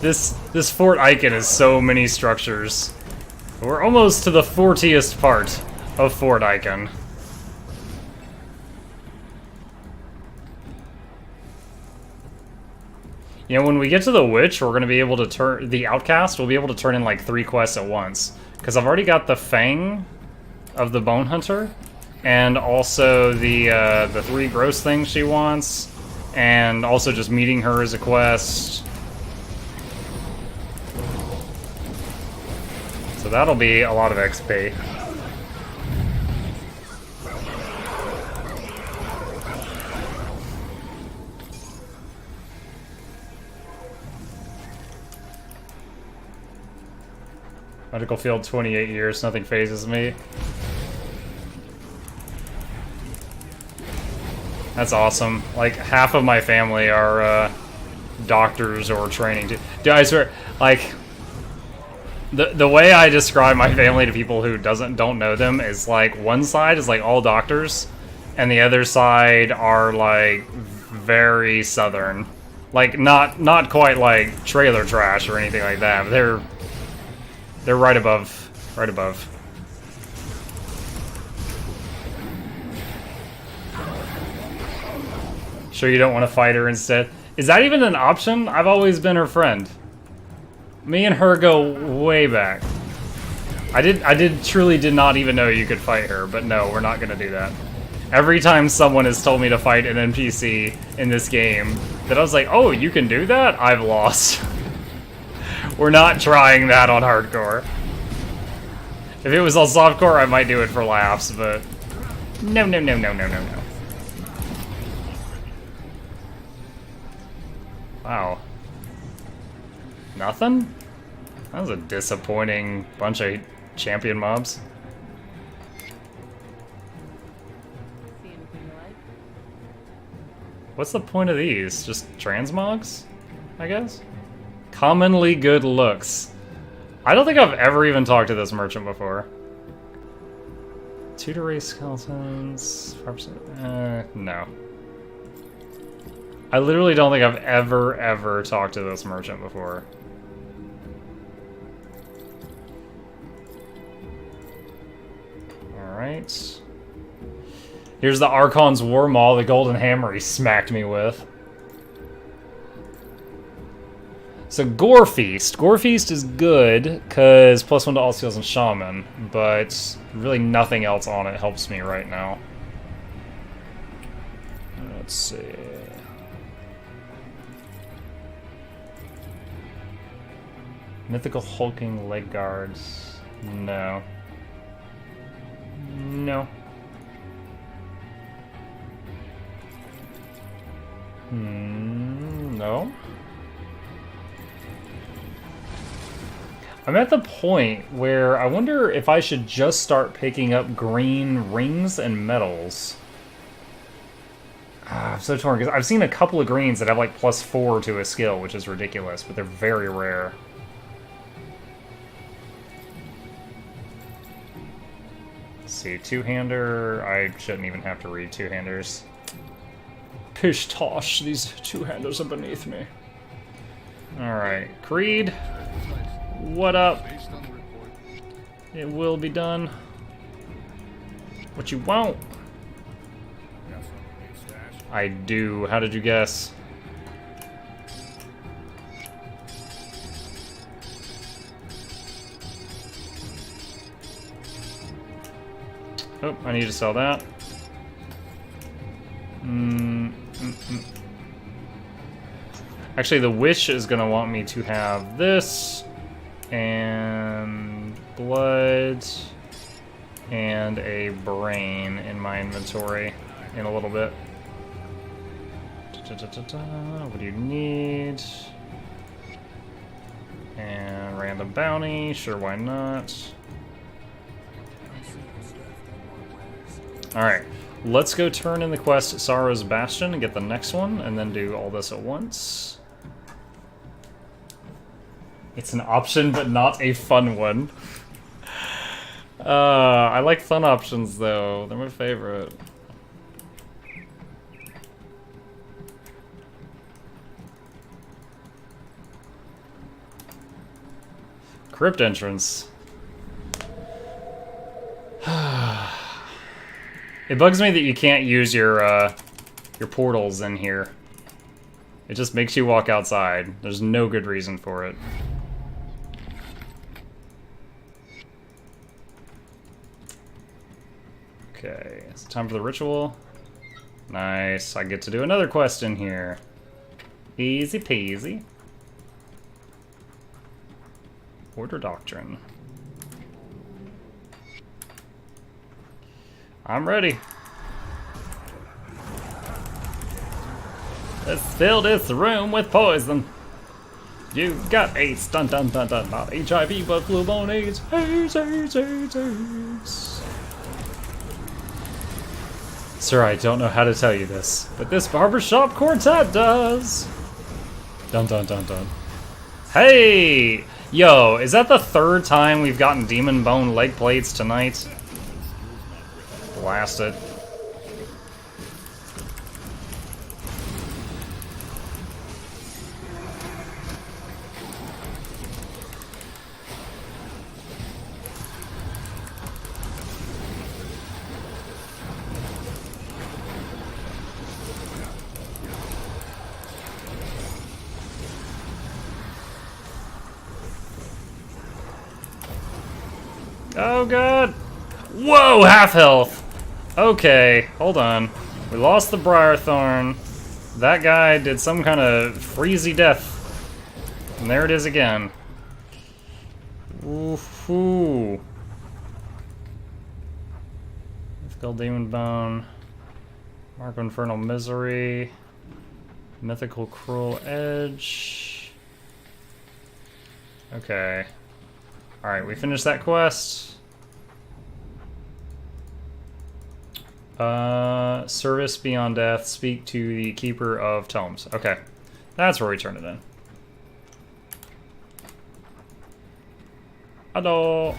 S1: this Fort Icon is so many structures. We're almost to the 40th part of Fort Icon. You know, when we get to the Witch, we're going to be able to turn the Outcast. We'll be able to turn in like 3 quests at once, because I've already got the Fang of the Bone Hunter, and also the 3 gross things she wants. And also just meeting her as a quest. So that'll be a lot of XP. Medical field 28 years, nothing phases me. That's awesome. Like, half of my family are doctors or training. Dude, I swear, like, the way I describe my family to people who don't know them is like, one side is like all doctors, and the other side are like very southern. Like, not quite like trailer trash or anything like that, but they're right above. Right above. Sure you don't want to fight her instead? Is that even an option? I've always been her friend. Me and her go way back. I truly did not even know you could fight her, but no, we're not gonna do that. Every time someone has told me to fight an NPC in this game, that I was like, oh, you can do that? I've lost. We're not trying that on hardcore. If it was on softcore, I might do it for laughs, but no, no, no, no, no, no, no. Wow. Nothing? That was a disappointing bunch of champion mobs.
S2: See anything you like?
S1: What's the point of these? Just transmogs, I guess? Commonly good looks. I don't think I've ever even talked to this merchant before. Tutor race skeletons. 5%. No. I literally don't think I've ever talked to this merchant before. Alright. Here's the Archon's War Maul, the golden hammer he smacked me with. So Gore Feast. Gore Feast is good, because +1 to all skills and Shaman, but really nothing else on it helps me right now. Let's see. Mythical hulking leg guards. No. No. No. I'm at the point where I wonder if I should just start picking up green rings and medals. I'm so torn, because I've seen a couple of greens that have like +4 to a skill, which is ridiculous, but they're very rare. Let's see, two-hander, I shouldn't even have to read two-handers. Pish tosh, these two-handers are beneath me. Alright, Creed. What up?
S3: Based on the report,
S1: It will be done. What you want?
S5: Got something in stash?
S1: I do. How did you guess? Oh, I need to sell that. Actually, the Witch is going to want me to have this, and blood, and a brain in my inventory in a little bit. What do you need? And random bounty, sure, why not? Alright, let's go turn in the quest Sorrow's Bastion and get the next one, and then do all this at once. It's an option, but not a fun one. I like fun options, though. They're my favorite. Crypt entrance. It bugs me that you can't use your portals in here. It just makes you walk outside. There's no good reason for it. Okay, it's time for the ritual. Nice, I get to do another quest in here. Easy peasy. Order Doctrine. I'm ready. Let's fill this room with poison. You got AIDS, dun dun dun dun, not HIV, but flu-borne AIDS. AIDS, AIDS, AIDS, AIDS. Sir, I don't know how to tell you this, but this barbershop quartet does. Dun dun dun dun. Hey! Yo, is that the third time we've gotten demon bone leg plates tonight? Blast it. Oh god! Whoa, half health! Okay, hold on. We lost the Briarthorn. That guy did some kind of freezy death. And there it is again. Ooh. Mythical Demon Bone. Mark of Infernal Misery. Mythical Cruel Edge. Okay. Alright, we finished that quest. Service Beyond Death, speak to the Keeper of Tomes. Okay, that's where we turn it in. Hello.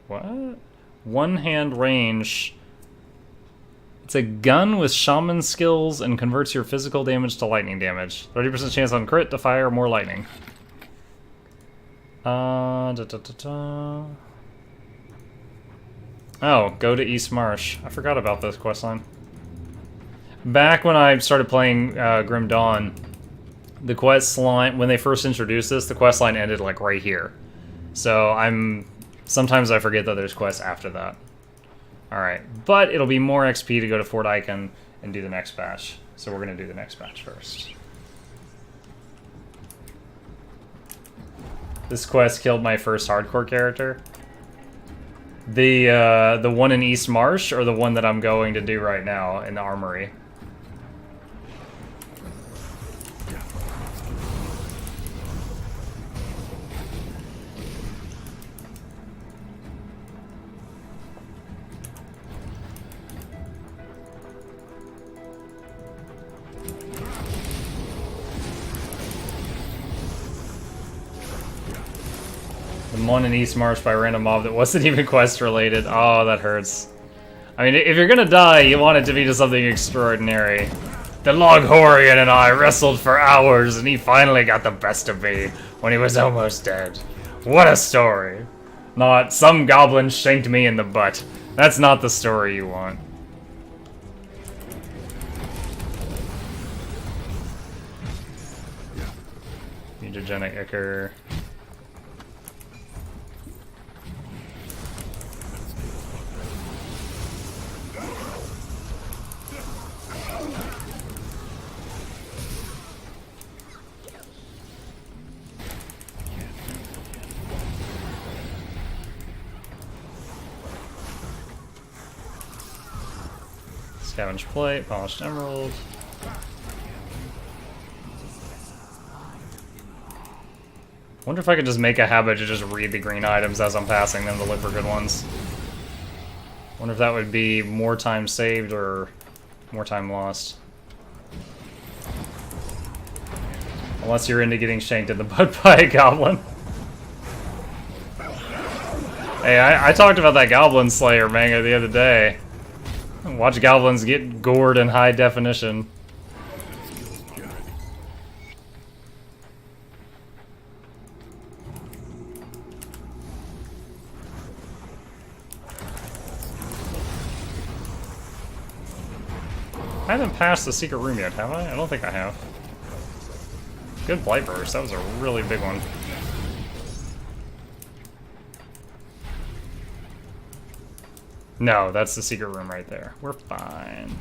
S1: What? One hand range. It's a gun with shaman skills and converts your physical damage to lightning damage. 30% chance on crit to fire more lightning. Oh, go to East Marsh. I forgot about this questline. Back when I started playing Grim Dawn, the quest line, when they first introduced this, the quest line ended like right here. So sometimes I forget that there's quests after that. Alright, but it'll be more XP to go to Fort Icon and do the next batch. So we're going to do the next batch first. This quest killed my first hardcore character. The one in East Marsh, or the one that I'm going to do right now in the armory? The one in East Marsh by random mob that wasn't even quest related. Oh, that hurts. I mean, if you're gonna die, you want it to be to something extraordinary. The Loghorrean and I wrestled for hours, and he finally got the best of me when he was almost dead. What a story. Not, some goblin shanked me in the butt. That's not the story you want. Mutagenic Ichor. Scavenge plate, polished emerald. Wonder if I could just make a habit to just read the green items as I'm passing them to look for good ones. Wonder if that would be more time saved or more time lost. Unless you're into getting shanked in the butt by a goblin. Hey, I talked about that Goblin Slayer manga the other day. Watch goblins get gored in high definition. I haven't passed the secret room yet, have I? I don't think I have. Good blight burst. That was a really big one. No, that's the secret room right there. We're fine.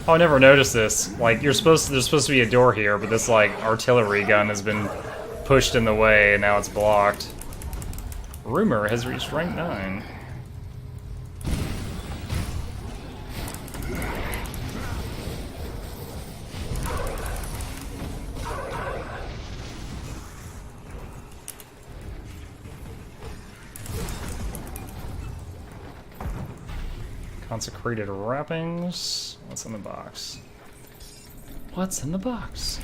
S1: Oh, I never noticed this. Like, there's supposed to be a door here, but this, like, artillery gun has been pushed in the way, and now it's blocked. Rumor has reached rank 9. Consecrated wrappings. What's in the box? What's in the box?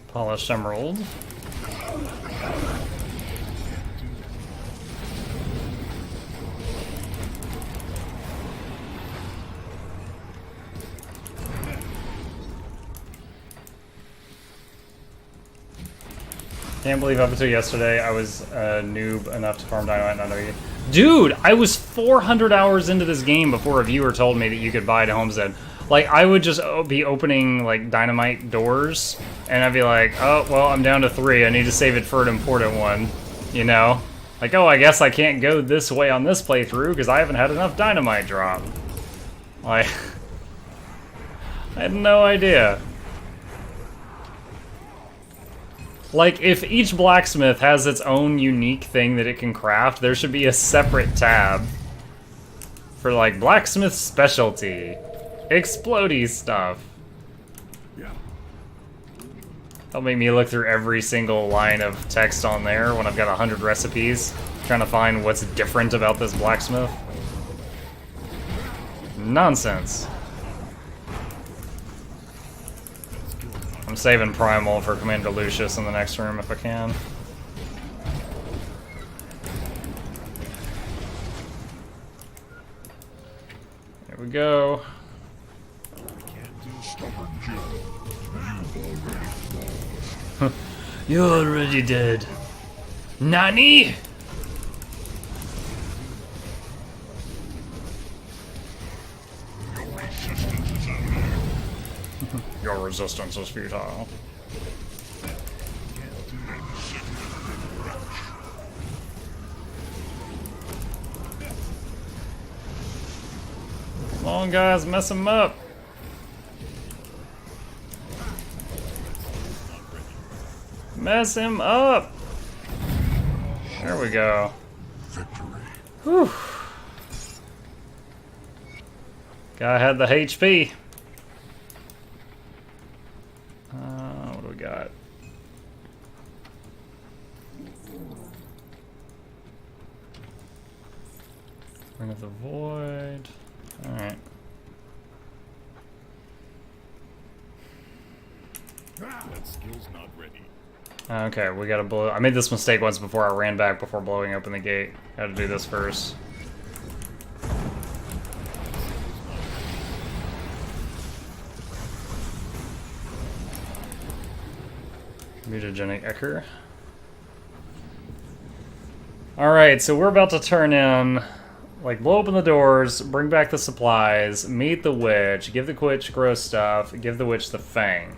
S1: Polished emerald. Can't believe up until yesterday I was a noob enough to farm dynamite and not know you. Dude, I was 400 hours into this game before a viewer told me that you could buy it at Homestead. Like, I would just be opening, like, dynamite doors, and I'd be like, oh, well, I'm down to 3. I need to save it for an important one, you know? Like, oh, I guess I can't go this way on this playthrough because I haven't had enough dynamite drop. Like, I had no idea. Like, if each blacksmith has its own unique thing that it can craft, there should be a separate tab for, like, blacksmith specialty. Explodey stuff. That'll make me look through every single line of text on there when I've got 100 recipes, trying to find what's different about this blacksmith. Nonsense. I'm saving Primal for Commander Lucius in the next room if I can. Here we go. You're already dead. Nani? Your resistance is futile. Come on, guys, mess him up. Mess him up. There we go. Whew. Guy had the HP. What do we got? Ring of the Void. Alright.
S5: That skill's not ready.
S1: Okay, we gotta blow. I made this mistake once before. I ran back before blowing open the gate. Gotta do this first. Mutagenic Ecker. Alright, so we're about to turn in, like, blow open the doors, bring back the supplies, meet the witch, give the witch gross stuff, give the witch the fang.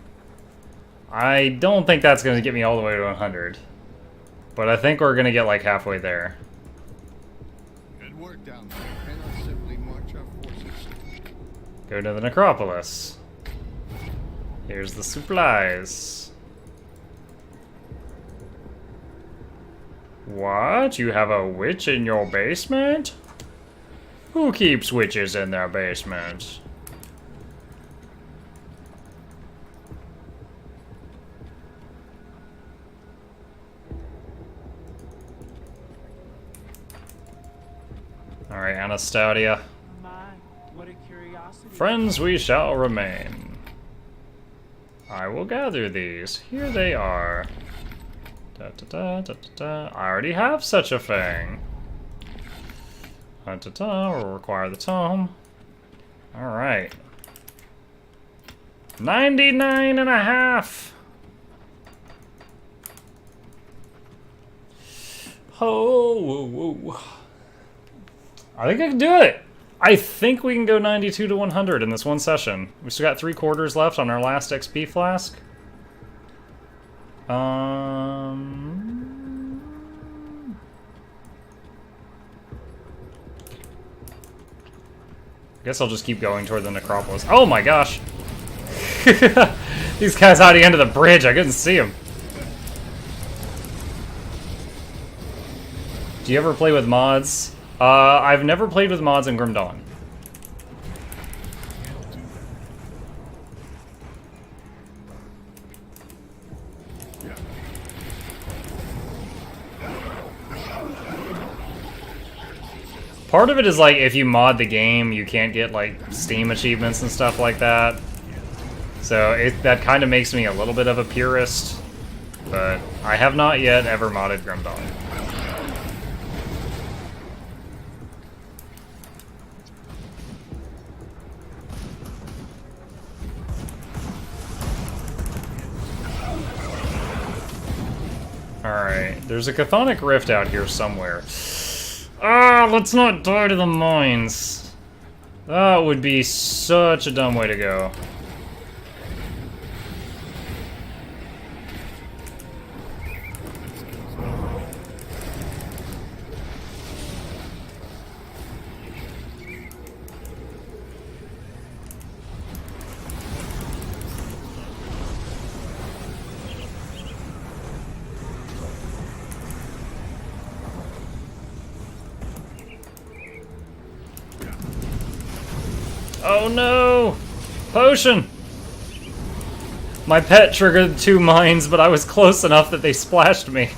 S1: I don't think that's going to get me all the way to 100. But I think we're going to get, like, halfway there.
S4: Good work down there. Cannot simply march our forces.
S1: Go to the necropolis. Here's the supplies. What? You have a witch in your basement? Who keeps witches in their basement? Alright, Anastasia.
S6: My, what a curiosity.
S1: Friends we shall remain. I will gather these. Here they are. Da, da, da, da, da, da. I already have such a thing. Da, da, da. We'll require the tome. Alright. 99 and a half. Oh, whoa, whoa. I think I can do it. I think we can go 92 to 100 in this one session. We still got 3/4 left on our last XP flask. I guess I'll just keep going toward the necropolis. Oh my gosh! These guys hiding under the bridge. I couldn't see them. Do you ever play with mods? I've never played with mods in Grim Dawn. Part of it is like if you mod the game, you can't get like Steam achievements and stuff like that. So that kind of makes me a little bit of a purist, but I have not yet ever modded Grim Dawn. Alright, there's a chthonic rift out here somewhere. Ah, let's not die to the mines. That would be such a dumb way to go. Oh no! Potion! My pet triggered 2 mines, but I was close enough that they splashed me.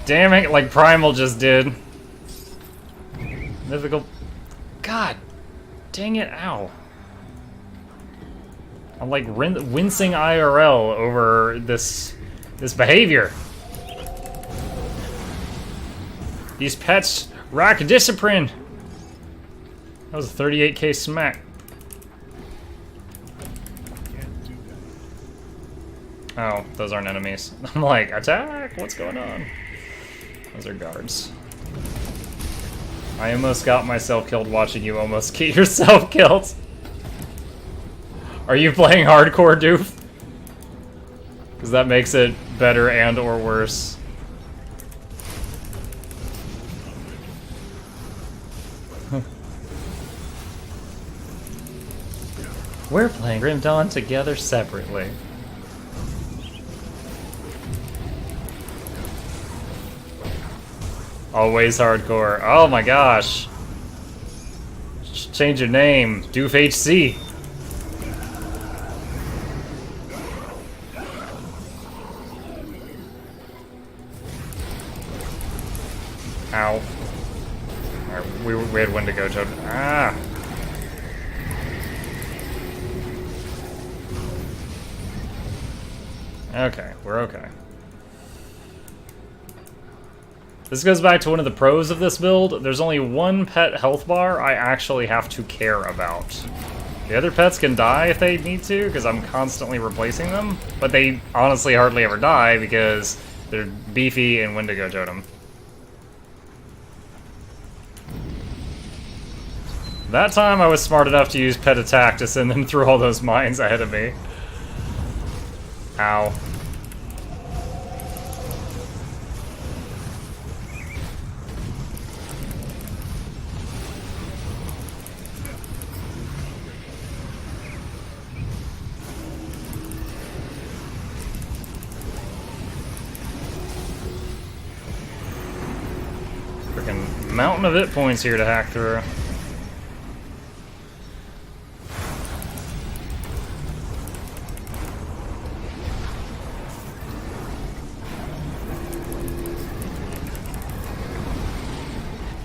S1: Damn it, like Primal just did. Mythical... God! Dang it, ow. I'm like wincing IRL over this behavior. These pets rack discipline. That was a 38k smack. Oh, those aren't enemies. I'm like, attack! What's going on? Those are guards. I almost got myself killed watching you almost get yourself killed. Are you playing hardcore, Doof? Because that makes it better and or worse. We're playing Grim Dawn together separately. Always hardcore. Oh my gosh. Change your name. Doof HC. Ow. Alright, we had Wendigo Toad. Ah! Okay, we're okay. This goes back to one of the pros of this build. There's only one pet health bar I actually have to care about. The other pets can die if they need to, because I'm constantly replacing them. But they honestly hardly ever die because they're beefy and Wendigo Totem. That time I was smart enough to use pet attack to send them through all those mines ahead of me. Ow. Freaking mountain of hit points here to hack through.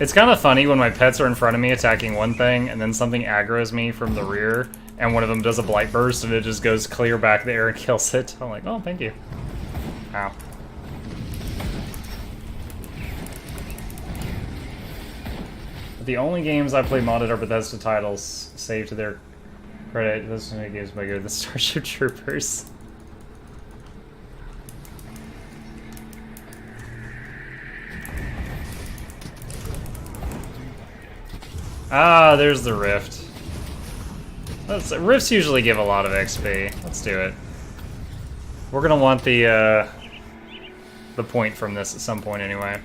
S1: It's kind of funny when my pets are in front of me attacking one thing, and then something aggroes me from the rear, and one of them does a blight burst, and it just goes clear back there and kills it. I'm like, oh, thank you. Ow. The only games I play modded are Bethesda titles, save to their credit. Those games bigger than Starship Troopers. Ah, there's the rift. Rifts usually give a lot of XP. Let's do it. We're gonna want the point from this at some point anyway.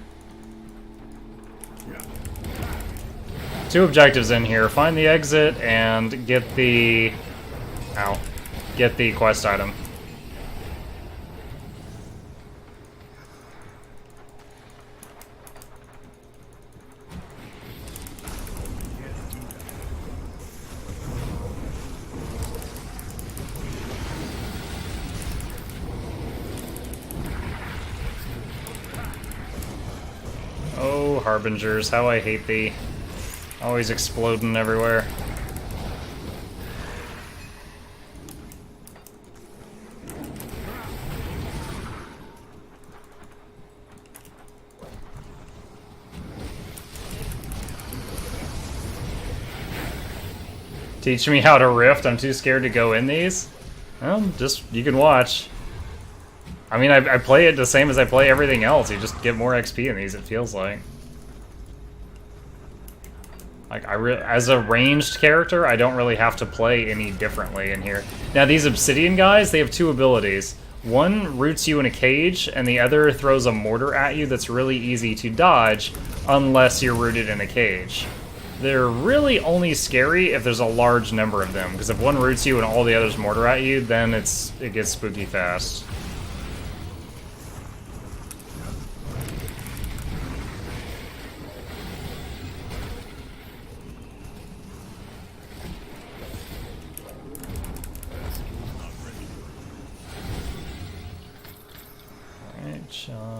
S1: Two objectives in here. Find the exit and get the... Ow. Get the quest item. Oh, Harbingers, how I hate thee. Always exploding everywhere. Teach me how to rift. I'm too scared to go in these. Well, just, you can watch. I mean, I play it the same as I play everything else. You just get more XP in these, it feels like. Like, as a ranged character, I don't really have to play any differently in here. Now, these Obsidian guys, they have two abilities. One roots you in a cage, and the other throws a mortar at you that's really easy to dodge, unless you're rooted in a cage. They're really only scary if there's a large number of them, because if one roots you and all the others mortar at you, then it gets spooky fast.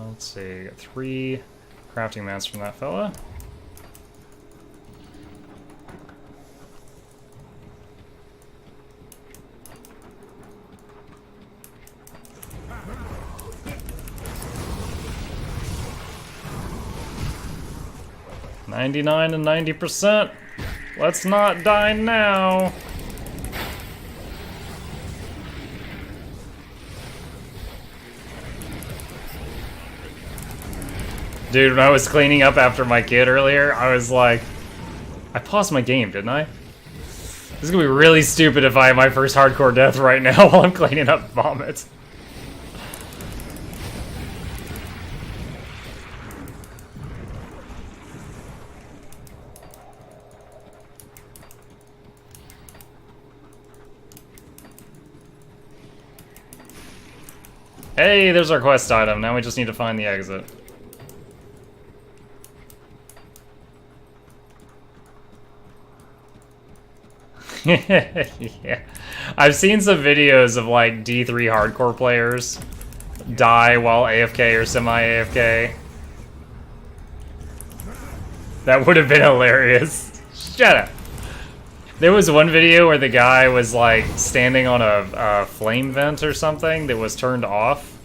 S1: Let's see, got 3 crafting mats from that fella. $99 and 90%. Let's not die now. Dude, when I was cleaning up after my kid earlier, I was like... I paused my game, didn't I? This is gonna be really stupid if I have my first hardcore death right now while I'm cleaning up vomit. Hey, there's our quest item. Now we just need to find the exit. Yeah. I've seen some videos of like D3 hardcore players die while AFK or semi-AFK. That would have been hilarious. Shut up. There was one video where the guy was like standing on a flame vent or something that was turned off,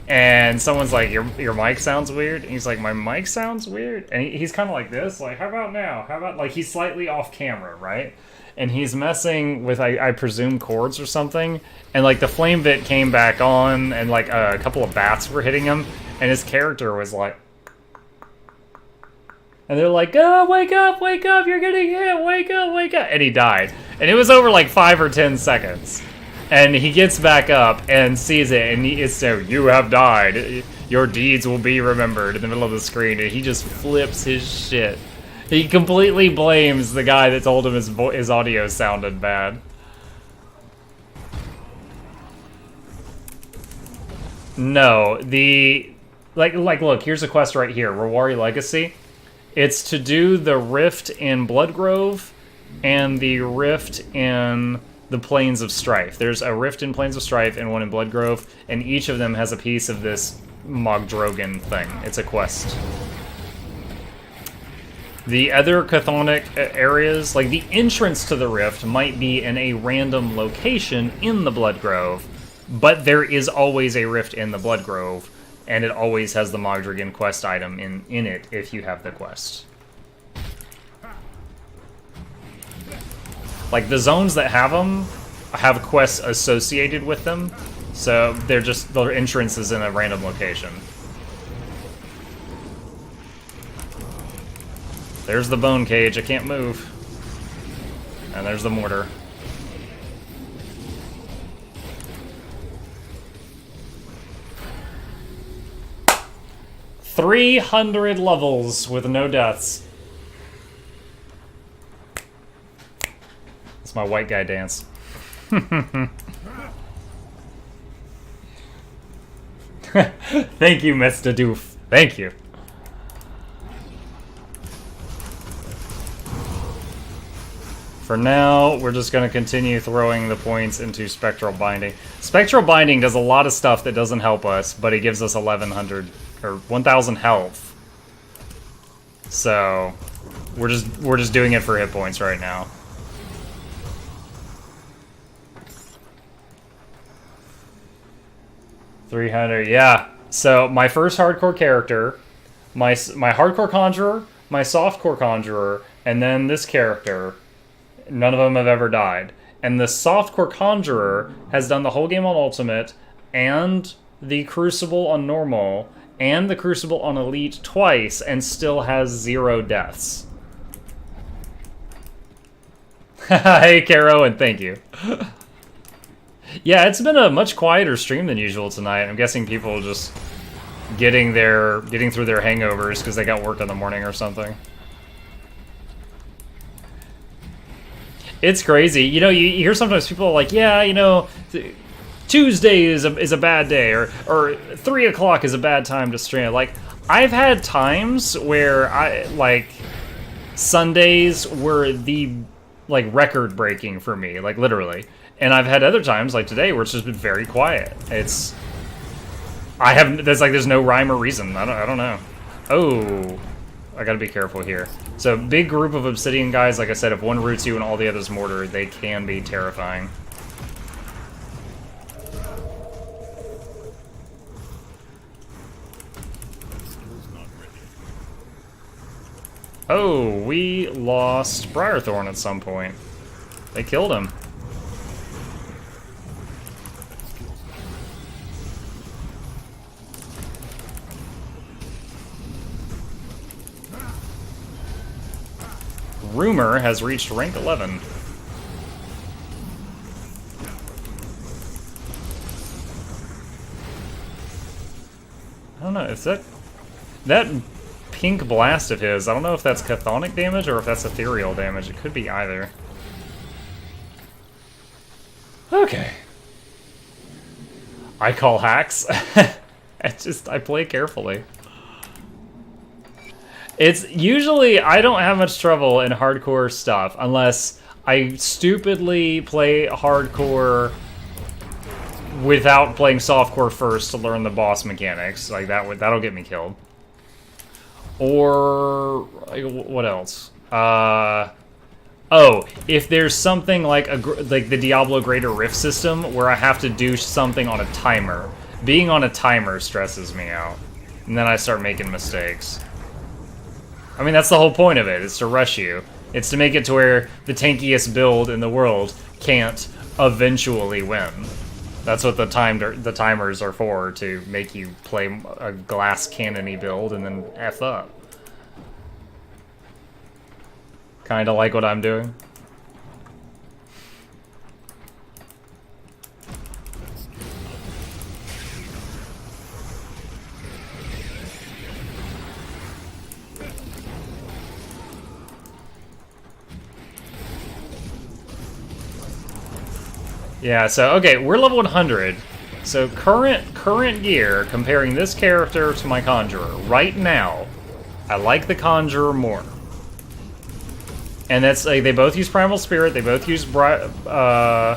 S1: and someone's like, your mic sounds weird, and he's like, my mic sounds weird, and he's kind of like this, like, how about now? How about, like, he's slightly off camera, right? And he's messing with, I presume, cords or something, and like the flame vent came back on, and like a couple of bats were hitting him, and his character was like, and they're like, oh, wake up, you're getting hit, wake up, and he died. And it was over like 5 or 10 seconds. And he gets back up and sees it, and it's so, you have died, your deeds will be remembered in the middle of the screen, and he just flips his shit. He completely blames the guy that told him his audio sounded bad. No, look, here's a quest right here, Ritualist Legacy. It's to do the rift in Bloodgrove and the rift in the Plains of Strife. There's a rift in Plains of Strife and one in Bloodgrove, and each of them has a piece of this Mogdrogan thing. It's a quest. The other chthonic areas, like the entrance to the rift, might be in a random location in the Bloodgrove, but there is always a rift in the Bloodgrove. And it always has the Mogdrogan quest item in it if you have the quest. Like, the zones that have them have quests associated with them, so they're just, their entrance is in a random location. There's the bone cage, I can't move. And there's the mortar. 300 levels with no deaths. It's my white guy dance. Thank you, Mr. Doof. Thank you. For now, we're just going to continue throwing the points into Spectral Binding. Spectral Binding does a lot of stuff that doesn't help us, but it gives us 1,100 or 1,000 health. So we're just doing it for hit points right now. $300, yeah. So my first hardcore character, my hardcore conjurer, my softcore conjurer, and then this character. None of them have ever died. And the softcore conjurer has done the whole game on ultimate, and the crucible on normal, and the crucible on elite twice, and still has 0 deaths. Hey, Caro, and thank you. Yeah, it's been a much quieter stream than usual tonight. I'm guessing people just getting through their hangovers because they got work in the morning or something. It's crazy. You know, you hear sometimes people are like, yeah, you know, Tuesday is a bad day, or 3 o'clock is a bad time to stream. Like, I've had times where Sundays were the, like, record-breaking for me, like, literally. And I've had other times, like today, where it's just been very quiet. There's no rhyme or reason. I don't know. Oh, I gotta be careful here. So, big group of obsidian guys, like I said, if one roots you and all the others mortar, they can be terrifying. Oh, we lost Briarthorn at some point. They killed him. Rumor has reached rank 11. don't know. Is that pink blast of his? I don't know if that's chthonic damage or if that's ethereal damage. It could be either. Okay. I call hacks. I play carefully. It's usually, I don't have much trouble in hardcore stuff unless I stupidly play hardcore without playing softcore first to learn the boss mechanics. Like that'll get me killed. Or like, what else? Oh, if there's something like the Diablo Greater Rift system where I have to do something on a timer. Being on a timer stresses me out. And then I start making mistakes. I mean, that's the whole point of it, is to rush you. It's to make it to where the tankiest build in the world can't eventually win. That's what the timers are for, to make you play a glass cannon-y build and then F up. Kinda like what I'm doing. Yeah, so, okay, we're level 100. So, current gear, comparing this character to my Conjurer. Right now, I like the Conjurer more. And that's, like, they both use Primal Spirit, they both use Briarthorn.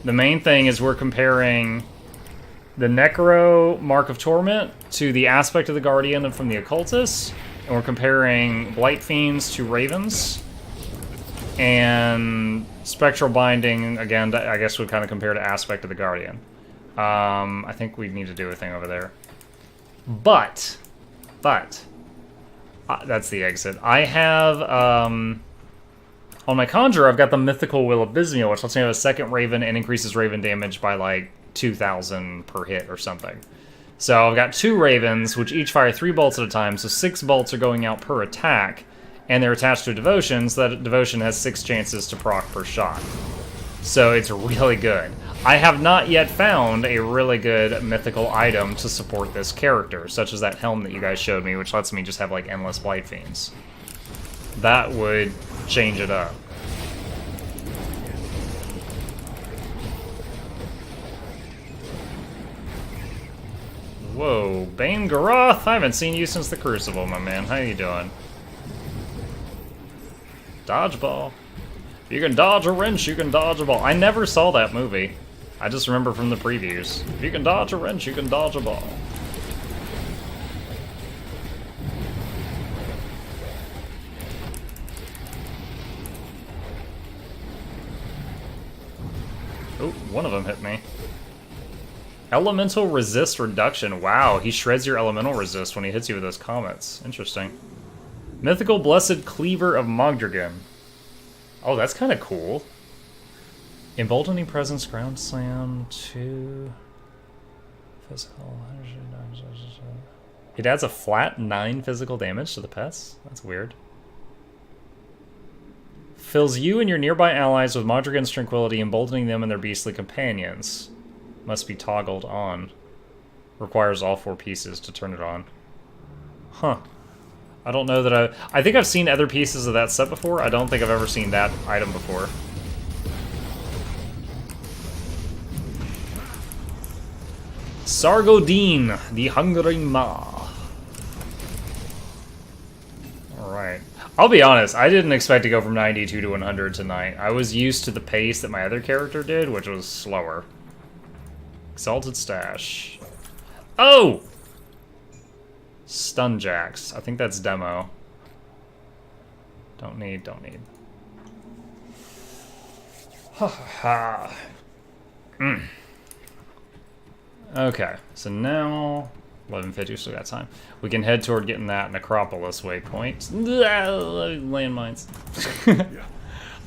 S1: The main thing is we're comparing the Necro Mark of Torment to the Aspect of the Guardian from the Occultist, and we're comparing Blight Fiends to Ravens. And Spectral Binding, again, I guess would kind of compare to Aspect of the Guardian. I think we need to do a thing over there. But, that's the exit. I have, on my Conjurer, I've got the Mythical Will of Bismuel, which lets me have a second Raven and increases Raven damage by, like, 2,000 per hit or something. So I've got 2 Ravens, which each fire 3 bolts at a time, so 6 bolts are going out per attack. And they're attached to a devotion, so that devotion has 6 chances to proc per shot. So it's really good. I have not yet found a really good mythical item to support this character, such as that helm that you guys showed me, which lets me just have like endless Blight Fiends. That would change it up. Whoa, Bane Garoth? I haven't seen you since the Crucible, my man. How you doing? Dodgeball. If you can dodge a wrench, you can dodge a ball. I never saw that movie. I just remember from the previews. If you can dodge a wrench, you can dodge a ball. Oh, one of them hit me. Elemental resist reduction. Wow, he shreds your elemental resist when he hits you with those comets. Interesting. Mythical Blessed Cleaver of Mogdragon. Oh, that's kind of cool. Emboldening Presence, Ground Slam, 2... Physical... It adds a flat 9 physical damage to the pets? That's weird. Fills you and your nearby allies with Mogdragon's Tranquility, emboldening them and their beastly companions. Must be toggled on. Requires all 4 pieces to turn it on. Huh. I don't know that I think I've seen other pieces of that set before. I don't think I've ever seen that item before. Sargodine, the Hungry Ma. Alright. I'll be honest, I didn't expect to go from 92 to 100 tonight. I was used to the pace that my other character did, which was slower. Exalted Stash. Oh! Stunjacks. I think that's demo. Don't need. Ha ha. Okay, so now 11:50, still got time. We can head toward getting that Necropolis waypoint. Landmines.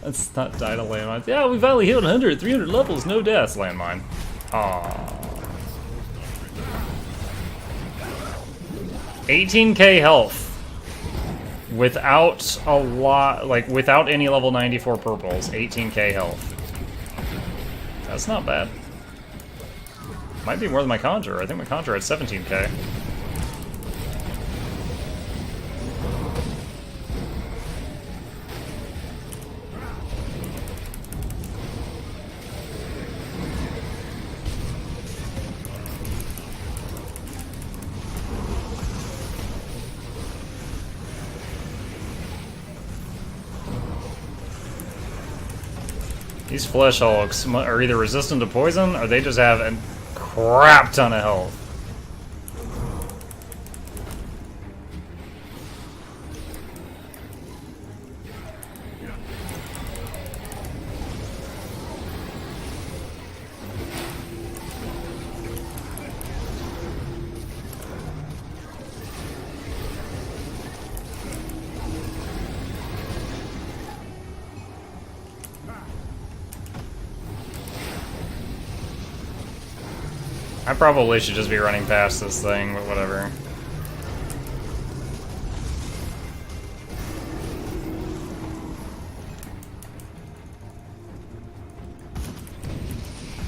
S1: Let's not die to landmines. Yeah, we finally hit 100, 300 levels, no deaths. Landmine. Aww. 18k health. Without a lot, like, without any level 94 purples, 18k health. That's not bad. Might be more than my Conjurer. I think my Conjurer had 17k. These Flesh Hulks are either resistant to poison, or they just have a crap ton of health. I probably should just be running past this thing, but whatever.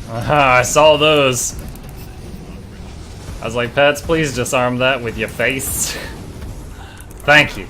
S1: Aha, I saw those. I was like, Pets, please disarm that with your face. Thank you.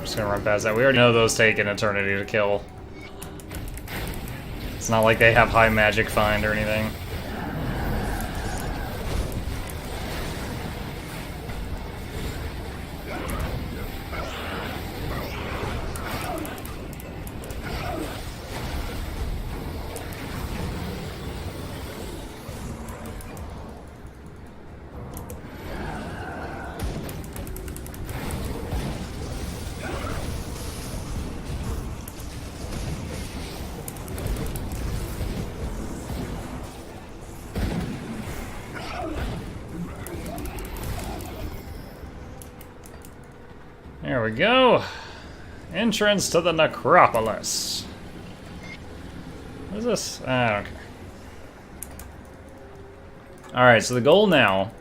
S1: Just gonna run past that. We already know those take an eternity to kill. It's not like they have high magic find or anything. There we go. Entrance to the necropolis. What is this? I don't care. Alright, so the goal now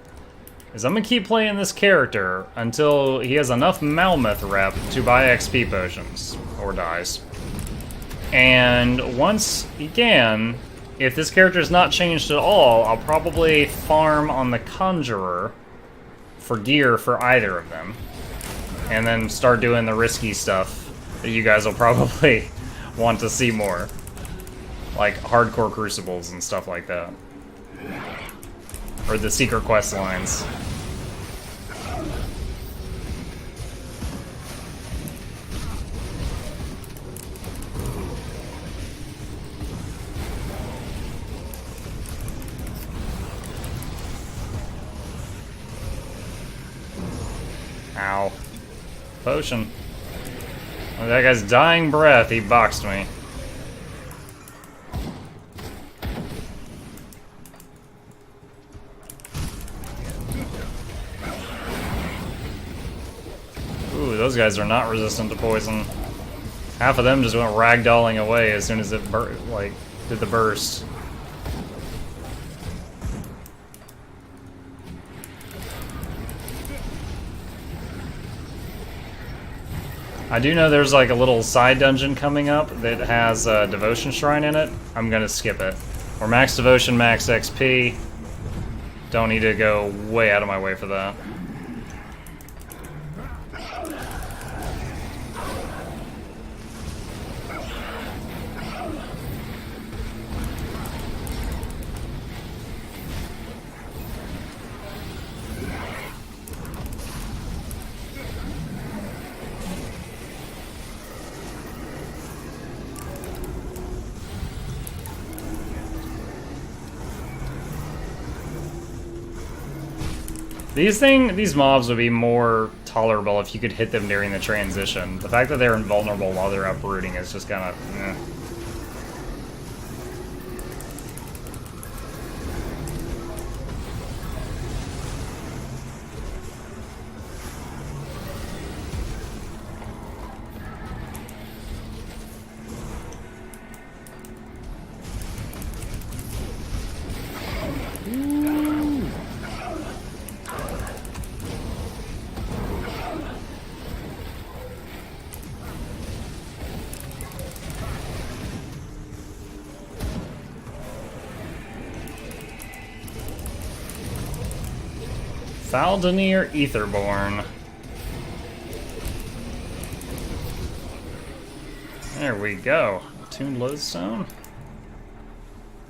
S1: is I'm gonna keep playing this character until he has enough Malmouth rep to buy XP potions, or dies. And once he can, if this character is not changed at all, I'll probably farm on the Conjurer for gear for either of them. And then start doing the risky stuff that you guys will probably want to see more. Like hardcore crucibles and stuff like that. Or the secret quest lines. Ow. Potion. Oh, that guy's dying breath, he boxed me. Ooh, those guys are not resistant to poison. Half of them just went ragdolling away as soon as it did the burst. I do know there's like a little side dungeon coming up that has a devotion shrine in it. I'm gonna skip it. Or max devotion, max XP. Don't need to go way out of my way for that. These mobs would be more tolerable if you could hit them during the transition. The fact that they're invulnerable while they're uprooting is just kind of, eh. Faldenir Etherborn. There we go. Tuned Lodestone.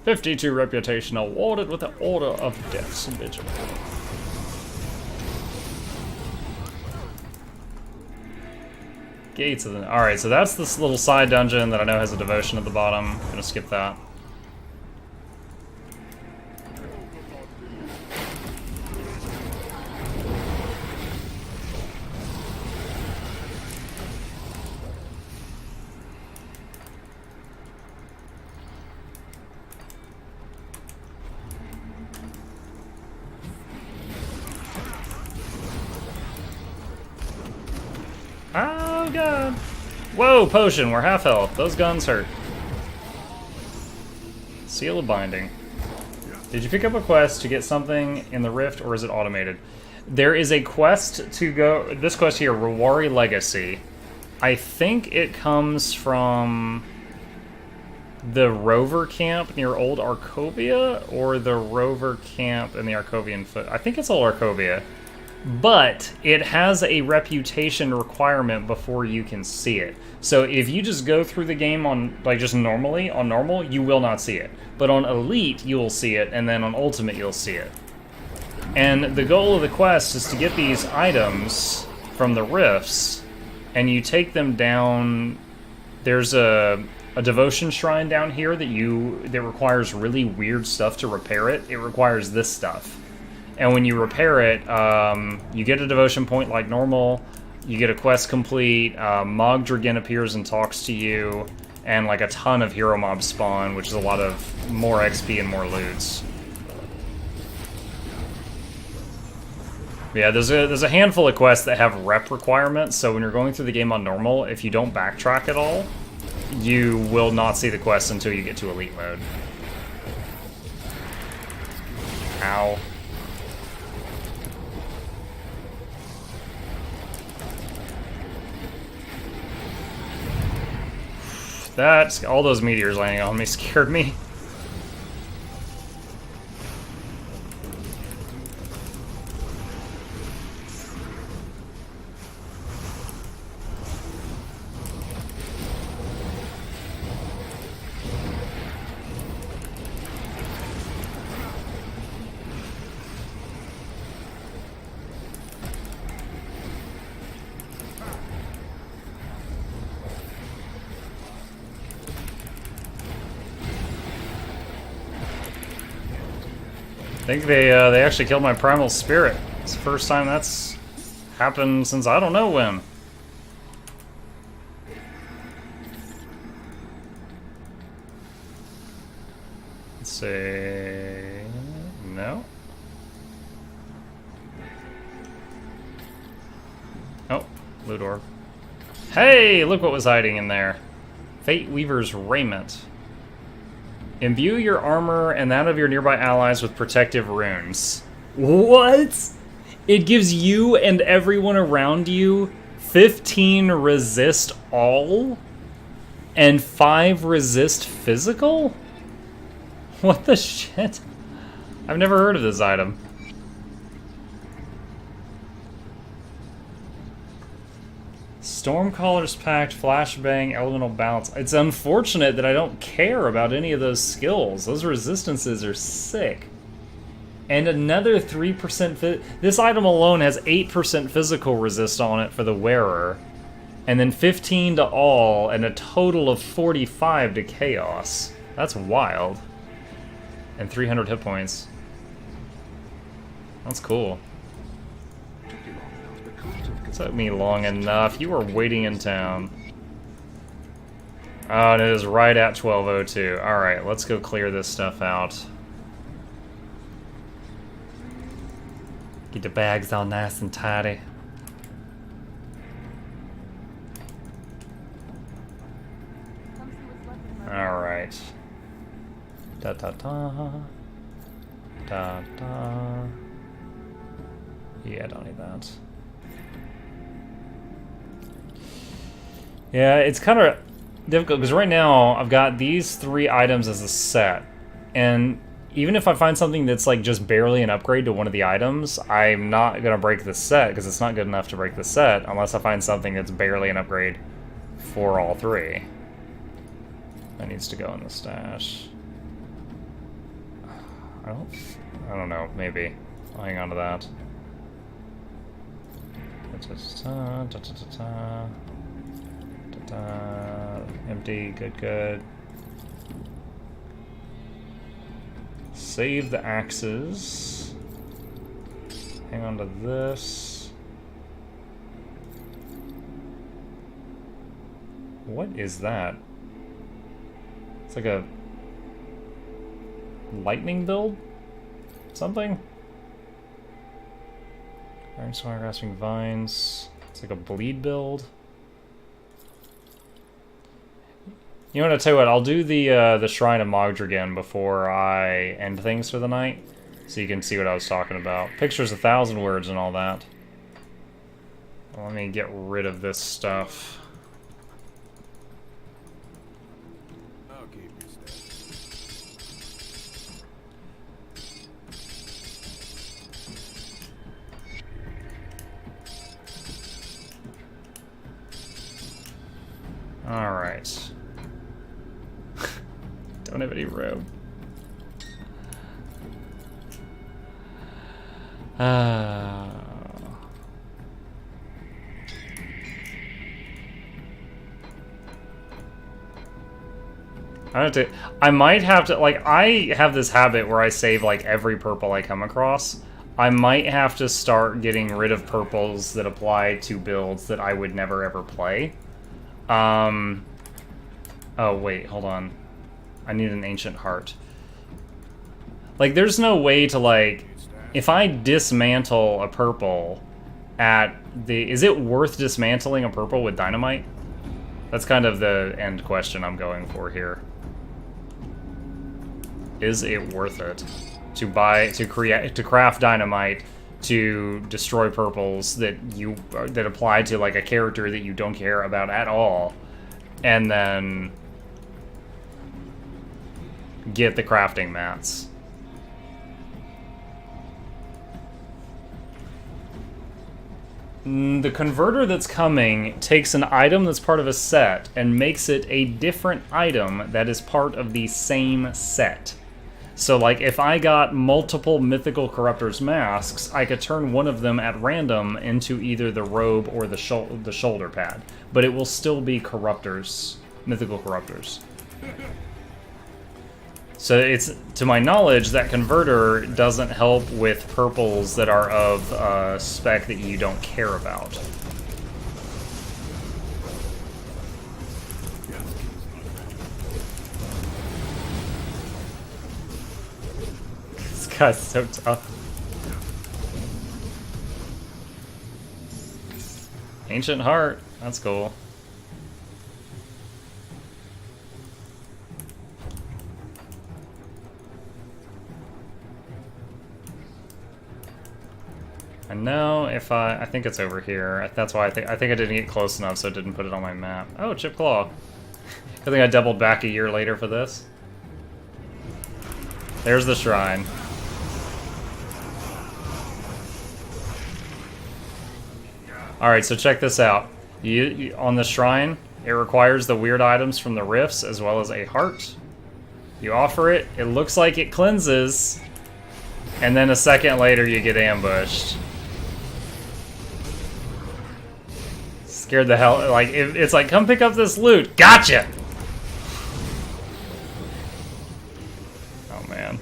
S1: 52 reputation awarded with the Order of Death's Vigil. Gates of the... Alright, so that's this little side dungeon that I know has a devotion at the bottom. I'm gonna skip that. Oh god. Whoa, potion, we're half health. Those guns hurt. Seal of Binding. Did you pick up a quest to get something in the rift, or is it automated? There is a quest to go... This quest here, Rewari Legacy. I think it comes from the Rover Camp near Old Arcovia, or the Rover Camp in the Arcovian Foot. I think it's Old Arcovia. But it has a reputation requirement before you can see it. So if you just go through the game on, like, just normally, on normal, you will not see it. But on Elite, you will see it, and then on Ultimate, you'll see it. And the goal of the quest is to get these items from the rifts, and you take them down. There's a devotion shrine down here that requires really weird stuff to repair it. It requires this stuff. And when you repair it, you get a devotion point like normal, you get a quest complete, Mog Dragon appears and talks to you, and like a ton of hero mobs spawn, which is a lot of more XP and more loots. Yeah, there's a handful of quests that have rep requirements, so when you're going through the game on normal, if you don't backtrack at all, you will not see the quest until you get to Elite mode. Ow. That's all those meteors landing on me scared me. I think they actually killed my primal spirit. It's the first time that's happened since I don't know when. Let's see. No. Oh, loot orb. Hey, look what was hiding in there. Fate Weaver's raiment. Imbue your armor and that of your nearby allies with protective runes. What? It gives you and everyone around you 15 resist all and 5 resist physical? What the shit? I've never heard of this item. Stormcaller's Pact, Flashbang, Elemental Bounce. It's unfortunate that I don't care about any of those skills. Those resistances are sick. And another 3% this item alone has 8% physical resist on it for the wearer. And then 15 to all, and a total of 45 to chaos. That's wild. And 300 hit points. That's cool. Took me long enough. You were waiting in town. Oh, and it is right at 12:02. Alright, let's go clear this stuff out. Get the bags all nice and tidy. Alright. Da da da. Da da. Yeah, I don't need that. Yeah, it's kind of difficult because right now I've got these 3 items as a set, and even if I find something that's like just barely an upgrade to one of the items, I'm not gonna break the set because it's not good enough to break the set unless I find something that's barely an upgrade for all three. That needs to go in the stash. I don't know, maybe. I'll hang on to that. Empty, good. Save the axes. Hang on to this. What is that? It's like a lightning build? Something? Iron Swire Grasping Vines. It's like a bleed build. You know what, I'll tell you what, I'll do the Shrine of Mogdragon before I end things for the night, so you can see what I was talking about. Picture's 1,000 words and all that. Let me get rid of this stuff.
S5: I'll keep you steady.
S1: Alright. Don't have any room. I might have to, like, I have this habit where I save, like, every purple I come across. I might have to start getting rid of purples that apply to builds that I would never ever play. Oh, wait, hold on. I need an Ancient Heart. Like, there's no way to, like, if I dismantle a purple at the... Is it worth dismantling a purple with dynamite? That's kind of the end question I'm going for here. Is it worth it to craft dynamite to destroy purples that apply to, like, a character that you don't care about at all, and then get the crafting mats? The converter that's coming takes an item that's part of a set and makes it a different item that is part of the same set. So, like, if I got multiple Mythical Corruptor's masks, I could turn one of them at random into either the robe or the shoulder pad. But it will still be Corruptors, Mythical Corruptors. So it's, to my knowledge, that converter doesn't help with purples that are of spec that you don't care about. This guy's so tough. Ancient Heart, that's cool. I know if I think it's over here. That's why I think I didn't get close enough, so it didn't put it on my map. Oh, Chip Claw. I think I doubled back a year later for this. There's the shrine. Alright, so check this out. You on the shrine, it requires the weird items from the rifts as well as a heart. You offer it, it looks like it cleanses, and then a second later you get ambushed. Scared the hell, like, it's like, come pick up this loot. Gotcha! Oh, man.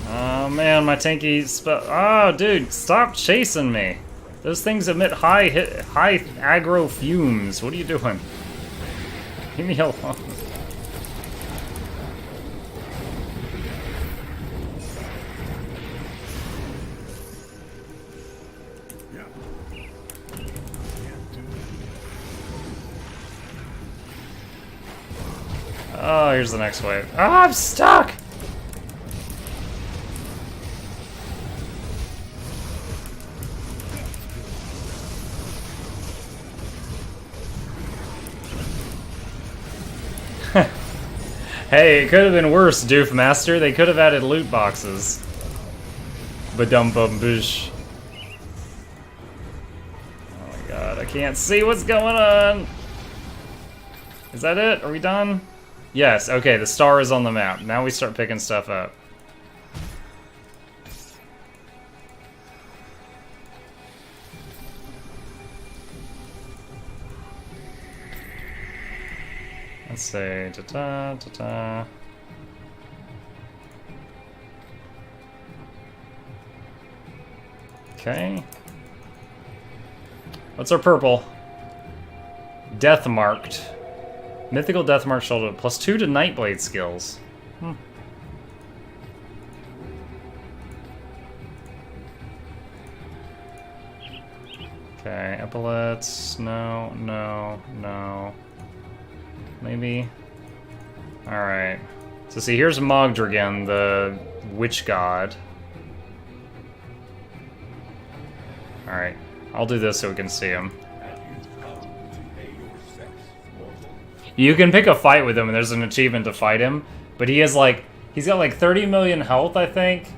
S1: Oh, man, my tanky spell. Oh, dude, stop chasing me. Those things emit high aggro fumes. What are you doing? Leave me alone. Oh, here's the next wave. Oh, I'm stuck! Hey, it could have been worse, Doof Master. They could have added loot boxes. Ba-dum bum boosh. Oh my god, I can't see what's going on. Is that it? Are we done? Yes, okay, the star is on the map. Now we start picking stuff up. Let's say ta-ta, ta-ta. Okay. What's our purple? Death marked. Mythical death mark shoulder. +2 to Nightblade skills. Okay, epaulets. No, no, no. Maybe. Alright. So see, here's Mogdragon, the witch god. Alright. I'll do this so we can see him. You can pick a fight with him, and there's an achievement to fight him. But he has like... He's got like 30 million health, I think.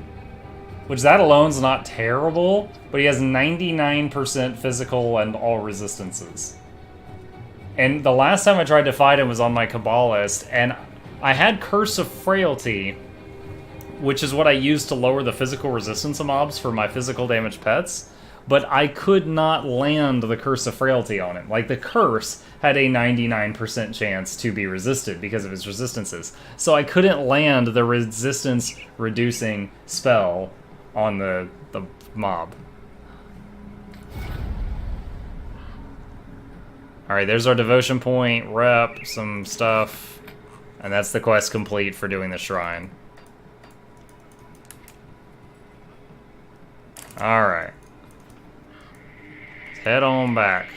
S1: Which that alone's not terrible. But he has 99% physical and all resistances. And the last time I tried to fight him was on my Kabbalist, and I had Curse of Frailty, which is what I used to lower the physical resistance of mobs for my physical damage pets, but I could not land the Curse of Frailty on him. Like, the Curse had a 99% chance to be resisted because of his resistances, so I couldn't land the resistance-reducing spell on the mob. Alright, there's our devotion point, rep, some stuff, and that's the quest complete for doing the shrine. Alright. Let's head on back.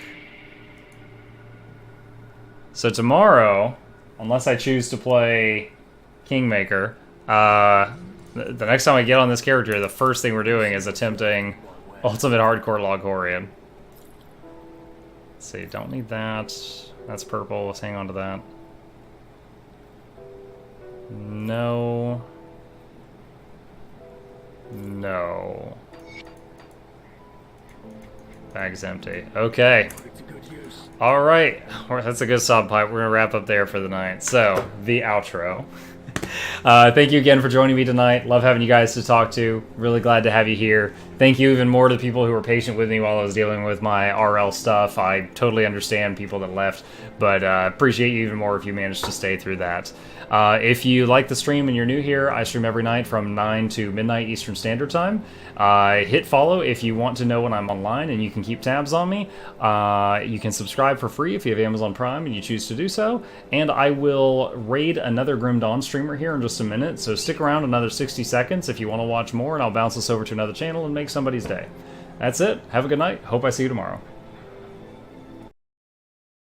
S1: So tomorrow, unless I choose to play Kingmaker, the next time I get on this character, the first thing we're doing is attempting Ultimate Hardcore Loghorrean. Let's see, don't need that. That's purple, let's hang on to that. No. No. Bag's empty. Okay. Alright. That's a good sub pipe. We're gonna wrap up there for the night. So, the outro. Thank you again for joining me tonight. Love having you guys to talk to. Really glad to have you here. Thank you even more to the people who were patient with me while I was dealing with my RL stuff. I totally understand people that left, but appreciate you even more if you managed to stay through that. If you like the stream and you're new here, I stream every night from 9 to midnight Eastern Standard Time. Hit follow if you want to know when I'm online and you can keep tabs on me. You can subscribe for free if you have Amazon Prime and you choose to do so. And I will raid another Grim Dawn streamer here in just a minute, so stick around another 60 seconds if you want to watch more, and I'll bounce this over to another channel and make somebody's day. That's it. Have a good night. Hope I see you tomorrow.